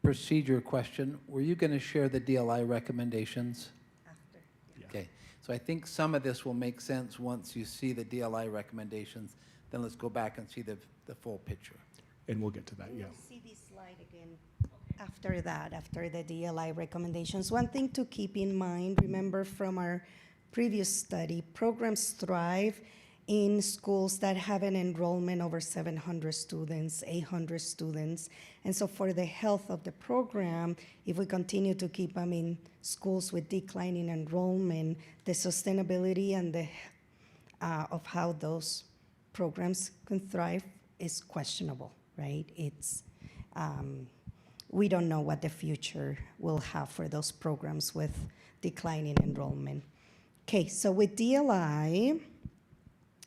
Speaker 13: Procedure question. Were you going to share the DLI recommendations?
Speaker 5: After.
Speaker 19: Yeah.
Speaker 13: Okay. So I think some of this will make sense once you see the DLI recommendations. Then let's go back and see the full picture.
Speaker 19: And we'll get to that, yeah.
Speaker 5: We'll see this slide again after that, after the DLI recommendations. One thing to keep in mind, remember from our previous study, programs thrive in schools that have an enrollment over 700 students, 800 students. And so for the health of the program, if we continue to keep them in schools with declining enrollment, the sustainability and the of how those programs can thrive is questionable, right? It's, we don't know what the future will have for those programs with declining enrollment. Okay, so with DLI,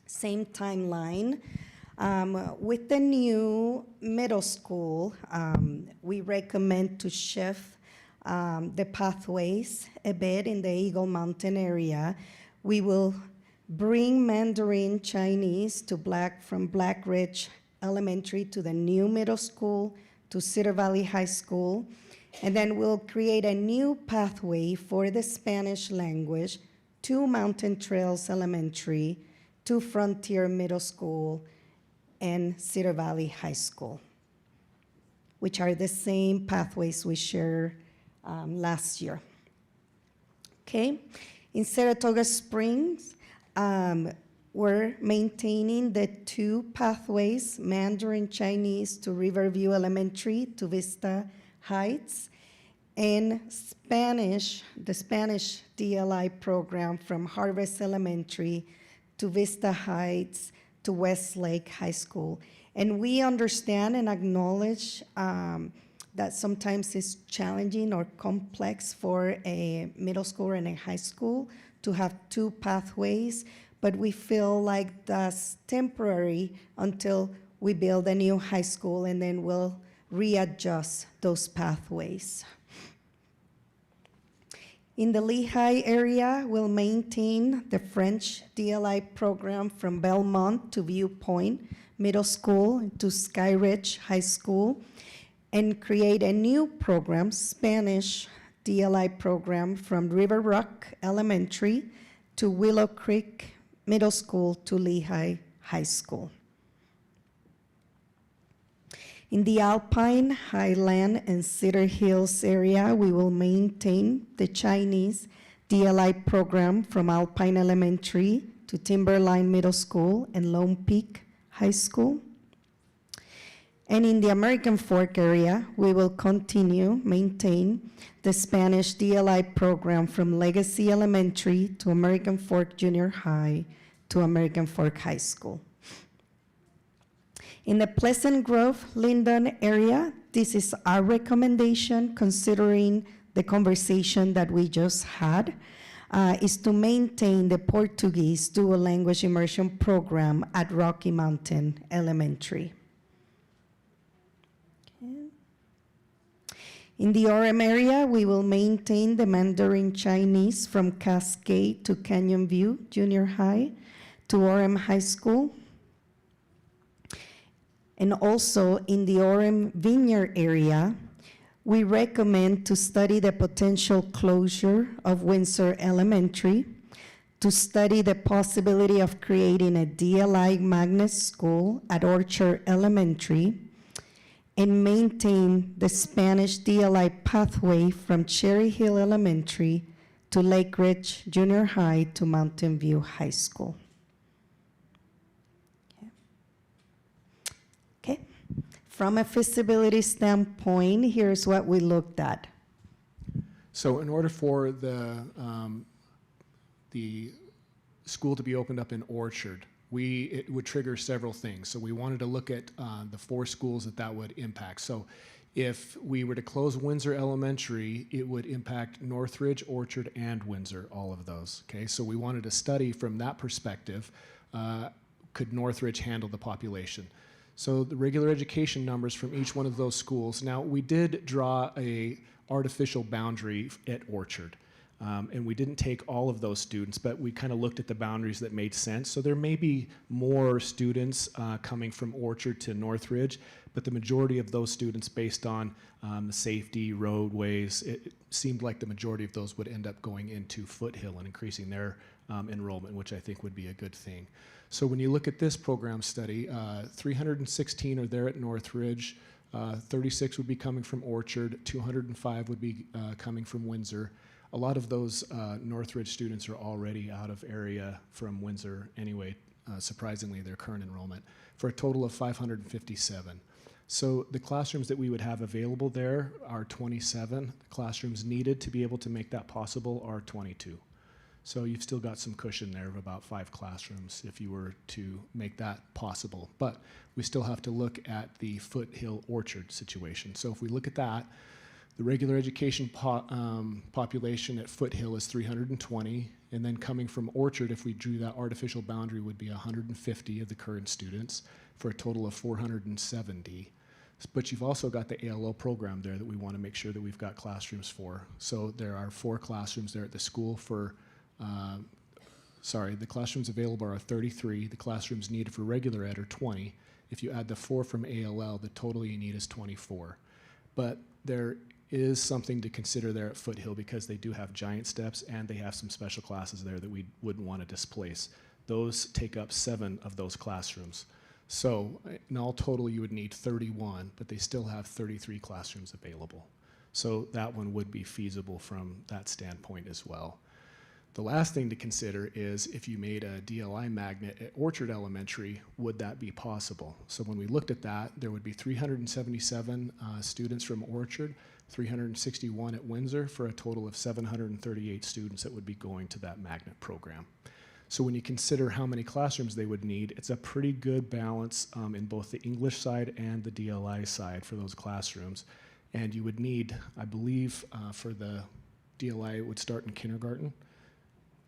Speaker 5: same timeline. With the new middle school, we recommend to shift the pathways a bit in the Eagle Mountain area. We will bring Mandarin Chinese from Black Ridge Elementary to the new middle school, to Cedar Valley High School, and then we'll create a new pathway for the Spanish language to Mountain Trails Elementary, to Frontier Middle School, and Cedar Valley High School, which are the same pathways we shared last year. Okay, in Saratoga Springs, we're maintaining the 2 pathways, Mandarin Chinese to Riverview Elementary to Vista Heights, and Spanish, the Spanish DLI program from Harvest Elementary to Vista Heights to Westlake High School. And we understand and acknowledge that sometimes it's challenging or complex for a middle school and a high school to have two pathways, but we feel like that's temporary until we build a new high school, and then we'll readjust those pathways. In the Lehigh area, we'll maintain the French DLI program from Belmont to Viewpoint Middle School to Sky Ridge High School, and create a new program, Spanish DLI program from River Rock Elementary to Willow Creek Middle School to Lehigh High School. In the Alpine, Highland, and Cedar Hills area, we will maintain the Chinese DLI program from Alpine Elementary to Timberline Middle School and Lone Peak High School. And in the American Fork area, we will maintain the Spanish DLI program from Legacy Elementary to American Fork Junior High to American Fork High School. In the Pleasant Grove, Linden area, this is our recommendation considering the conversation that we just had, is to maintain the Portuguese dual language immersion program at Rocky Mountain Elementary. Okay. In the Orem area, we will maintain the Mandarin Chinese from Cascade to Canyon View Junior High to Orem High School. And also in the Orem Vineyard area, we recommend to study the potential closure of Windsor Elementary, to study the possibility of creating a DLI magnet school at Orchard Elementary, and maintain the Spanish DLI pathway from Cherry Hill Elementary to Lake Ridge Junior High to Mountain View High School. From a feasibility standpoint, here's what we looked at.
Speaker 19: So in order for the school to be opened up in Orchard, it would trigger several things. So we wanted to look at the 4 schools that would impact. So if we were to close Windsor Elementary, it would impact Northridge, Orchard, and Windsor, all of those. Okay, so we wanted to study from that perspective, could Northridge handle the population? So the regular education numbers from each one of those schools. Now, we did draw a artificial boundary at Orchard, and we didn't take all of those students, but we kind of looked at the boundaries that made sense. So there may be more students coming from Orchard to Northridge, but the majority of those students, based on the safety, roadways, it seemed like the majority of those would end up going into Foothill and increasing their enrollment, which I think would be a good thing. So when you look at this program study, 316 are there at Northridge, 36 would be coming from Orchard, 205 would be coming from Windsor. A lot of those Northridge students are already out of area from Windsor anyway, surprisingly, their current enrollment, for a total of 557. So the classrooms that we would have available there are 27. The classrooms needed to be able to make that possible are 22. So you've still got some cushion there of about 5 classrooms if you were to make that possible. But we still have to look at the Foothill Orchard situation. So if we look at that, the regular education population at Foothill is 320, and then coming from Orchard, if we drew that artificial boundary, would be 150 of the current students for a total of 470. But you've also got the ALO program there that we want to make sure that we've got classrooms for. So there are 4 classrooms there at the school for the classrooms available are 33. The classrooms needed for regular ed are 20. If you add the 4 from ALL, the total you need is 24. But there is something to consider there at Foothill because they do have giant steps and they have some special classes there that we wouldn't want to displace. Those take up 7 of those classrooms. So in all total, you would need 31, but they still have 33 classrooms available. So that one would be feasible from that standpoint as well. The last thing to consider is if you made a DLI magnet at Orchard Elementary, would that be possible? So when we looked at that, there would be 377 students from Orchard, 361 at Windsor, for a total of 738 students that would be going to that magnet program. So when you consider how many classrooms they would need, it's a pretty good balance in both the English side and the DLI side for those classrooms. And you would need, I believe, for the DLI, it would start in kindergarten.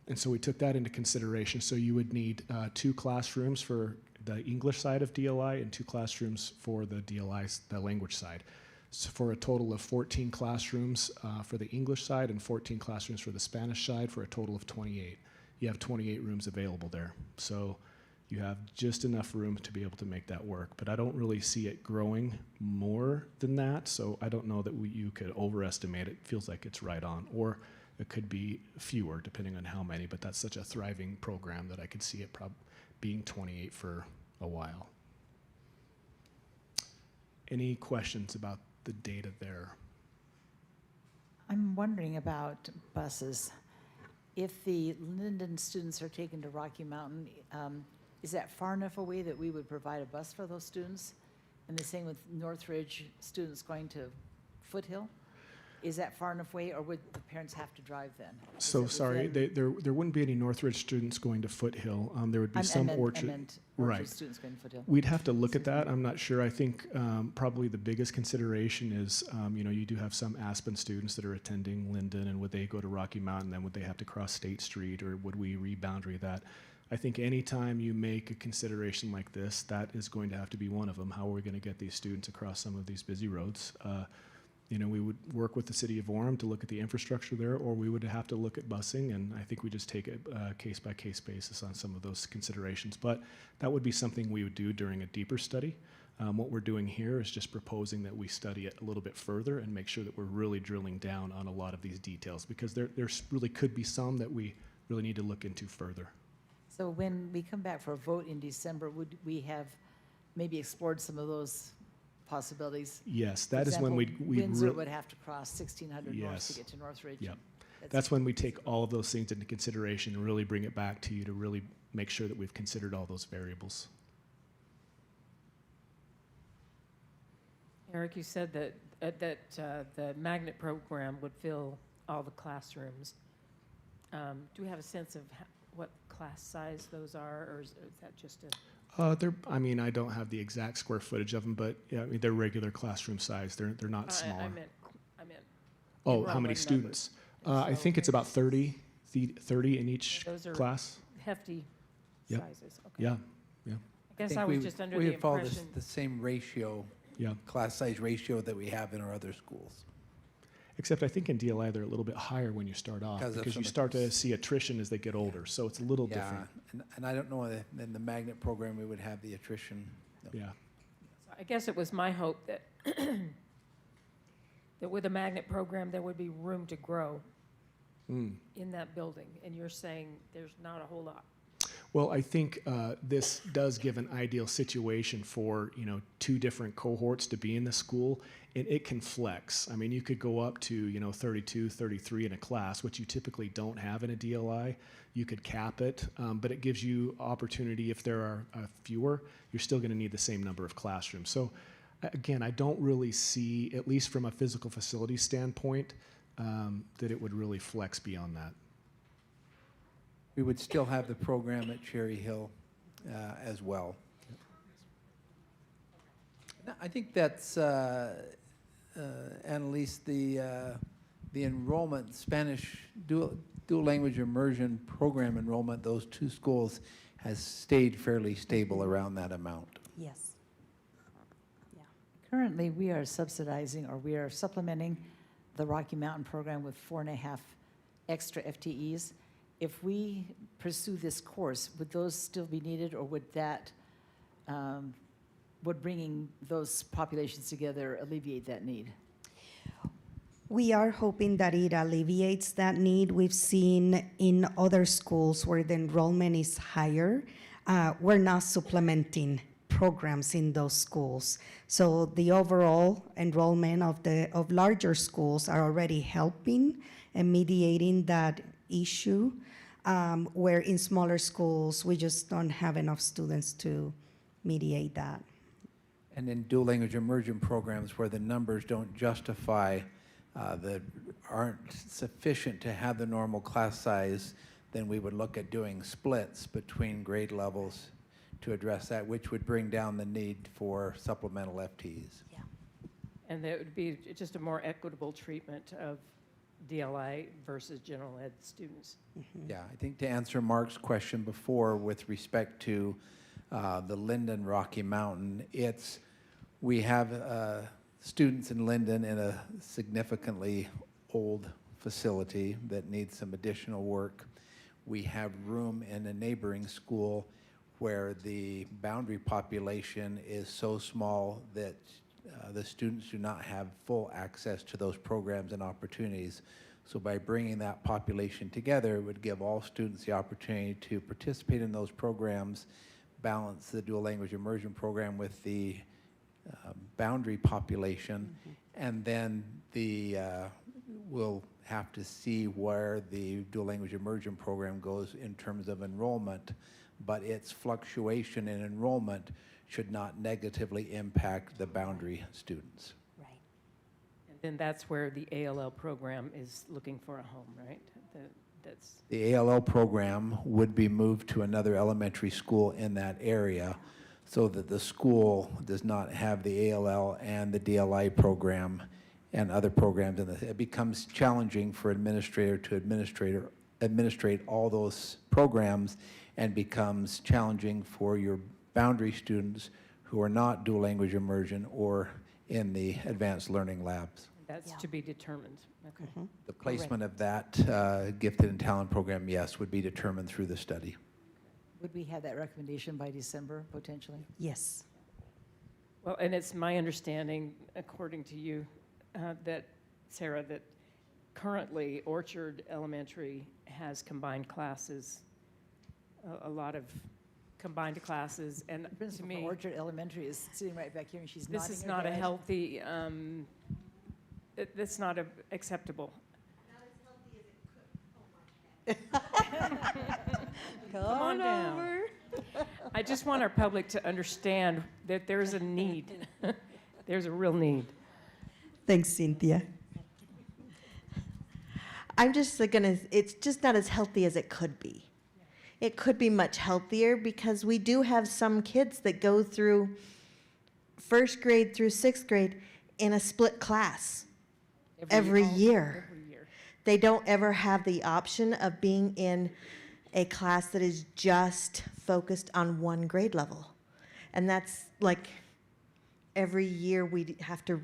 Speaker 19: And so we took that into consideration. So you would need 2 classrooms for the English side of DLI and 2 classrooms for the DLI, the language side. So for a total of 14 classrooms for the English side and 14 classrooms for the Spanish side, for a total of 28. You have 28 rooms available there. So you have just enough room to be able to make that work. But I don't really see it growing more than that. So I don't know that you could overestimate it. It feels like it's right on. Or it could be fewer, depending on how many. But that's such a thriving program that I could see it being 28 for a while. Any questions about the data there?
Speaker 6: I'm wondering about buses. If the Linden students are taken to Rocky Mountain, is that far enough away that we would provide a bus for those students? And the same with Northridge students going to Foothill? Is that far enough away, or would the parents have to drive then?
Speaker 19: So sorry, there wouldn't be any Northridge students going to Foothill. There would be some Orchard.
Speaker 6: I meant Orchard
Speaker 19: Right.
Speaker 6: students going to Foothill.
Speaker 19: We'd have to look at that. I'm not sure. I think probably the biggest consideration is, you do have some Aspen students that are attending Linden, and would they go to Rocky Mountain, then would they have to cross State Street, or would we reboundary that? I think anytime you make a consideration like this, that is going to have to be one of them. How are we going to get these students across some of these busy roads? We would work with the city of Orem to look at the infrastructure there, or we would have to look at busing, and I think we just take it case-by-case basis on some of those considerations. But that would be something we would do during a deeper study. What we're doing here is just proposing that we study it a little bit further and make sure that we're really drilling down on a lot of these details, because there really could be some that we really need to look into further.
Speaker 6: So when we come back for a vote in December, would we have maybe explored some of those possibilities?
Speaker 19: Yes,
Speaker 6: For
Speaker 19: that is when
Speaker 6: example,
Speaker 19: we
Speaker 6: Windsor would have to cross 1600 north
Speaker 19: Yes.
Speaker 6: to get to Northridge.
Speaker 19: Yep. That's when we take all of those things into consideration and really bring it back to you to really make sure that we've considered all those variables.
Speaker 15: Eric, you said that the magnet program would fill all the classrooms. Do we have a sense of what class size those are, or is that just a?
Speaker 19: I don't have the exact square footage of them, but yeah, they're regular classroom size. They're not small.
Speaker 15: I meant.
Speaker 19: Oh, how
Speaker 15: enrollment
Speaker 19: many students?
Speaker 15: numbers.
Speaker 19: I think it's about 30 in each
Speaker 15: Those are
Speaker 19: class.
Speaker 15: hefty
Speaker 19: Yep.
Speaker 15: sizes. Okay.
Speaker 19: Yeah.
Speaker 15: I guess I was just under the
Speaker 13: We would follow
Speaker 15: impression.
Speaker 13: the same ratio,
Speaker 19: Yeah.
Speaker 13: class size ratio that we have in our other schools.
Speaker 19: Except I think in DLI they're a little bit higher when you start off,
Speaker 13: 'Cause of
Speaker 19: because you
Speaker 13: some-
Speaker 19: start to see attrition as they get older, so it's a little
Speaker 13: Yeah,
Speaker 19: different.
Speaker 13: and I don't know if in the magnet program we would have the attrition.
Speaker 19: Yeah.
Speaker 15: I guess it was my hope that that with a magnet program, there would be room to grow in that building, and you're saying there's not a whole lot.
Speaker 19: Well, I think this does give an ideal situation for 2 different cohorts to be in the school, and it can flex. I mean, you could go up to 32, 33 in a class, which you typically don't have in a DLI. You could cap it, but it gives you opportunity. If there are fewer, you're still going to need the same number of classrooms. So, again, I don't really see, at least from a physical facility standpoint, that it would really flex beyond that.
Speaker 13: We would still have the program at Cherry Hill as well. I think that's, Annalise, the enrollment, Spanish dual language immersion program enrollment, those 2 schools has stayed fairly stable around that amount.
Speaker 8: Yes.
Speaker 6: Currently, we are subsidizing, or we are supplementing the Rocky Mountain program with 4.5 extra FTEs. If we pursue this course, would those still be needed, or would that, would bringing those populations together alleviate that need?
Speaker 5: We are hoping that it alleviates that need. We've seen in other schools where the enrollment is higher, we're not supplementing programs in those schools. So the overall enrollment of larger schools are already helping and mediating that issue, where in smaller schools, we just don't have enough students to mediate that.
Speaker 13: And in dual language immersion programs where the numbers don't justify that aren't sufficient to have the normal class size, then we would look at doing splits between grade levels to address that, which would bring down the need for supplemental FTEs.
Speaker 15: And that would be just a more equitable treatment of DLI versus general ed students.
Speaker 13: Yeah, I think to answer Mark's question before with respect to the Linden Rocky Mountain, we have students in Linden in a significantly old facility that needs some additional work. We have room in a neighboring school where the boundary population is so small that the students do not have full access to those programs and opportunities. So by bringing that population together, it would give all students the opportunity to participate in those programs, balance the dual language immersion program with the boundary population, and then we'll have to see where the dual language immersion program goes in terms of enrollment, but its fluctuation in enrollment should not negatively impact the boundary students.
Speaker 15: And then that's where the ALL program is looking for a home, right? That's
Speaker 13: The ALL program would be moved to another elementary school in that area so that the school does not have the ALL and the DLI program and other programs. It becomes challenging for administrator to administrate all those programs, and becomes challenging for your boundary students who are not dual language immersion or in the advanced learning labs.
Speaker 15: That's to be determined. Okay.
Speaker 13: The placement of that gifted and talent program, yes, would be determined through the study.
Speaker 6: Would we have that recommendation by December, potentially?
Speaker 5: Yes.
Speaker 15: Well, and it's my understanding, according to you, that, Sarah, that currently Orchard Elementary has combined classes, a lot of combined classes, and
Speaker 6: The principal
Speaker 15: to me,
Speaker 6: from Orchard Elementary is sitting right back here, and she's
Speaker 15: this
Speaker 6: nodding
Speaker 15: is
Speaker 6: her
Speaker 15: not a
Speaker 6: head.
Speaker 15: healthy, that's not acceptable. Come on down. I just want our public to understand that there's a need. There's a real need.
Speaker 5: Thanks, Cynthia.
Speaker 9: I'm just it's just not as healthy as it could be. It could be much healthier because we do have some kids that go through first grade through sixth grade in a split class every year. They don't ever have the option of being in a class that is just focused on one grade level. And that's like every year we have to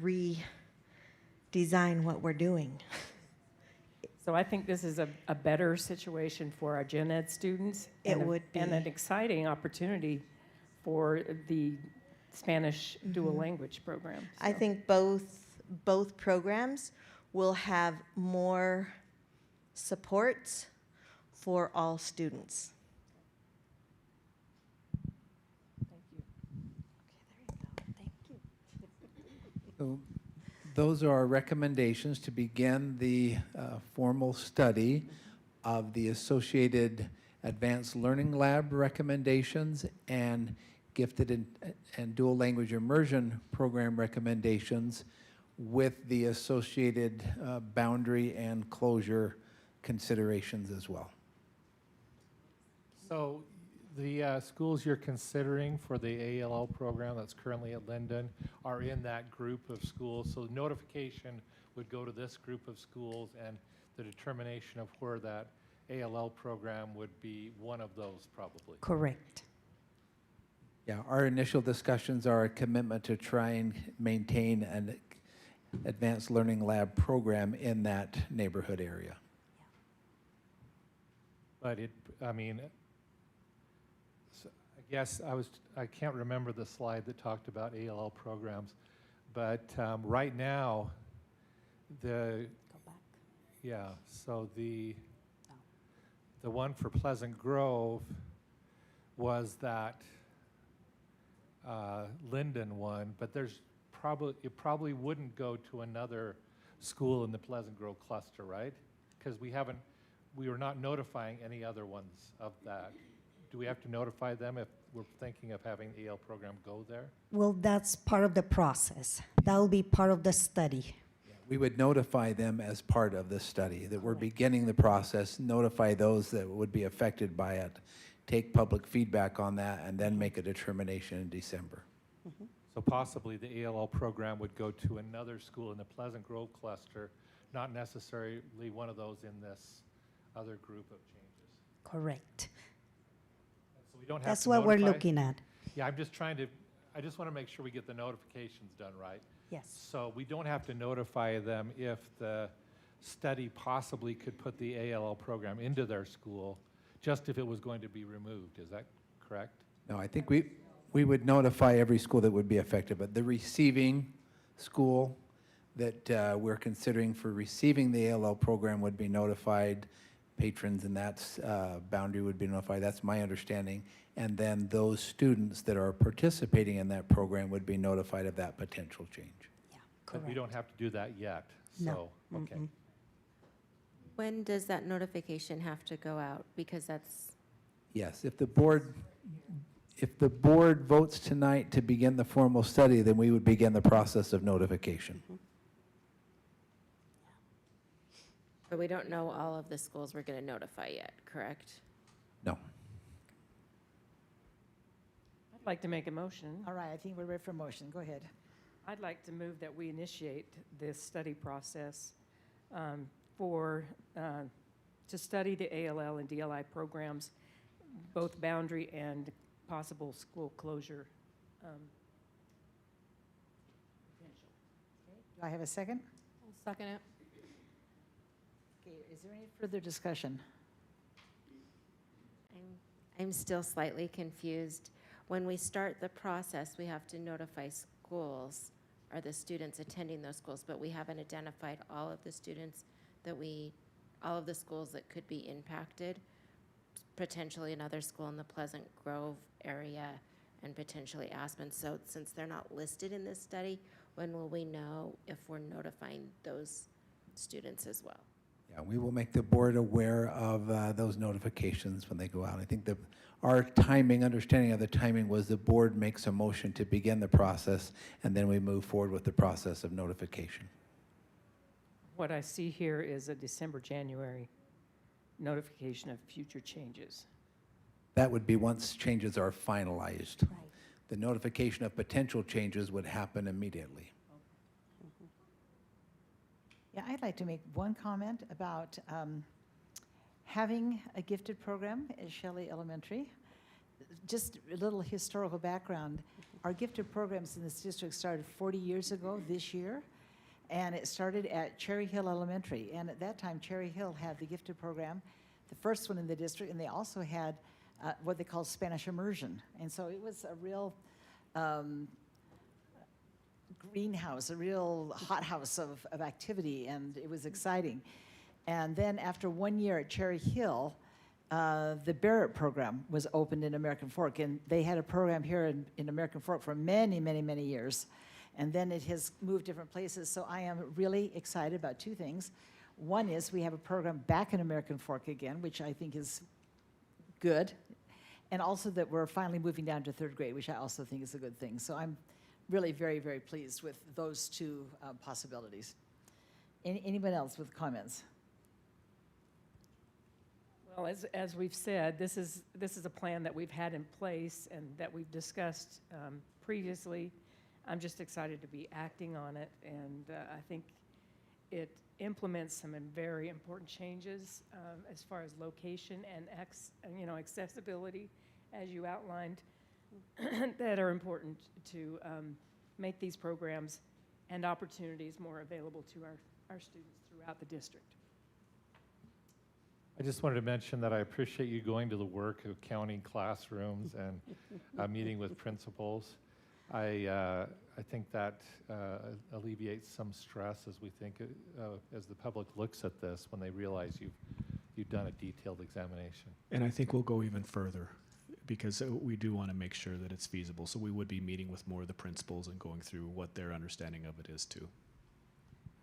Speaker 9: redesign what we're doing.
Speaker 15: So I think this is a better situation for our gen ed students.
Speaker 9: It would be.
Speaker 15: And an exciting opportunity for the Spanish dual language program.
Speaker 9: I think both programs will have more supports for all students.
Speaker 13: So those are our recommendations to begin the formal study of the associated advanced learning lab recommendations and gifted and dual language immersion program recommendations with the associated boundary and closure considerations as well.
Speaker 3: So the schools you're considering for the ALL program that's currently at Linden are in that group of schools. So notification would go to this group of schools, and the determination of where that ALL program would be one of those probably.
Speaker 5: Correct.
Speaker 13: Yeah, our initial discussions are a commitment to try and maintain an advanced learning lab program in that neighborhood area.
Speaker 3: But I mean, I guess I can't remember the slide that talked about ALL programs, but right now, so the one for Pleasant Grove was that Linden one, but it probably wouldn't go to another school in the Pleasant Grove cluster, right? Because we were not notifying any other ones of that. Do we have to notify them if we're thinking of having the AL program go there?
Speaker 5: Well, that's part of the process. That will be part of the study.
Speaker 2: We would notify them as part of this study, that we're beginning the process, notify those that would be affected by it, take public feedback on that, and then make a determination in December.
Speaker 3: So possibly the ALL program would go to another school in the Pleasant Grove cluster, not necessarily one of those in this other group of changes.
Speaker 5: Correct.
Speaker 3: So we don't have
Speaker 5: That's
Speaker 3: to
Speaker 5: what we're
Speaker 3: notify-
Speaker 5: looking at.
Speaker 3: Yeah, I just want to make sure we get the notifications done right.
Speaker 5: Yes.
Speaker 3: So we don't have to notify them if the study possibly could put the ALL program into their school, just if it was going to be removed. Is that correct?
Speaker 2: No, I think we would notify every school that would be affected, but the receiving school that we're considering for receiving the ALL program would be notified. Patrons in that boundary would be notified. That's my understanding. And then those students that are participating in that program would be notified of that potential change.
Speaker 3: But we don't have to do that yet,
Speaker 5: No.
Speaker 3: so, okay.
Speaker 8: When does that notification have to go out? Because that's,
Speaker 2: Yes, if the board votes tonight to begin the formal study, then we would begin the process of notification.
Speaker 8: but we don't know all of the schools we're going to notify yet, correct?
Speaker 2: No.
Speaker 15: I'd like to make a motion.
Speaker 6: All right, I think we're ready for a motion. Go ahead.
Speaker 15: I'd like to move that we initiate this study process to study the ALL and DLI programs, both boundary and possible school closure potential.
Speaker 6: Do I have a second?
Speaker 10: I'll second it.
Speaker 6: Okay, is there any further discussion?
Speaker 8: I'm still slightly confused. When we start the process, we have to notify schools or the students attending those schools, but we haven't identified all of the students all of the schools that could be impacted, potentially another school in the Pleasant Grove area and potentially Aspen. So since they're not listed in this study, when will we know if we're notifying those students as well?
Speaker 2: Yeah, we will make the board aware of those notifications when they go out. I think that our understanding of the timing was the board makes a motion to begin the process, and then we move forward with the process of notification.
Speaker 15: What I see here is a December, January notification of future changes.
Speaker 2: That would be once changes are finalized. Right. The notification of potential changes would happen immediately.
Speaker 6: Yeah, I'd like to make one comment about having a gifted program at Shelley Elementary. Just a little historical background. Our gifted programs in this district started 40 years ago this year, and it started at Cherry Hill Elementary. And at that time, Cherry Hill had the gifted program, the first one in the district, and they also had what they call Spanish immersion. And so it was a real greenhouse, a real hothouse of activity, and it was exciting. And then after 1 year at Cherry Hill, the Barrett program was opened in American Fork, and they had a program here in American Fork for many, many, many years. And then it has moved different places, so I am really excited about two things. One is we have a program back in American Fork again, which I think is good, and also that we're finally moving down to third grade, which I also think is a good thing. So I'm really very, very pleased with those two possibilities. Anyone else with comments?
Speaker 15: Well, as we've said, this is a plan that we've had in place and that we've discussed previously. I'm just excited to be acting on it, and I think it implements some very important changes as far as location and accessibility, as you outlined, that are important to make these programs and opportunities more available to our students throughout the district.
Speaker 3: I just wanted to mention that I appreciate you going to the work of counting classrooms and meeting with principals. I think that alleviates some stress as we think, as the public looks at this, when they realize you've done a detailed examination.
Speaker 19: And I think we'll go even further, because we do want to make sure that it's feasible. So we would be meeting with more of the principals and going through what their understanding of it is too.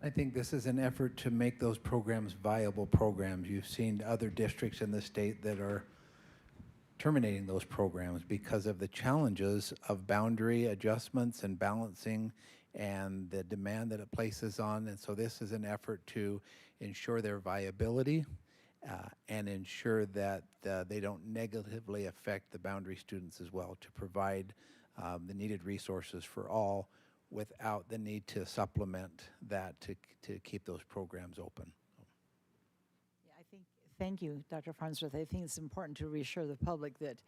Speaker 2: I think this is an effort to make those programs viable programs. You've seen other districts in the state that are terminating those programs because of the challenges of boundary adjustments and balancing
Speaker 13: and the demand that it places on. And so this is an effort to ensure their viability and ensure that they don't negatively affect the boundary students as well, to provide the needed resources for all without the need to supplement that to keep those programs open.
Speaker 6: Thank you, Dr. Farnsworth. I think it's important to reassure the public that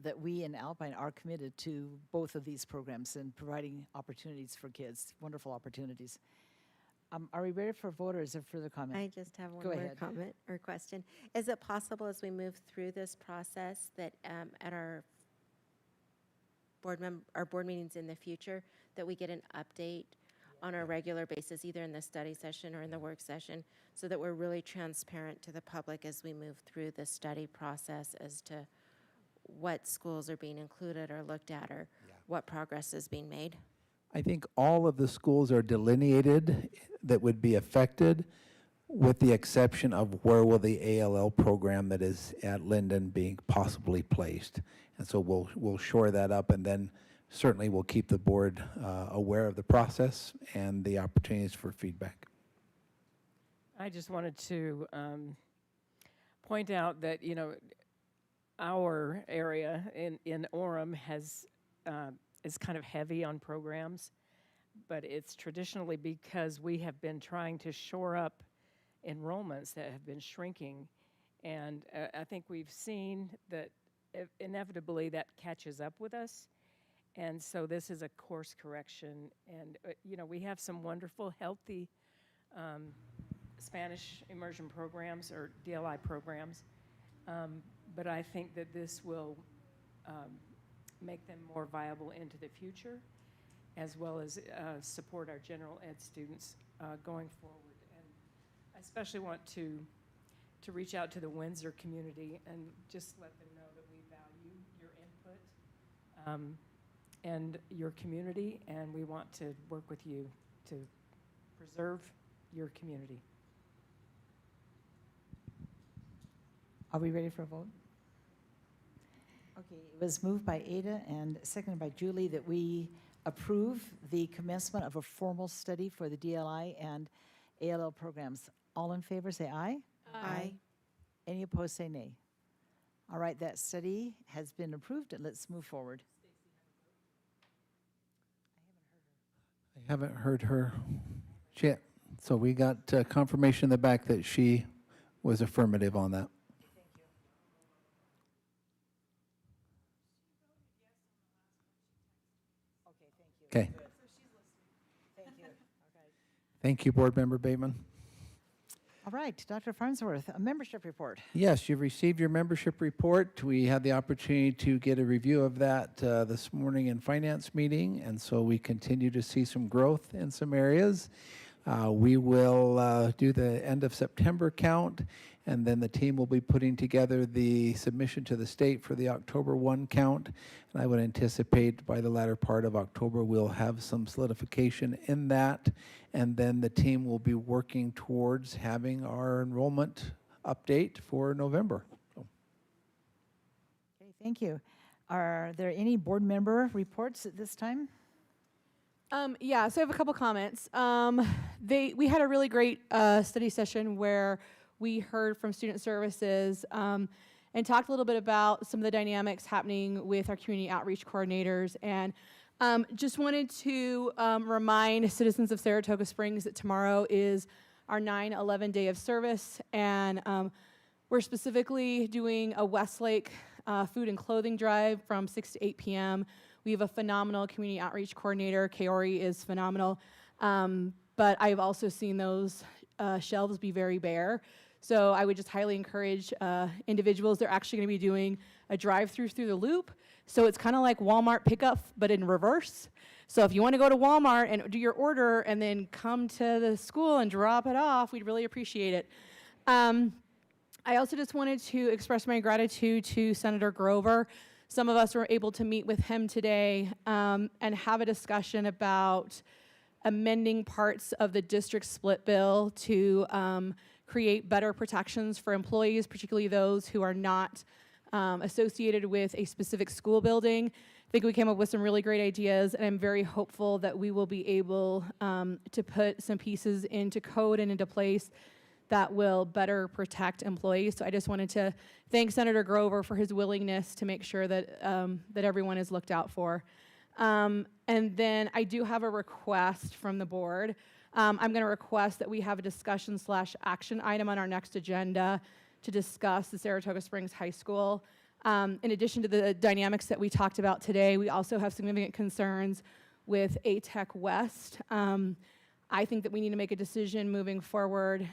Speaker 6: that we in Alpine are committed to both of these programs and providing opportunities for kids, wonderful opportunities. Are we ready for voters or further comment?
Speaker 8: I just have one
Speaker 6: Go
Speaker 8: more
Speaker 6: ahead.
Speaker 8: comment or question. Is it possible as we move through this process that at our board meetings in the future that we get an update on a regular basis, either in the study session or in the work session, so that we're really transparent to the public as we move through the study process as to what schools are being included or looked at, or what progress is being made?
Speaker 13: I think all of the schools are delineated that would be affected, with the exception of where will the ALL program that is at Linden being possibly placed. And so we'll shore that up, and then certainly we'll keep the board aware of the process and the opportunities for feedback.
Speaker 15: I just wanted to point out that, you know, our area in Orem is kind of heavy on programs, but it's traditionally because we have been trying to shore up enrollments that have been shrinking. And I think we've seen that inevitably that catches up with us. And so this is a course correction. And, you know, we have some wonderful, healthy Spanish immersion programs or DLI programs. But I think that this will make them more viable into the future, as well as support our general ed students going forward. And I especially want to reach out to the Windsor community and just let them know that we value your input and your community, and we want to work with you to preserve your community.
Speaker 6: Are we ready for a vote? Okay, it was moved by Ada and seconded by Julie that we approve the commencement of a formal study for the DLI and ALL programs. All in favor, say aye.
Speaker 8: Aye.
Speaker 6: Any opposed, say nay. All right, that study has been approved, and let's move forward.
Speaker 13: I haven't heard her yet. So we got confirmation in the back that she was affirmative on that. Okay.
Speaker 6: Thank you.
Speaker 13: Thank you, Board Member Bateman.
Speaker 6: All right, Dr. Farnsworth, a membership report.
Speaker 13: Yes, you've received your membership report. We had the opportunity to get a review of that this morning in finance meeting, and so we continue to see some growth in some areas. We will do the end of September count, and then the team will be putting together the submission to the state for the October 1 count. And I would anticipate by the latter part of October we'll have some solidification in that, and then the team will be working towards having our enrollment update for November.
Speaker 6: Okay, thank you. Are there any board member reports at this time?
Speaker 10: Yeah, so I have a couple comments. We had a really great study session where we heard from student services and talked a little bit about some of the dynamics happening with our community outreach coordinators, and just wanted to remind citizens of Saratoga Springs that tomorrow is our 9/11 Day of Service, and we're specifically doing a Westlake food and clothing drive from 6 to 8 p.m. We have a phenomenal community outreach coordinator. Kaori is phenomenal. But I've also seen those shelves be very bare. So I would just highly encourage individuals. They're actually going to be doing a drive-through through the loop. So it's kind of like Walmart pickup, but in reverse. So if you want to go to Walmart and do your order and then come to the school and drop it off, we'd really appreciate it. I also just wanted to express my gratitude to Senator Grover. Some of us were able to meet with him today and have a discussion about amending parts of the district split bill to create better protections for employees, particularly those who are not associated with a specific school building. think we came up with some really great ideas, and I'm very hopeful that we will be able to put some pieces into code and into place that will better protect employees. So I just wanted to thank Senator Grover for his willingness to make sure that that everyone is looked out for. And then I do have a request from the board. I'm going to request that we have a discussion/action item on our next agenda to discuss the Saratoga Springs High School. In addition to the dynamics that we talked about today, we also have significant concerns with ATech West. I think that we need to make a decision moving forward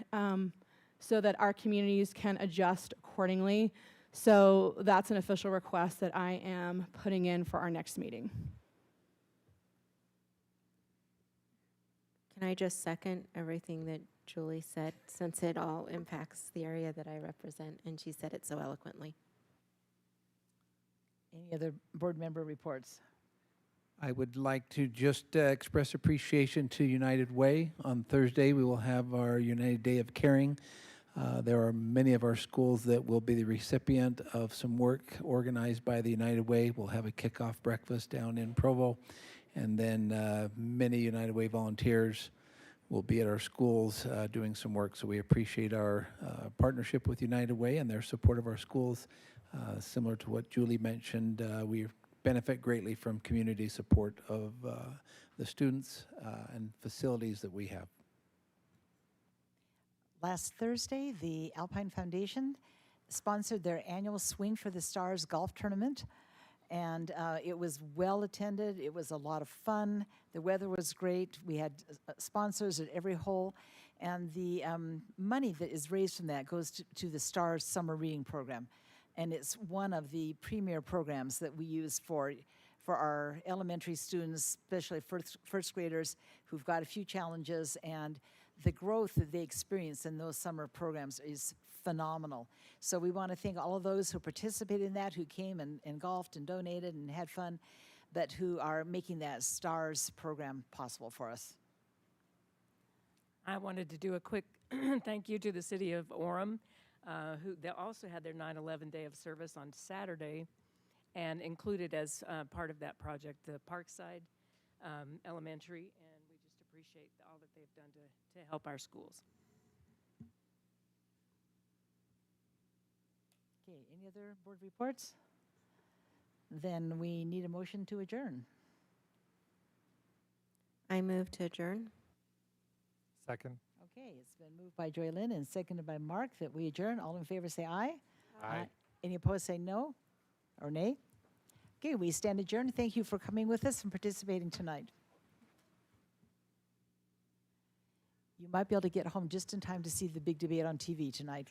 Speaker 10: so that our communities can adjust accordingly. So that's an official request that I am putting in for our next meeting.
Speaker 8: Can I just second everything that Julie said, since it all impacts the area that I represent, and she said it so eloquently.
Speaker 6: Any other board member reports?
Speaker 2: I would like to just express appreciation to United Way. On Thursday, we will have our United Day of Caring. There are many of our schools that will be the recipient of some work organized by the United Way. We'll have a kickoff breakfast down in Provo, and then many United Way volunteers will be at our schools doing some work. So we appreciate our partnership with United Way and their support of our schools. Similar to what Julie mentioned, we benefit greatly from community support of the students and facilities that we have.
Speaker 6: Last Thursday, the Alpine Foundation sponsored their annual Swing for the Stars golf tournament, and it was well attended. It was a lot of fun. The weather was great. We had sponsors at every hole, and the money that is raised from that goes to the Stars Summer Reading Program, and it's one of the premier programs that we use for our elementary students, especially first graders who've got a few challenges, and the growth that they experience in those summer programs is phenomenal. So we want to thank all of those who participated in that, who came and golfed and donated and had fun, but who are making that STARS program possible for us.
Speaker 15: I wanted to do a quick thank you to the city of Orem, who they also had their 9/11 Day of Service on Saturday, and included as part of that project the Parkside Elementary, and we just appreciate all that they've done to help our schools.
Speaker 6: Okay, any other board reports? Then we need a motion to adjourn.
Speaker 8: I move to adjourn.
Speaker 3: Second.
Speaker 6: Okay, it's been moved by Joy Lynn and seconded by Mark that we adjourn. All in favor say aye.
Speaker 3: Aye.
Speaker 6: Any opposed say no or nay. Okay, we stand adjourned. Thank you for coming with us and participating tonight. You might be able to get home just in time to see the big debate on TV tonight.